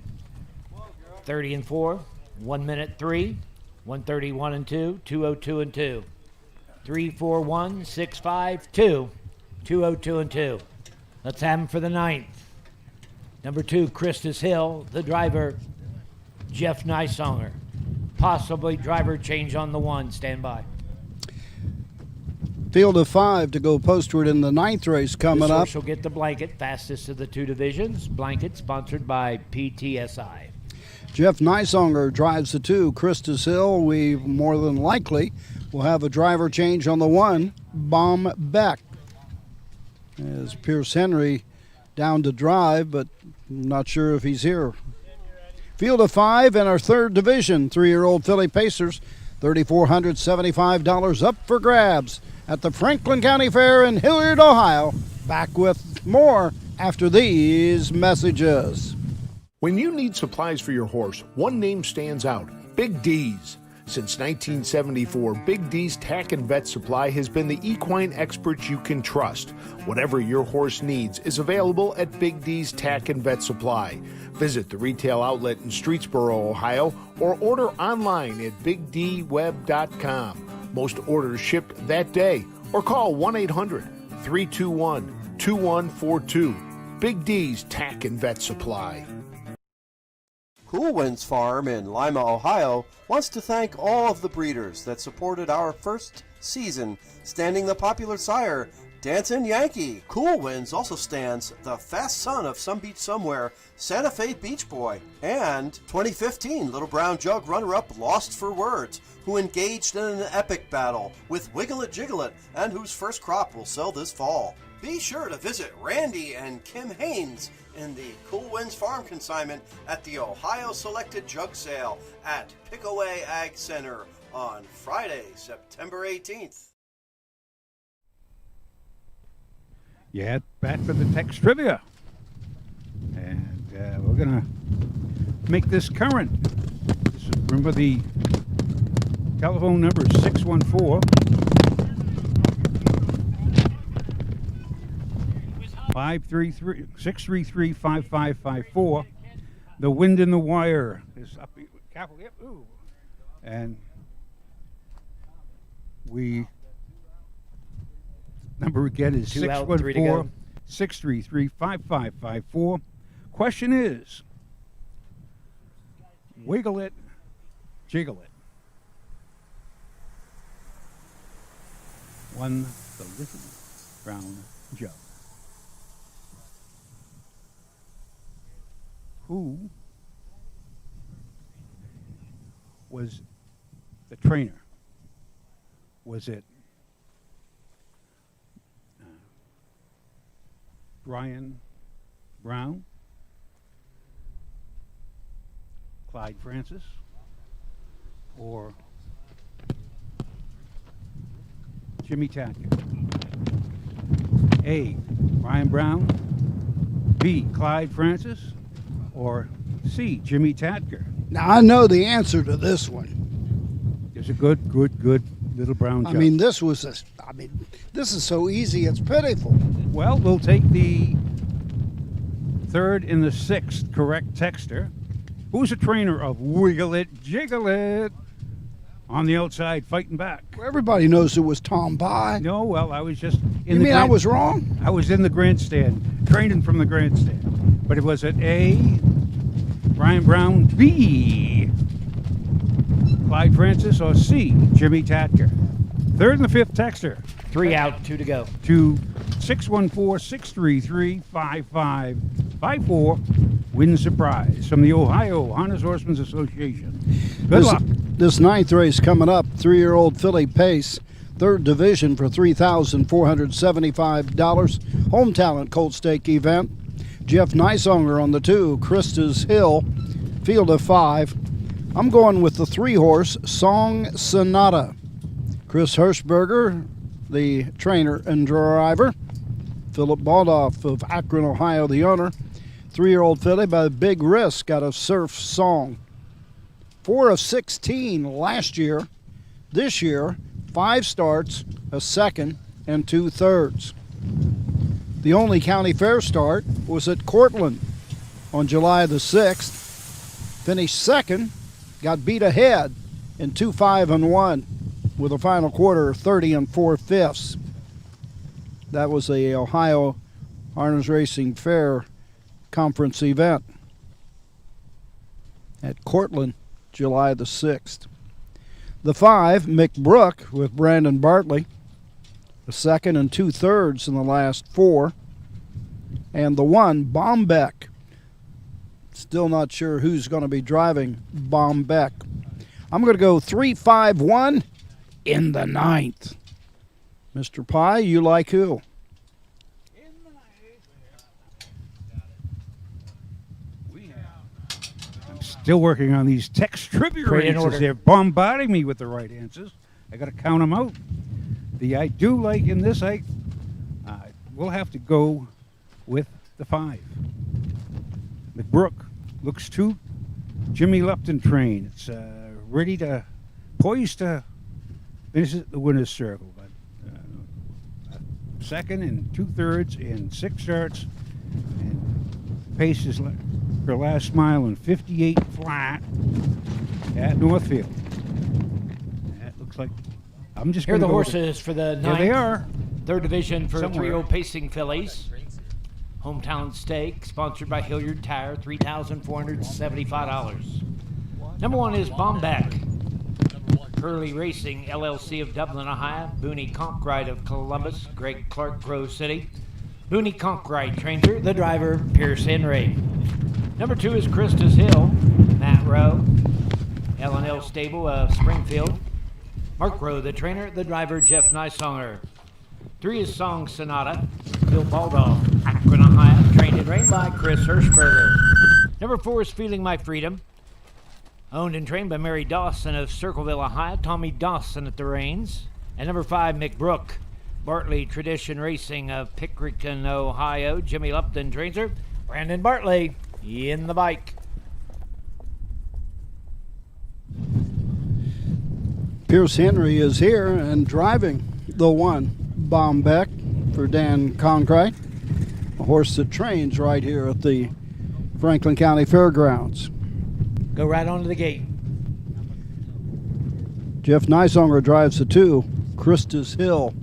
30 and 4. 1 minute 3. 1:31 and 2. 2:02 and 2. 3-4-1, 6-5-2, 2:02 and 2. Let's have him for the 9th. Number 2, Christus Hill, the driver, Jeff Nysonger. Possibly driver change on the 1. Stand by. Field of 5 to go postward in the 9th race coming up. This horse will get the blanket, fastest of the 2 divisions. Blanket sponsored by PTSI. Jeff Nysonger drives the 2. Christus Hill, we more than likely will have a driver change on the 1, Baum Beck. As Pierce Henry down to drive, but not sure if he's here. Field of 5 in our 3rd division, 3-year-old filly pacers, $3,475 up for grabs at the Franklin County Fair in Hilliard, Ohio. Back with more after these messages. When you need supplies for your horse, one name stands out, Big D's. Since 1974, Big D's Tack and Vet Supply has been the equine experts you can trust. Whatever your horse needs is available at Big D's Tack and Vet Supply. Visit the retail outlet in Streetsboro, Ohio, or order online at BigDWeb.com. Most orders shipped that day, or call 1-800-321-2142. Big D's Tack and Vet Supply. Cool Winds Farm in Lima, Ohio wants to thank all of the breeders that supported our first season, standing the popular sire, Dancin' Yankee. Cool Winds also stands the fast son of Some Beach Somewhere, Santa Fe Beach Boy, and 2015 Little Brown Jug runner-up Lost for Words, who engaged in an epic battle with Wiggle It Jiggle It, and whose first crop will sell this fall. Be sure to visit Randy and Kim Haynes in the Cool Winds Farm consignment at the Ohio Selected Jug Sale at Pickaway Ag Center on Friday, September 18th. Yeah, back for the text trivia. And we're going to make this current. Remember the telephone number is 614-633-5554. The wind in the wire is up. Careful, yep. Ooh. And number again is 614-633-5554. Question is, Wiggle It, Jiggle It won the Little Brown Jug. Who was the trainer? Was it Brian Brown, Clyde Francis, or Jimmy Tatka? A, Brian Brown, B, Clyde Francis, or C, Jimmy Tatka? Now, I know the answer to this one. It's a good Little Brown Jug. this is so easy, it's pitiful. Well, we'll take the third and the sixth correct texter. Who's the trainer of Wiggle It, Jiggle It? On the outside, fighting back. Well, everybody knows it was Tom Pye. No, well, I was just in You mean I was wrong? I was in the grandstand, training from the grandstand. But it was at A, Brian Brown, B, Clyde Francis, or C, Jimmy Tatka? Third and the fifth texter. 3 out, 2 to go. To 614-633-5554. Win surprise from the Ohio Harness Horsemen's Association. Good luck. This ninth race coming up, 3-year-old Philly Pace, third division for $3,475. Home Talent Colt Stake event. Jeff Neisonger on the 2, Christa's Hill, field of 5. I'm going with the 3-horse Song Sonata. Chris Hirschberger, the trainer and driver. Philip Baldoff of Akron, Ohio, the owner. 3-year-old filly by Big Risk out of Surf Song. 4 of 16 last year. This year, 5 starts, a second, and 2/3. The only county fair start was at Cortland on July the 6th. Finished second, got beat ahead in 2-5-1 with a final quarter 30 4/5. That was the Ohio Harness Racing Fair Conference event at Cortland, July the 6th. The 5, McBrook with Brandon Bartley, a second and 2/3 in the last 4. And the 1, Bombeck. Still not sure who's going to be driving Bombeck. I'm going to go 3-5-1 in the 9th. Mr. Pye, you like who? I'm still working on these text trivia Put it in answers. order. They're bombarding me with the right answers. I got to count them out. I do like in this, we'll have to go with the 5. McBrook looks to Jimmy Lupton train. It's poised to finish the winner's circle. But second and 2/3 and 6 starts. And pace is her last mile in 58 flat at Northfield. That looks like I'm just Here are going the to go horses for the Here ninth. they are. Third division for Somewhere. trio pacing fillies. Hometown Stake, sponsored by Hilliard Tire, $3,475. Number 1 is Bombeck. Curly Racing, LLC of Dublin, Ohio. Booney Conkrite of Columbus. Greg Clark, Grove City. Booney Conkrite trains her. The driver, Pierce Henry. Number 2 is Christus Hill. Matt Rowe. L&L Stable of Springfield. Mark Rowe, the trainer. The driver, Jeff Nysonger. 3 is Song Sonata. Bill Baldahl, Akron, Ohio. Trained and trained by Chris Hirschberger. Number 4 is Feeling My Freedom. Owned and trained by Mary Dawson of Circleville, Ohio. Tommy Dawson at the reins. And number 5, Mick Brook. Bartley Tradition Racing of Pickerington, Ohio. Jimmy Lupton trains her. Brandon Bartley in the bike. Pierce Henry is here and driving the 1, Bombeck, for Dan Conkrite, a horse that trains right here at the Franklin County Fairgrounds. Go right onto the gate. Jeff Nysonger drives the 2, Christus Hill.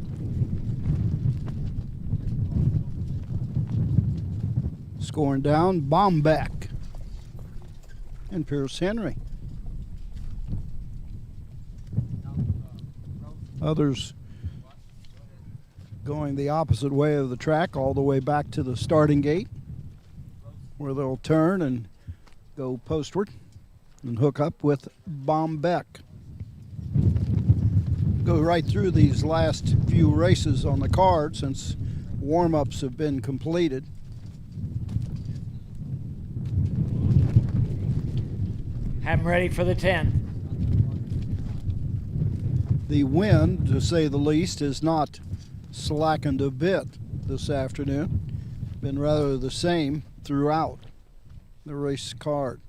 Scoring down, Bombeck and Pierce Henry. Others going the opposite way of the track, all the way back to the starting gate, where they'll turn and go postward and hook up with Bombeck. Go right through these last few races on the card since warm-ups have been completed. Have them ready for the 10th. The wind, to say the least, has not slackened a bit this afternoon. Been rather the same throughout the race card.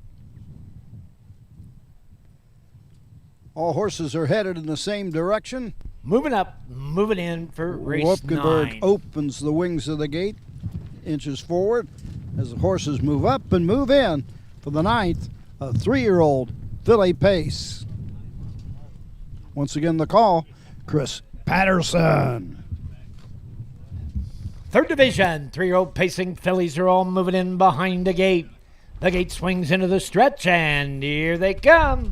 All horses are headed in the same direction. Moving up, moving in for race Lupkenberg 9. opens the wings of the gate, inches forward as the horses move up and move in for the 9th, a 3-year-old filly pace. Once again, the call, Chris Patterson. Third division, 3-year-old pacing fillies are all moving in behind the gate. The gate swings into the stretch, and here they come.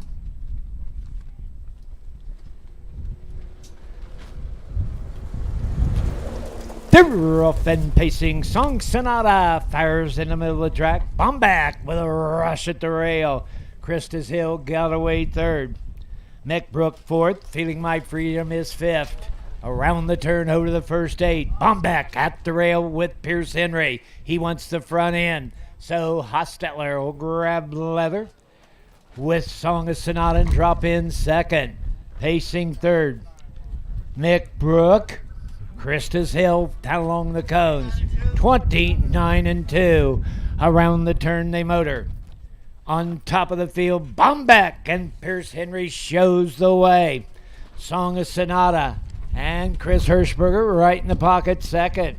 They're off and pacing. Song Sonata fires in the middle of the track. Bombeck with a rush at the rail. Christus Hill got away 3rd. Mick Brook 4th. Feeling My Freedom is 5th. Around the turn over to the first 8. Bombeck at the rail with Pierce Henry. He wants the front end. So Hostetler will grab leather with Song of Sonata and drop in 2nd. Pacing 3rd. Mick Brook. Christus Hill down along the cones. 29-2. Around the turn they motor. On top of the field, Bombeck and Pierce Henry shows the way. Song of Sonata and Chris Hirschberger right in the pocket 2nd.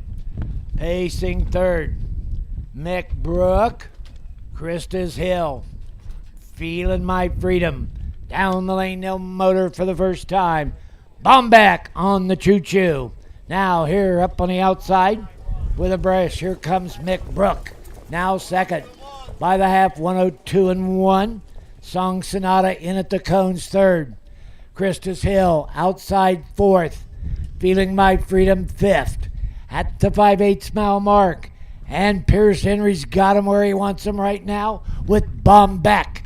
Pacing 3rd. Mick Brook, Christus Hill. Feeling My Freedom. Down the lane they'll motor for the first time. Bombeck on the choo-choo. Now here up on the outside with a brush. Here comes Mick Brook. Now 2nd. By the half, 102-1. Song Sonata in at the cones 3rd. Christus Hill outside 4th. Feeling My Freedom 5th. At the 5/8 mile mark. And Pierce Henry's got him where he wants him right now with Bombeck.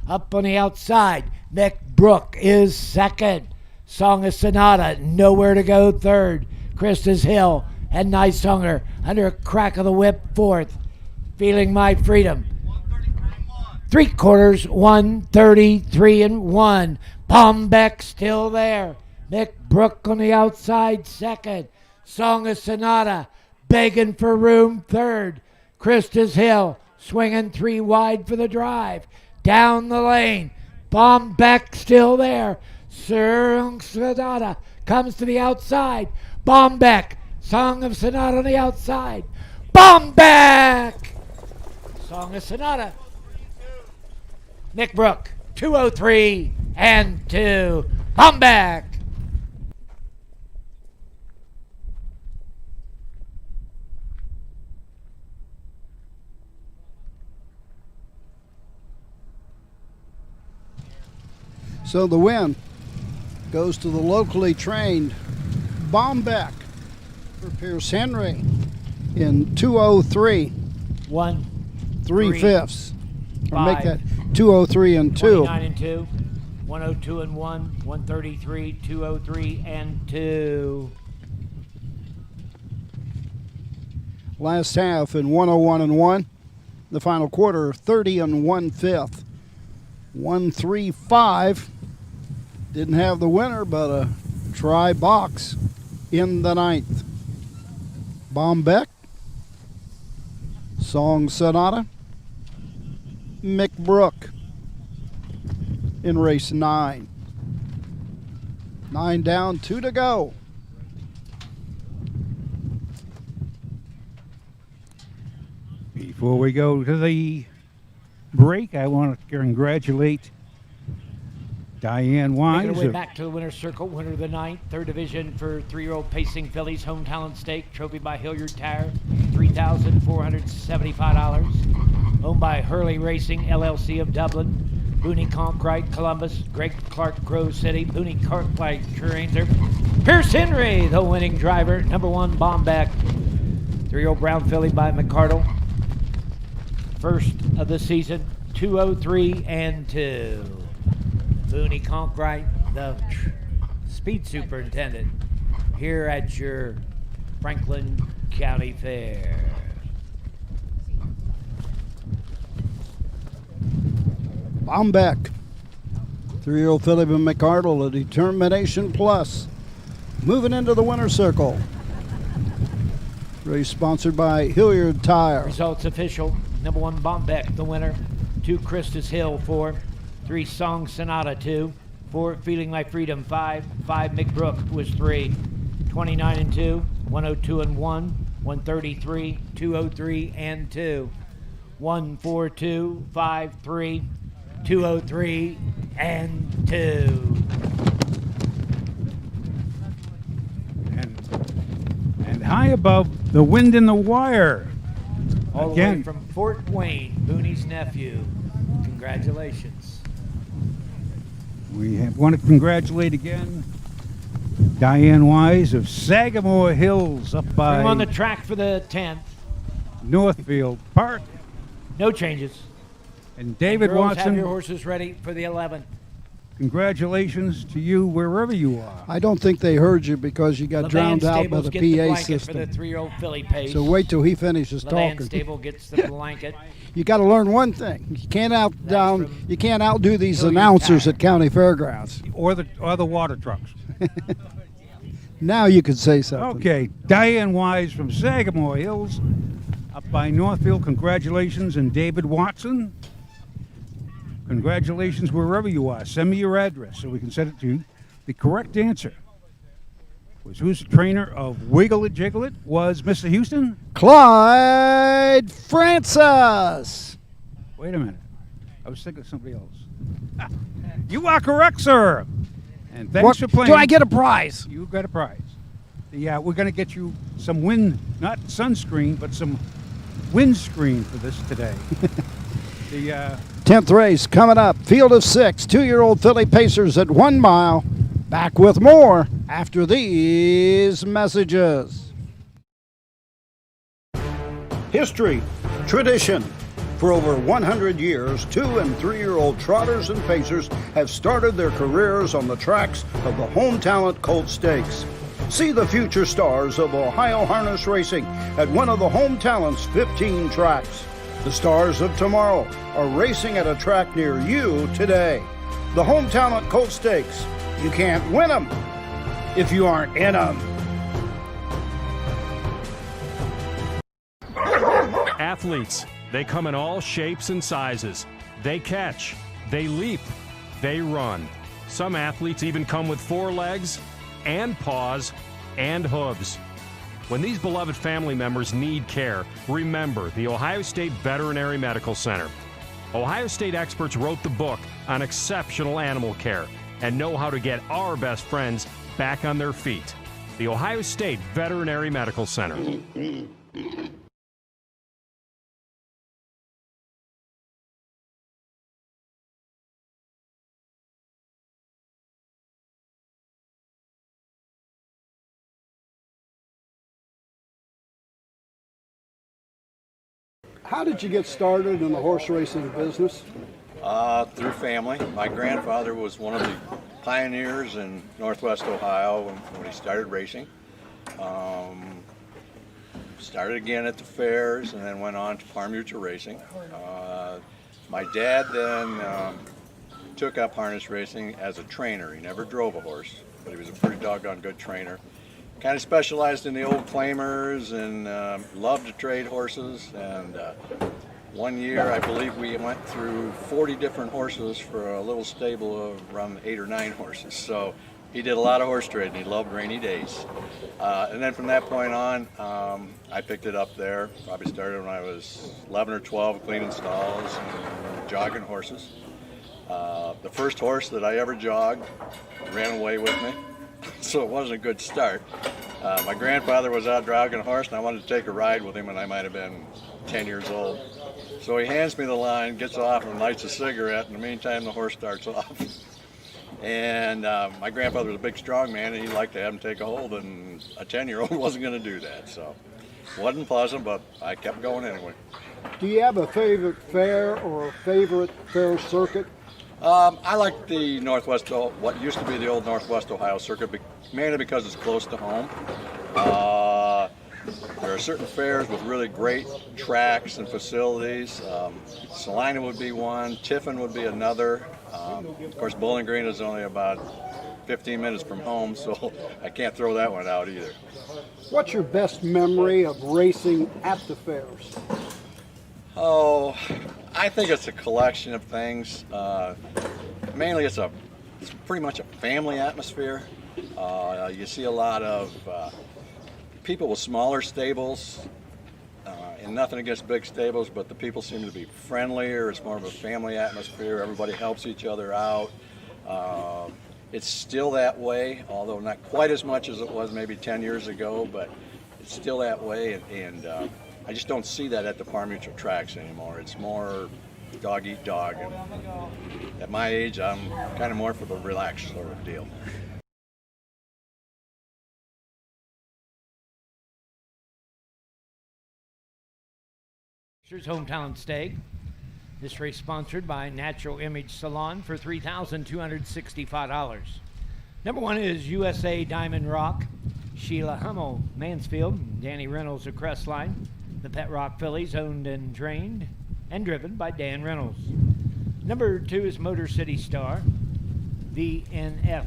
Up on the outside, Mick Brook is 2nd. Song of Sonata nowhere to go 3rd. Christus Hill and Nysonger under a crack of the whip 4th. Feeling My Freedom. 3/4, 133-1. Bombeck still there. Mick Brook on the outside 2nd. Song of Sonata begging for room 3rd. Christus Hill swinging 3 wide for the drive. Down the lane. Bombeck still there. Song Sonata comes to the outside. Bombeck. Song of Sonata on the outside. Bombeck! Song of Sonata. Mick Brook. 203-2. Bombeck. So the win goes to the locally trained Bombeck for Pierce Henry in 2:03 1 3/5. Or make 5, that 2:03 and 2. 29 and 2, 102 and 1, 133, 203 and 2. Last half in 101 and 1. The final quarter 30 and 1/5. 135. Didn't have the winner, but a try box in the ninth. Bombeck, Song Sonata, McBrook in race 9. 9 down, 2 to go. Before we go to the break, I want to congratulate Diane Making Wise. our way of- back to the winner's circle, winner of the ninth, third division for 3-year-old Pacing Fillies, Home Talent Stake, trophy by Hilliard Tire, $3,475. Owned by Hurley Racing, LLC of Dublin, Booney Conkright, Columbus, Greg Clark, Grove City, Booney Cartwright, Transer, Pierce Henry, the winning driver, number 1, Bombeck, 3-year-old Brown Filly by McCardle, first of the season, 203 and 2. Booney Conkright, the speed superintendent, here at your Franklin County Fair. Bombeck, 3-year-old Philip and McCardle, a Determination Plus. Moving into the winner's circle. Race sponsored by Hilliard Tire. Results official. Number 1, Bombeck, the winner. 2, Christus Hill, 4. 3, Song Sonata, 2. 4, Feeling Like Freedom, 5. 5, McBrook was 3. 29 and 2. 102 and 1. 133, 203 and 2. 142, 5, 3. 203 and 2. And high above the wind in the wire. All the way Again. from Fort Wayne, Booney's nephew. Congratulations. We want to congratulate again Diane Wise of Sagamore Hills up Bring 'em on by the track for the 10th. Northfield Park. No changes. And David And girls, Watson, have your horses ready for the 11th. congratulations to you wherever you are. I don't think they heard you because you got Levan drowned out by Stables the get the PA blanket for system. the 3-year-old filly pace. So wait till he finishes Levan talking. Stable gets the blanket. You got to learn one thing: you can't you can't outdo these Hilliard announcers Tire. at county fairgrounds. Or the water trucks. Now you could say something. Okay, Diane Wise from Sagamore Hills up by Northfield, congratulations. And David Watson, congratulations wherever you are. Send me your address so we can send it to you. The correct answer was who's the trainer of Wiggle It Jiggle It was Mr. Houston. Clyde Francis. Wait a minute. I was thinking of somebody else. You are correct, sir. And thanks for playing. Do I get a prize? You got a prize. Yeah, we're going to get you some not sunscreen, but some windscreen for this today. The 10th race coming up. Field of 6. 2-year-old filly pacers at 1 mile. Back with more after these messages. History, tradition. For over 100 years, 2- and 3-year-old trotters and pacers have started their careers on the tracks of the Home Talent Colt Stakes. See the future stars of Ohio harness racing at one of the Home Talent's 15 tracks. The stars of tomorrow are racing at a track near you today. The Home Talent Colt Stakes. You can't win them if you aren't in them. Athletes, they come in all shapes and sizes. They catch, they leap, they run. Some athletes even come with 4 legs and paws and hooves. When these beloved family members need care, remember the Ohio State Veterinary Medical Center. Ohio State experts wrote the book on exceptional animal care and know how to get our best friends back on their feet. The Ohio State Veterinary Medical Center. How did you get started in the horse racing business? Through family. My grandfather was one of the pioneers in Northwest Ohio when he started racing. Started again at the fairs and then went on to Farm Mutual Racing. My dad then took up harness racing as a trainer. He never drove a horse, but he was a pretty doggone good trainer. Kind of specialized in the old claimers and loved to trade horses. And one year, I believe we went through 40 different horses for a little stable of around 8 or 9 horses. So he did a lot of horse trading. He loved rainy days. And then from that point on, I picked it up there. Probably started when I was 11 or 12, cleaning stalls and jogging horses. The first horse that I ever jogged ran away with me, so it wasn't a good start. My grandfather was out jogging a horse, and I wanted to take a ride with him, and I might have been 10 years old. So he hands me the line, gets off, and lights a cigarette. In the meantime, the horse starts off. And my grandfather was a big, strong man, and he liked to have him take a hold, and a 10-year-old wasn't going to do that. So it wasn't pleasant, but I kept going anyway. Do you have a favorite fair or a favorite fair circuit? I like the what used to be the old Northwest Ohio circuit, mainly because it's close to home. There are certain fairs with really great tracks and facilities. Salina would be one, Tiffin would be another. Of course, Bowling Green is only about 15 minutes from home, so I can't throw that one out either. What's your best memory of racing at the fairs? Oh, I think it's a collection of things. Mainly it's pretty much a family atmosphere. You see a lot of people with smaller stables, and nothing against big stables, but the people seem to be friendlier. It's more of a family atmosphere. Everybody helps each other out. It's still that way, although not quite as much as it was maybe 10 years ago, but it's still that way, and I just don't see that at the Farm Mutual tracks anymore. It's more dog eat dog, and at my age, I'm kind of more for the relaxed sort of deal. Here's Hometown Stake. This race sponsored by Natural Image Salon for $3,265. Number 1 is USA Diamond Rock. Sheila Hummel, Mansfield. Danny Reynolds of Crestline. The Pet Rock fillies, owned and trained and driven by Dan Reynolds. Number 2 is Motor City Star. VNF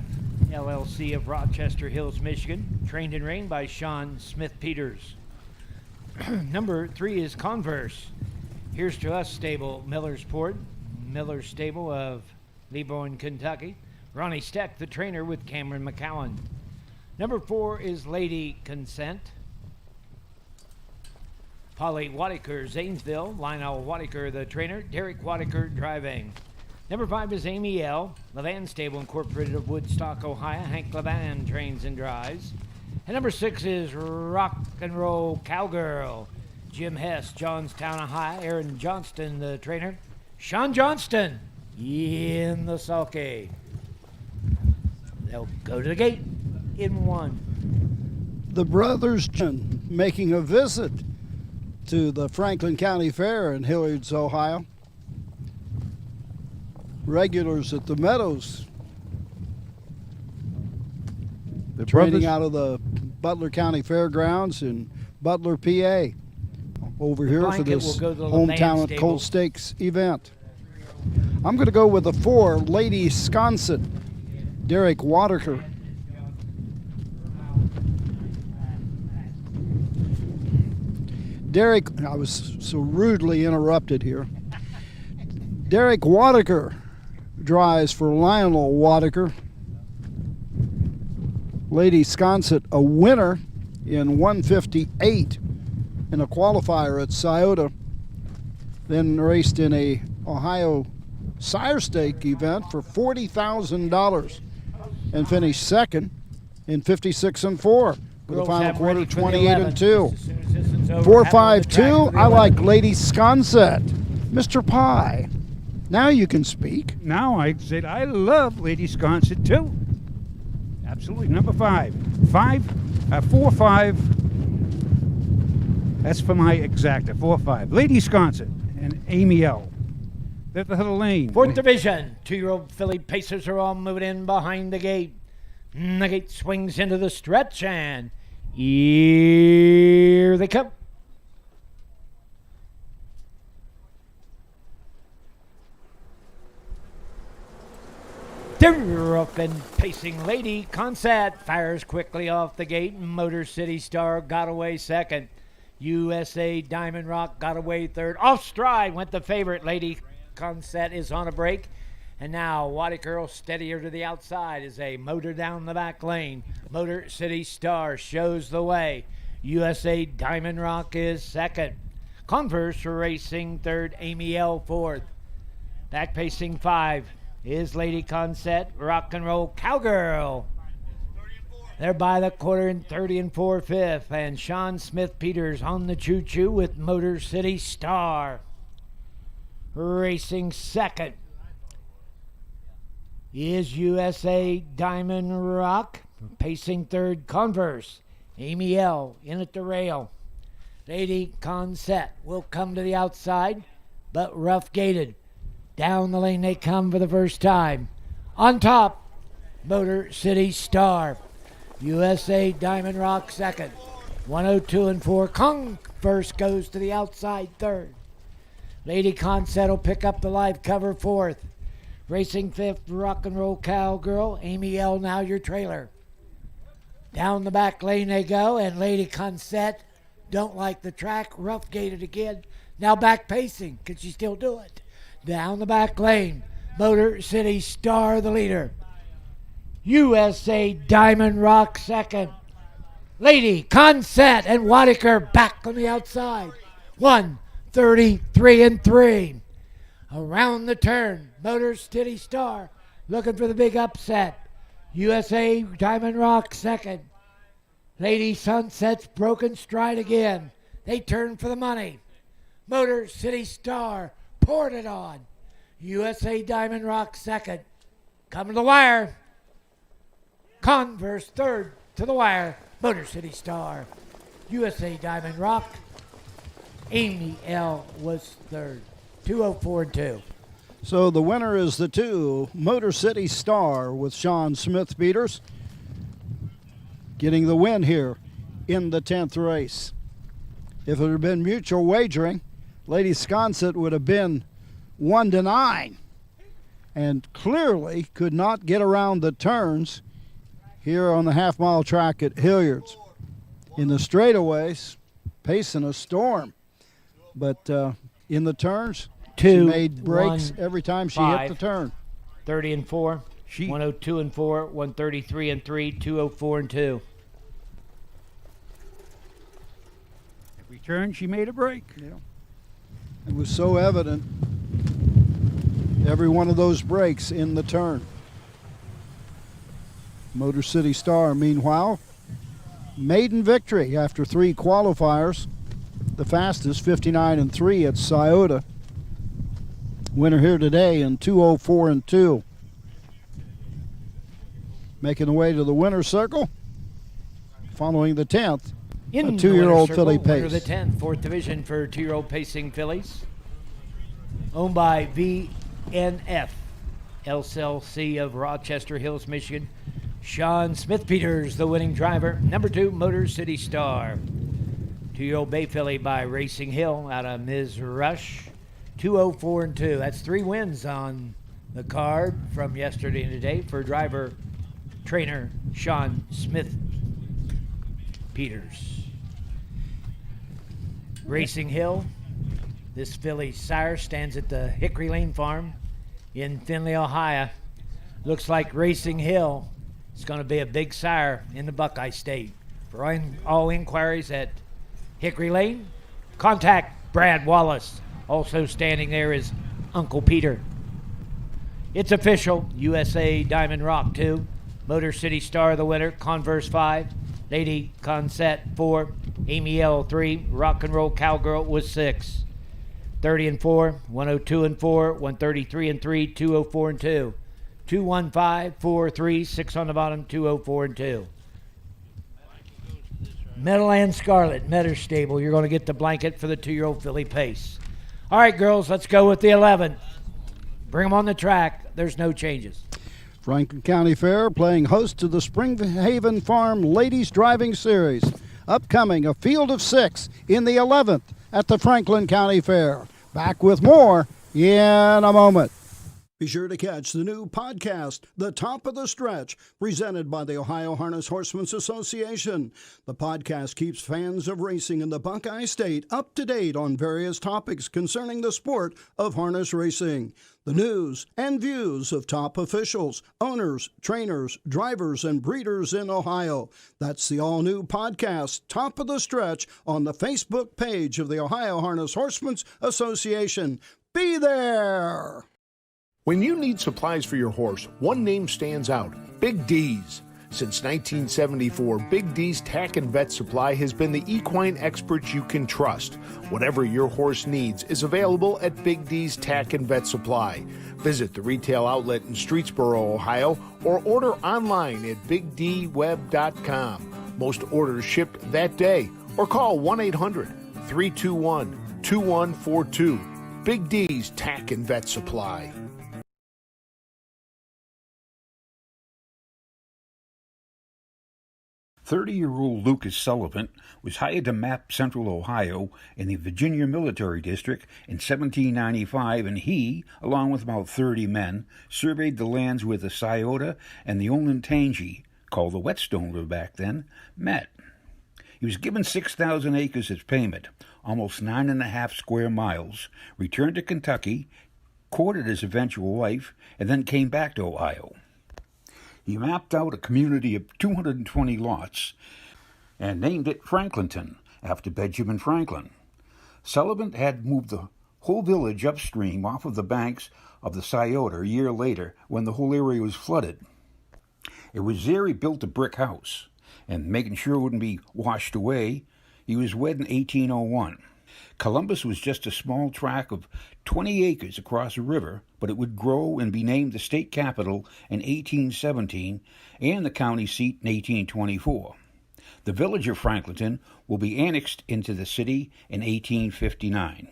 LLC of Rochester Hills, Michigan. Trained and trained by Sean Smith Peters. Number 3 is Converse. Here's to Us Stable, Millersport. Miller's Stable of Leaborn, Kentucky. Ronnie Steck, the trainer, with Cameron McCowan. Number 4 is Lady Consent. Polly Watiker, Zanesville. Lionel Watiker, the trainer. Derek Watiker, driving. Number 5 is Amy L. Levan Stable Incorporated of Woodstock, Ohio. Hank Levan trains and drives. And number 6 is Rock and Roll Cowgirl. Jim Hess, Johnstown, Ohio. Aaron Johnston, the trainer. Sean Johnston in the sulky. They'll go to the gate in 1. The brothers making a visit to the Franklin County Fair in Hilliard's, Ohio. Regulars at the Meadows. The training brothers out of the Butler County Fairgrounds in Butler, PA. Over here for this Hometown at Colt Stakes event. I'm going to go with the 4, Lady Sconset, Derek Watiker. Derek, I was so rudely interrupted here. Derek Watiker drives for Lionel Watiker. Lady Sconset, a winner in 158 in a qualifier at Scioto. Then raced in a Ohio Sire Stake event for $40,000 and finished second in 56 and 4 with a final quarter 28 and 2. 4-5-2. I like Lady Sconset. Mr. Pye, now you can speak. Now I said I love Lady Sconset too. Absolutely. Number 5. 4-5. That's for my exacta, 4-5. Lady Sconset and Amy L. They're at the Hill Lane. Fourth division, 2-year-old filly pacers are all moving in behind the gate. The gate swings into the stretch, and here they come. They're up and pacing. Lady Consat fires quickly off the gate. Motor City Star got away second. USA Diamond Rock got away third. Off stride went the favorite. Lady Consat is on a break. And now Waddy Curl steadier to the outside as they motor down the back lane. Motor City Star shows the way. USA Diamond Rock is second. Converse Racing third. Amy L fourth. Back pacing 5 is Lady Consett. Rock and Roll Cowgirl. They're by the quarter in 30 and 4/5. And Sean Smith Peters on the choo-choo with Motor City Star. Racing second is USA Diamond Rock. Pacing third, Converse. Amy L in at the rail. Lady Consett will come to the outside, but rough gated. Down the lane they come for the first time. On top, Motor City Star. USA Diamond Rock second. 102 and 4. Converse goes to the outside third. Lady Consett will pick up the live cover fourth. Racing fifth, Rock and Roll Cowgirl. Amy L now your trailer. Down the back lane they go, and Lady Consett don't like the track. Rough gated again. Now back pacing. Can she still do it? Down the back lane, Motor City Star the leader. USA Diamond Rock second. Lady Consett and Waddicker back on the outside. 1:33 and 3. Around the turn, Motor City Star looking for the big upset. USA Diamond Rock second. Lady Sunset's broken stride again. They turn for the money. Motor City Star poured it on. USA Diamond Rock second. Coming to the wire. Converse third to the wire. Motor City Star. USA Diamond Rock. Amy L was third. 204 and 2. So the winner is the 2, Motor City Star with Sean Smith Peters getting the win here in the 10th race. If it had been mutual wagering, Lady Sconset would have been 1-9 and clearly could not get around the turns here on the half-mile track at Hilliard's. In the straightaways, pacing a storm. But in the turns, she made breaks every time she hit the turn. 30 and 4. 102 and 4. 133 and 3. 204 and 2. Every turn she made a break. Yeah. It was so evident, every one of those breaks in the turn. Motor City Star, meanwhile, maiden victory after 3 qualifiers. The fastest, 59 and 3 at Scioto. Winner here today in 204 and 2. Making the way to the winner's circle, following the 10th. In a 2-year-old filly winner pace. of the 10th, 4th division for 2-year-old pacing fillies. Owned by VNF, LLC of Rochester Hills, Michigan. Sean Smith Peters, the winning driver. Number 2, Motor City Star. 2-year-old bay filly by Racing Hill out of Ms. Rush. 204 and 2. That's 3 wins on the card from yesterday and today for driver trainer Sean Smith Peters. Racing Hill, this filly's sire stands at the Hickory Lane Farm in Findlay, Ohio. Looks like Racing Hill is going to be a big sire in the Buckeye State. For all inquiries at Hickory Lane, contact Brad Wallace. Also standing there is Uncle Peter. It's official. USA Diamond Rock 2. Motor City Star the winner. Converse 5. Lady Consett 4. Amy L 3. Rock and Roll Cowgirl was 6. 30 and 4. 102 and 4. 133 and 3. 204 and 2. 215, 4, 3, 6 on the bottom. 204 and 2. Meadowland Scarlet, Meadow Stable. You're going to get the blanket for the 2-year-old filly Pace. All right, girls, let's go with the 11th. Bring them on the track. There's no changes. Franklin County Fair playing host to the Springhaven Farm Ladies Driving Series. Upcoming, a field of 6 in the 11th at the Franklin County Fair. Back with more in a moment. Be sure to catch the new podcast, The Top of the Stretch, presented by the Ohio Harness Horsemen's Association. The podcast keeps fans of racing in the Buckeye State up to date on various topics concerning the sport of harness racing. The news and views of top officials, owners, trainers, drivers, and breeders in Ohio. That's the all-new podcast, Top of the Stretch, on the Facebook page of the Ohio Harness Horsemen's Association. Be there! When you need supplies for your horse, one name stands out: Big D's. Since 1974, Big D's Tack and Vet Supply has been the equine experts you can trust. Whatever your horse needs is available at Big D's Tack and Vet Supply. Visit the retail outlet in Streetsboro, Ohio, or order online at bigdweb.com. Most orders shipped that day, or call 1-800-321-2142. Big D's Tack and Vet Supply. 30-year-old Lucas Sullivan was hired to map central Ohio in the Virginia Military District in 1795, and he, along with about 30 men, surveyed the lands where the Scioto and the Olentangy, called the Whetstone River back then, met. He was given 6,000 acres as payment, almost 9.5 square miles, returned to Kentucky, courted his eventual wife, and then came back to Ohio. He mapped out a community of 220 lots and named it Franklinton, after Benjamin Franklin. Sullivan had moved the whole village upstream off of the banks of the Scioto a year later when the whole area was flooded. It was there he built a brick house, and making sure it wouldn't be washed away, he was wed in 1801. Columbus was just a small tract of 20 acres across the river, but it would grow and be named the state capital in 1817 and the county seat in 1824. The village of Franklinton will be annexed into the city in 1859.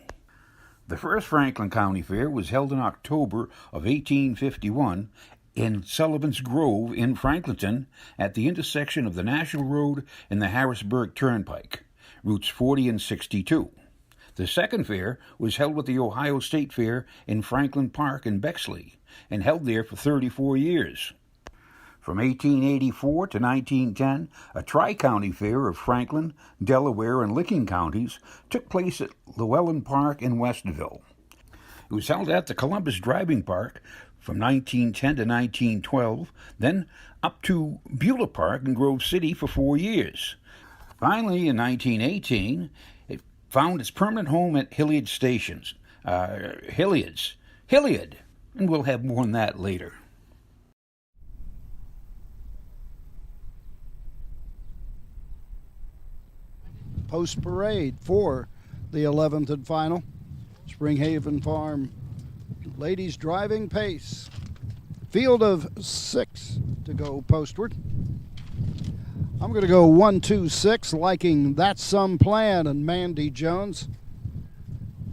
The first Franklin County Fair was held in October of 1851 in Sullivan's Grove in Franklinton at the intersection of the National Road and the Harrisburg Turnpike, routes 40 and 62. The second fair was held with the Ohio State Fair in Franklin Park in Bexley, and held there for 34 years. From 1884 to 1910, a tri-county fair of Franklin, Delaware, and Licking counties took place at Llewellyn Park in Westville. It was held at the Columbus Driving Park from 1910 to 1912, then up to Beulah Park in Grove City for 4 years. Finally, in 1918, it found its permanent home at Hilliard Stations. Hilliard, and we'll have more on that later. Post parade for the 11th and final Springhaven Farm Ladies Driving Pace. Field of 6 to go postward. I'm going to go 1, 2, 6, liking That's Some Plan, and Mandy Jones.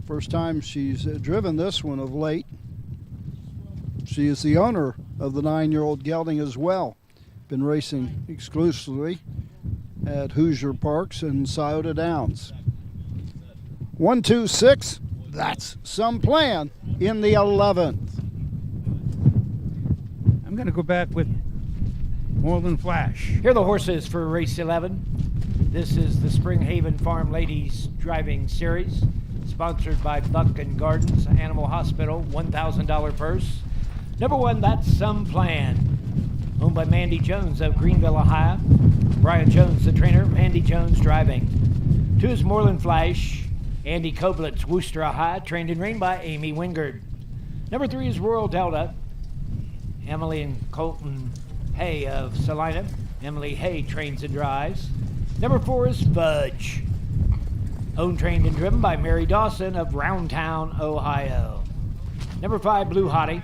First time she's driven this one of late. She is the owner of the 9-year-old gelding as well. Been racing exclusively at Hoosier Parks and Scioto Downs. 1, 2, 6, That's Some Plan in the 11th. I'm going to go back with Moreland Flash. Here are the horses for race 11. This is the Springhaven Farm Ladies Driving Series, sponsored by Buck and Gardens Animal Hospital, $1,000 purse. Number 1, That's Some Plan, owned by Mandy Jones of Greenville, Ohio. Brian Jones, the trainer, Mandy Jones driving. 2 is Moreland Flash, Andy Koblitz, Worcester, Ohio, trained and ridden by Amy Wingard. Number 3 is Royal Delta, Emily and Colton Hay of Salina. Emily Hay trains and drives. Number 4 is Fudge, owned, trained, and driven by Mary Dawson of Roundtown, Ohio. Number 5, Blue Hottie,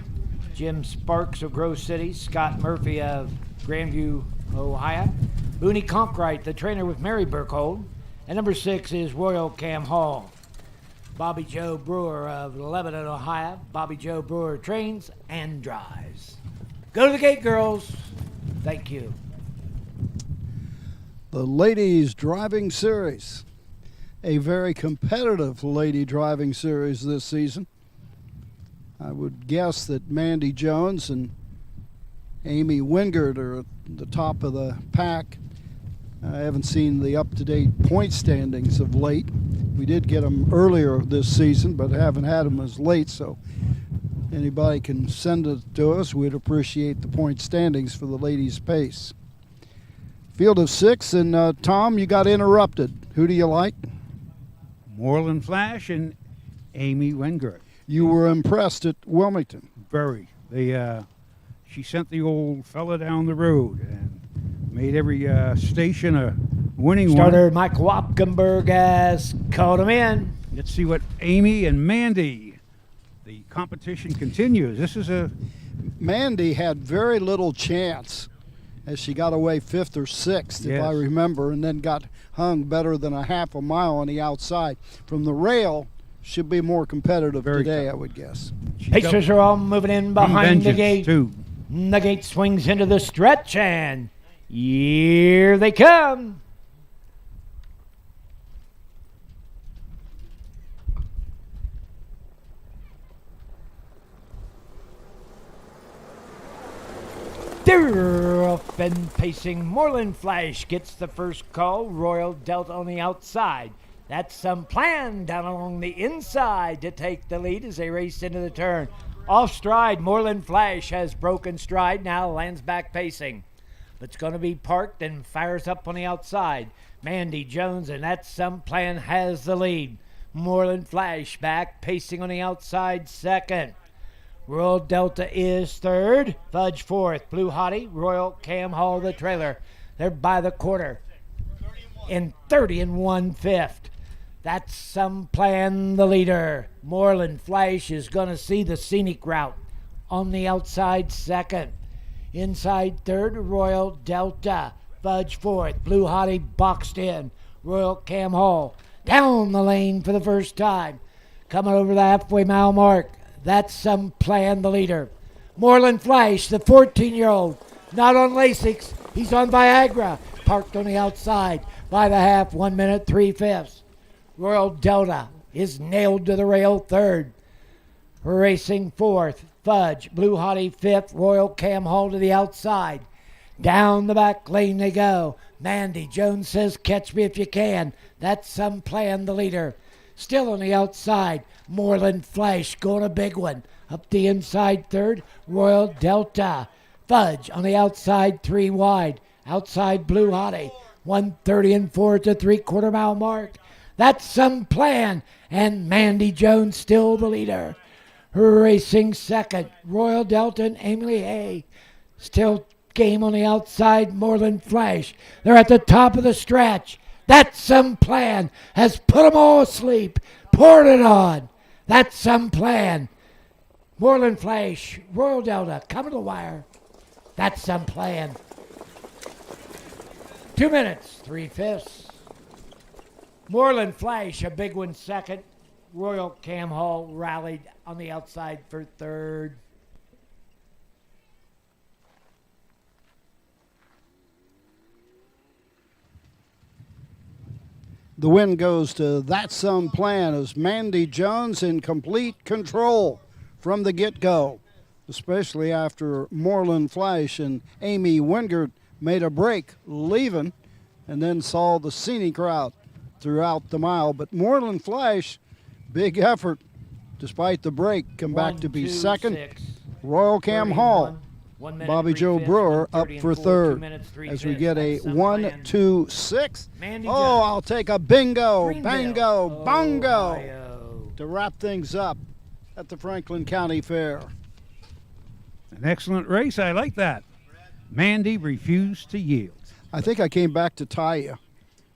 Jim Sparks of Grove City, Scott Murphy of Grandview, Ohio. Booney Conkright, the trainer with Mary Burkhold. And number 6 is Royal Cam Hall. Bobby Joe Brewer of Lebanon, Ohio. Bobby Joe Brewer trains and drives. Go to the gate, girls. Thank you. The Ladies Driving Series. A very competitive lady driving series this season. I would guess that Mandy Jones and Amy Wingard are at the top of the pack. I haven't seen the up-to-date point standings of late. We did get them earlier this season, but haven't had them as late, so anybody can send it to us. We'd appreciate the point standings for the ladies' pace. Field of 6, and Tom, you got interrupted. Who do you like? Moreland Flash and Amy Wingard. You were impressed at Wilmington. Very. She sent the old fella down the road and made every station a winning Starter one. Mike Wapkenberg has called him in. Let's see what Amy and Mandy. The competition continues. This is a... Mandy had very little chance as she got away 5th or 6th, if I remember, and then got hung better than a half a mile on the outside. From the rail, should be more competitive today, I would guess. Pacers are all moving in behind the Vengeance, gate. too. The gate swings into the stretch, and here they come. They're off and pacing. Moreland Flash gets the first call. Royal Delta on the outside. That's some plan down along the inside to take the lead as they race into the turn. Off stride, Moreland Flash has broken stride, now lands back pacing. It's going to be parked and fires up on the outside. Mandy Jones and That's Some Plan has the lead. Moreland Flash back pacing on the outside second. Royal Delta is third. Fudge 4th. Blue Hottie, Royal Cam Hall the trailer. They're by the quarter in 30 1/5. That's Some Plan the leader. Moreland Flash is going to see the scenic route on the outside second. Inside third, Royal Delta. Fudge 4th. Blue Hottie boxed in. Royal Cam Hall down the lane for the first time. Coming over the halfway mile mark. That's Some Plan the leader. Moreland Flash, the 14-year-old, not on Lasix. He's on Viagra. Parked on the outside by the half, 1 minute, 3/5. Royal Delta is nailed to the rail third. Racing 4th. Fudge, Blue Hottie 5th. Royal Cam Hall to the outside. Down the back lane they go. Mandy Jones says, catch me if you can. That's Some Plan the leader. Still on the outside, Moreland Flash going a big one. Up the inside third, Royal Delta. Fudge on the outside, 3 wide. Outside Blue Hottie, 1:30 4 to 3/4 mile mark. That's Some Plan, and Mandy Jones still the leader. Racing second, Royal Delta and Emily Hay. Still game on the outside, Moreland Flash. They're at the top of the stretch. That's Some Plan has put them all asleep. Poured it on. That's Some Plan. Moreland Flash, Royal Delta, coming to the wire. That's Some Plan. 2 minutes, 3/5. Moreland Flash, a big one second. Royal Cam Hall rallied on the outside for third. The win goes to That's Some Plan as Mandy Jones in complete control from the get-go, especially after Moreland Flash and Amy Wingard made a break leaving and then saw the scenic route throughout the mile. But Moreland Flash, big effort despite the break, come back to be second. 6. Royal Cam Hall, 1 minute, Bobby Joe 3/5, Brewer up 1:30 for 4, 2 third minutes, 3/5. as we get a That's Some 1, Plan. 2, 6. Mandy Oh, Jones. I'll take a bingo, Greenville, bango, bongo Ohio. to wrap things up at the Franklin County Fair. An excellent race. I like that. Mandy refused to yield. I think I came back to tie you.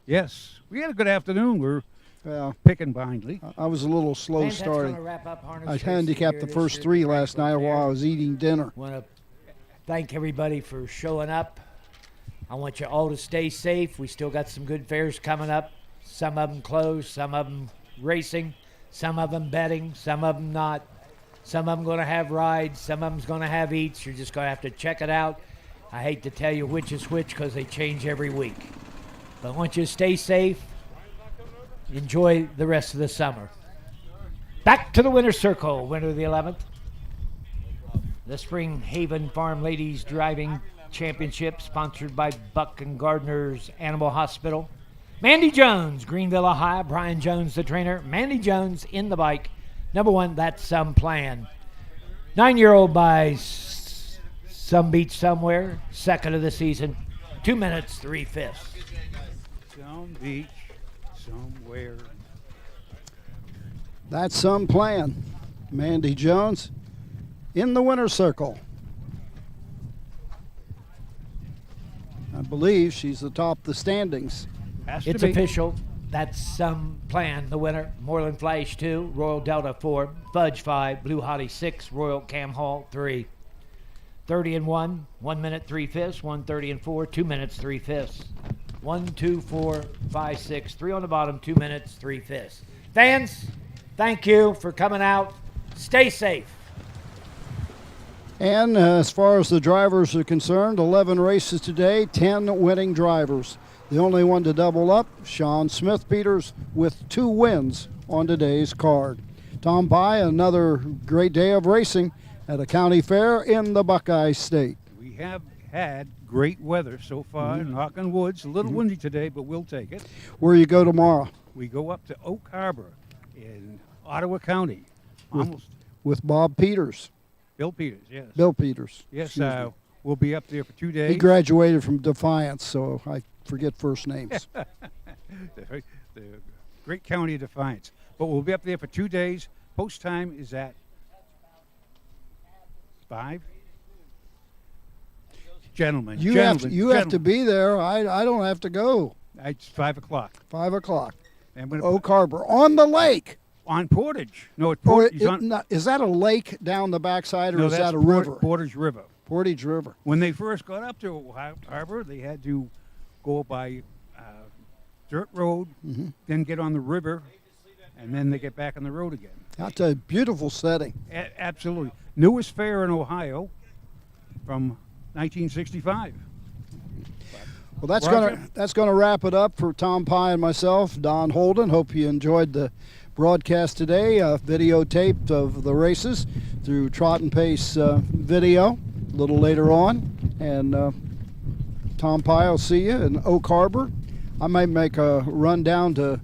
Yes. We had a good afternoon. We're Well, picking blindly. I was a little slow And that's starting. gonna wrap up harness I racing handicapped here the this first year 3 at the last night Franklin while I Fair. was eating dinner. Want to thank everybody for showing up. I want you all to stay safe. We still got some good fairs coming up. Some of them closed, some of them racing, some of them betting, some of them not. Some of them going to have rides, some of them's going to have eats. You're just going to have to check it out. I hate to tell you which is which because they change every week. But I want you to stay safe. Enjoy the rest of the summer. Back to the winner's circle, winner of the 11th. The Spring Haven Farm Ladies Driving Championship, sponsored by Buck and Gardner's Animal Hospital. Mandy Jones, Greenville, Ohio. Brian Jones, the trainer. Mandy Jones in the bike. Number 1, That's Some Plan. 9-year-old by Some Beach Somewhere, second of the season. 2 minutes, 3/5. Some beach, somewhere. That's Some Plan. Mandy Jones in the winner's circle. I believe she's atop the standings. It's official. That's Some Plan. The winner, Moreland Flash 2, Royal Delta 4, Fudge 5, Blue Hottie 6, Royal Cam Hall 3. 30-1, 1 minute 3/5, 130-4, 2 minutes 3/5. 1, 2, 4, 5, 6, 3 on the bottom, 2 minutes 3/5. Fans, thank you for coming out. Stay safe. And as far as the drivers are concerned, 11 races today, 10 winning drivers. The only one to double up, Sean Smith-Peters, with 2 wins on today's card. Tom Pye, another great day of racing at a county fair in the Buckeye State. We have had great weather so far, knock on wood. It's a little windy today, but we'll take it. Where you go tomorrow? We go up to Oak Harbor in Ottawa County. With Bob Peters. Bill Peters, yes. Bill Peters. Yes, we'll be up there for 2 days. He graduated from Defiance, so I forget first names. the great county of Defiance. But we'll be up there for 2 days. Post time is at 5. Gentlemen, You have to be there. I don't have to go. It's 5 o'clock. 5 o'clock. And when Oak Harbor on the lake. On Portage. No, it's Portage. Is that a lake down the backside, or No, is that's that a river? Portage River. Portage River. When they first got up to Oak Harbor, they had to go by dirt road, then get on the river, and then they get back on the road again. That's a beautiful setting. Absolutely. Newest fair in Ohio from 1965. Well, that's Roger? gonna wrap it up for Tom Pye and myself, Don Holden. Hope you enjoyed the broadcast today, videotaped of the races through Trot and Pace video a little later on. And Tom Pye will see you in Oak Harbor. I might make a run down to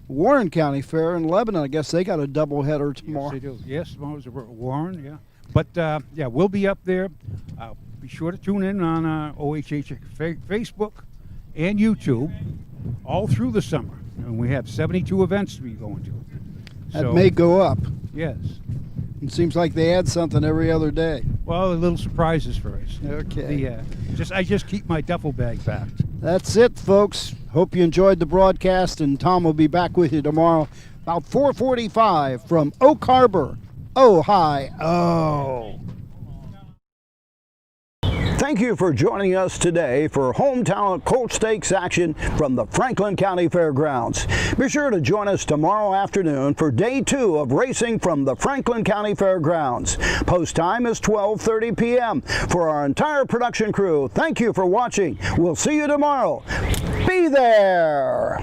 Warren County Fair in Lebanon. I guess they got a doubleheader tomorrow. Yes, they do. Yes, tomorrow's Warren, yeah. But, yeah, we'll be up there. Be sure to tune in on OHH Facebook and YouTube all through the summer. And we have 72 events to be going to. That may go up. Yes. It seems like they add something every other day. Well, little surprises for us. Okay. I just keep my duffel bag packed. That's it, folks. Hope you enjoyed the broadcast, and Tom will be back with you tomorrow about 4:45 from Oak Harbor, Ohio. Thank you for joining us today for Hometown Colt Stakes action from the Franklin County Fairgrounds. Be sure to join us tomorrow afternoon for day 2 of racing from the Franklin County Fairgrounds. Post time is 12:30 p.m. For our entire production crew, thank you for watching. We'll see you tomorrow. Be there!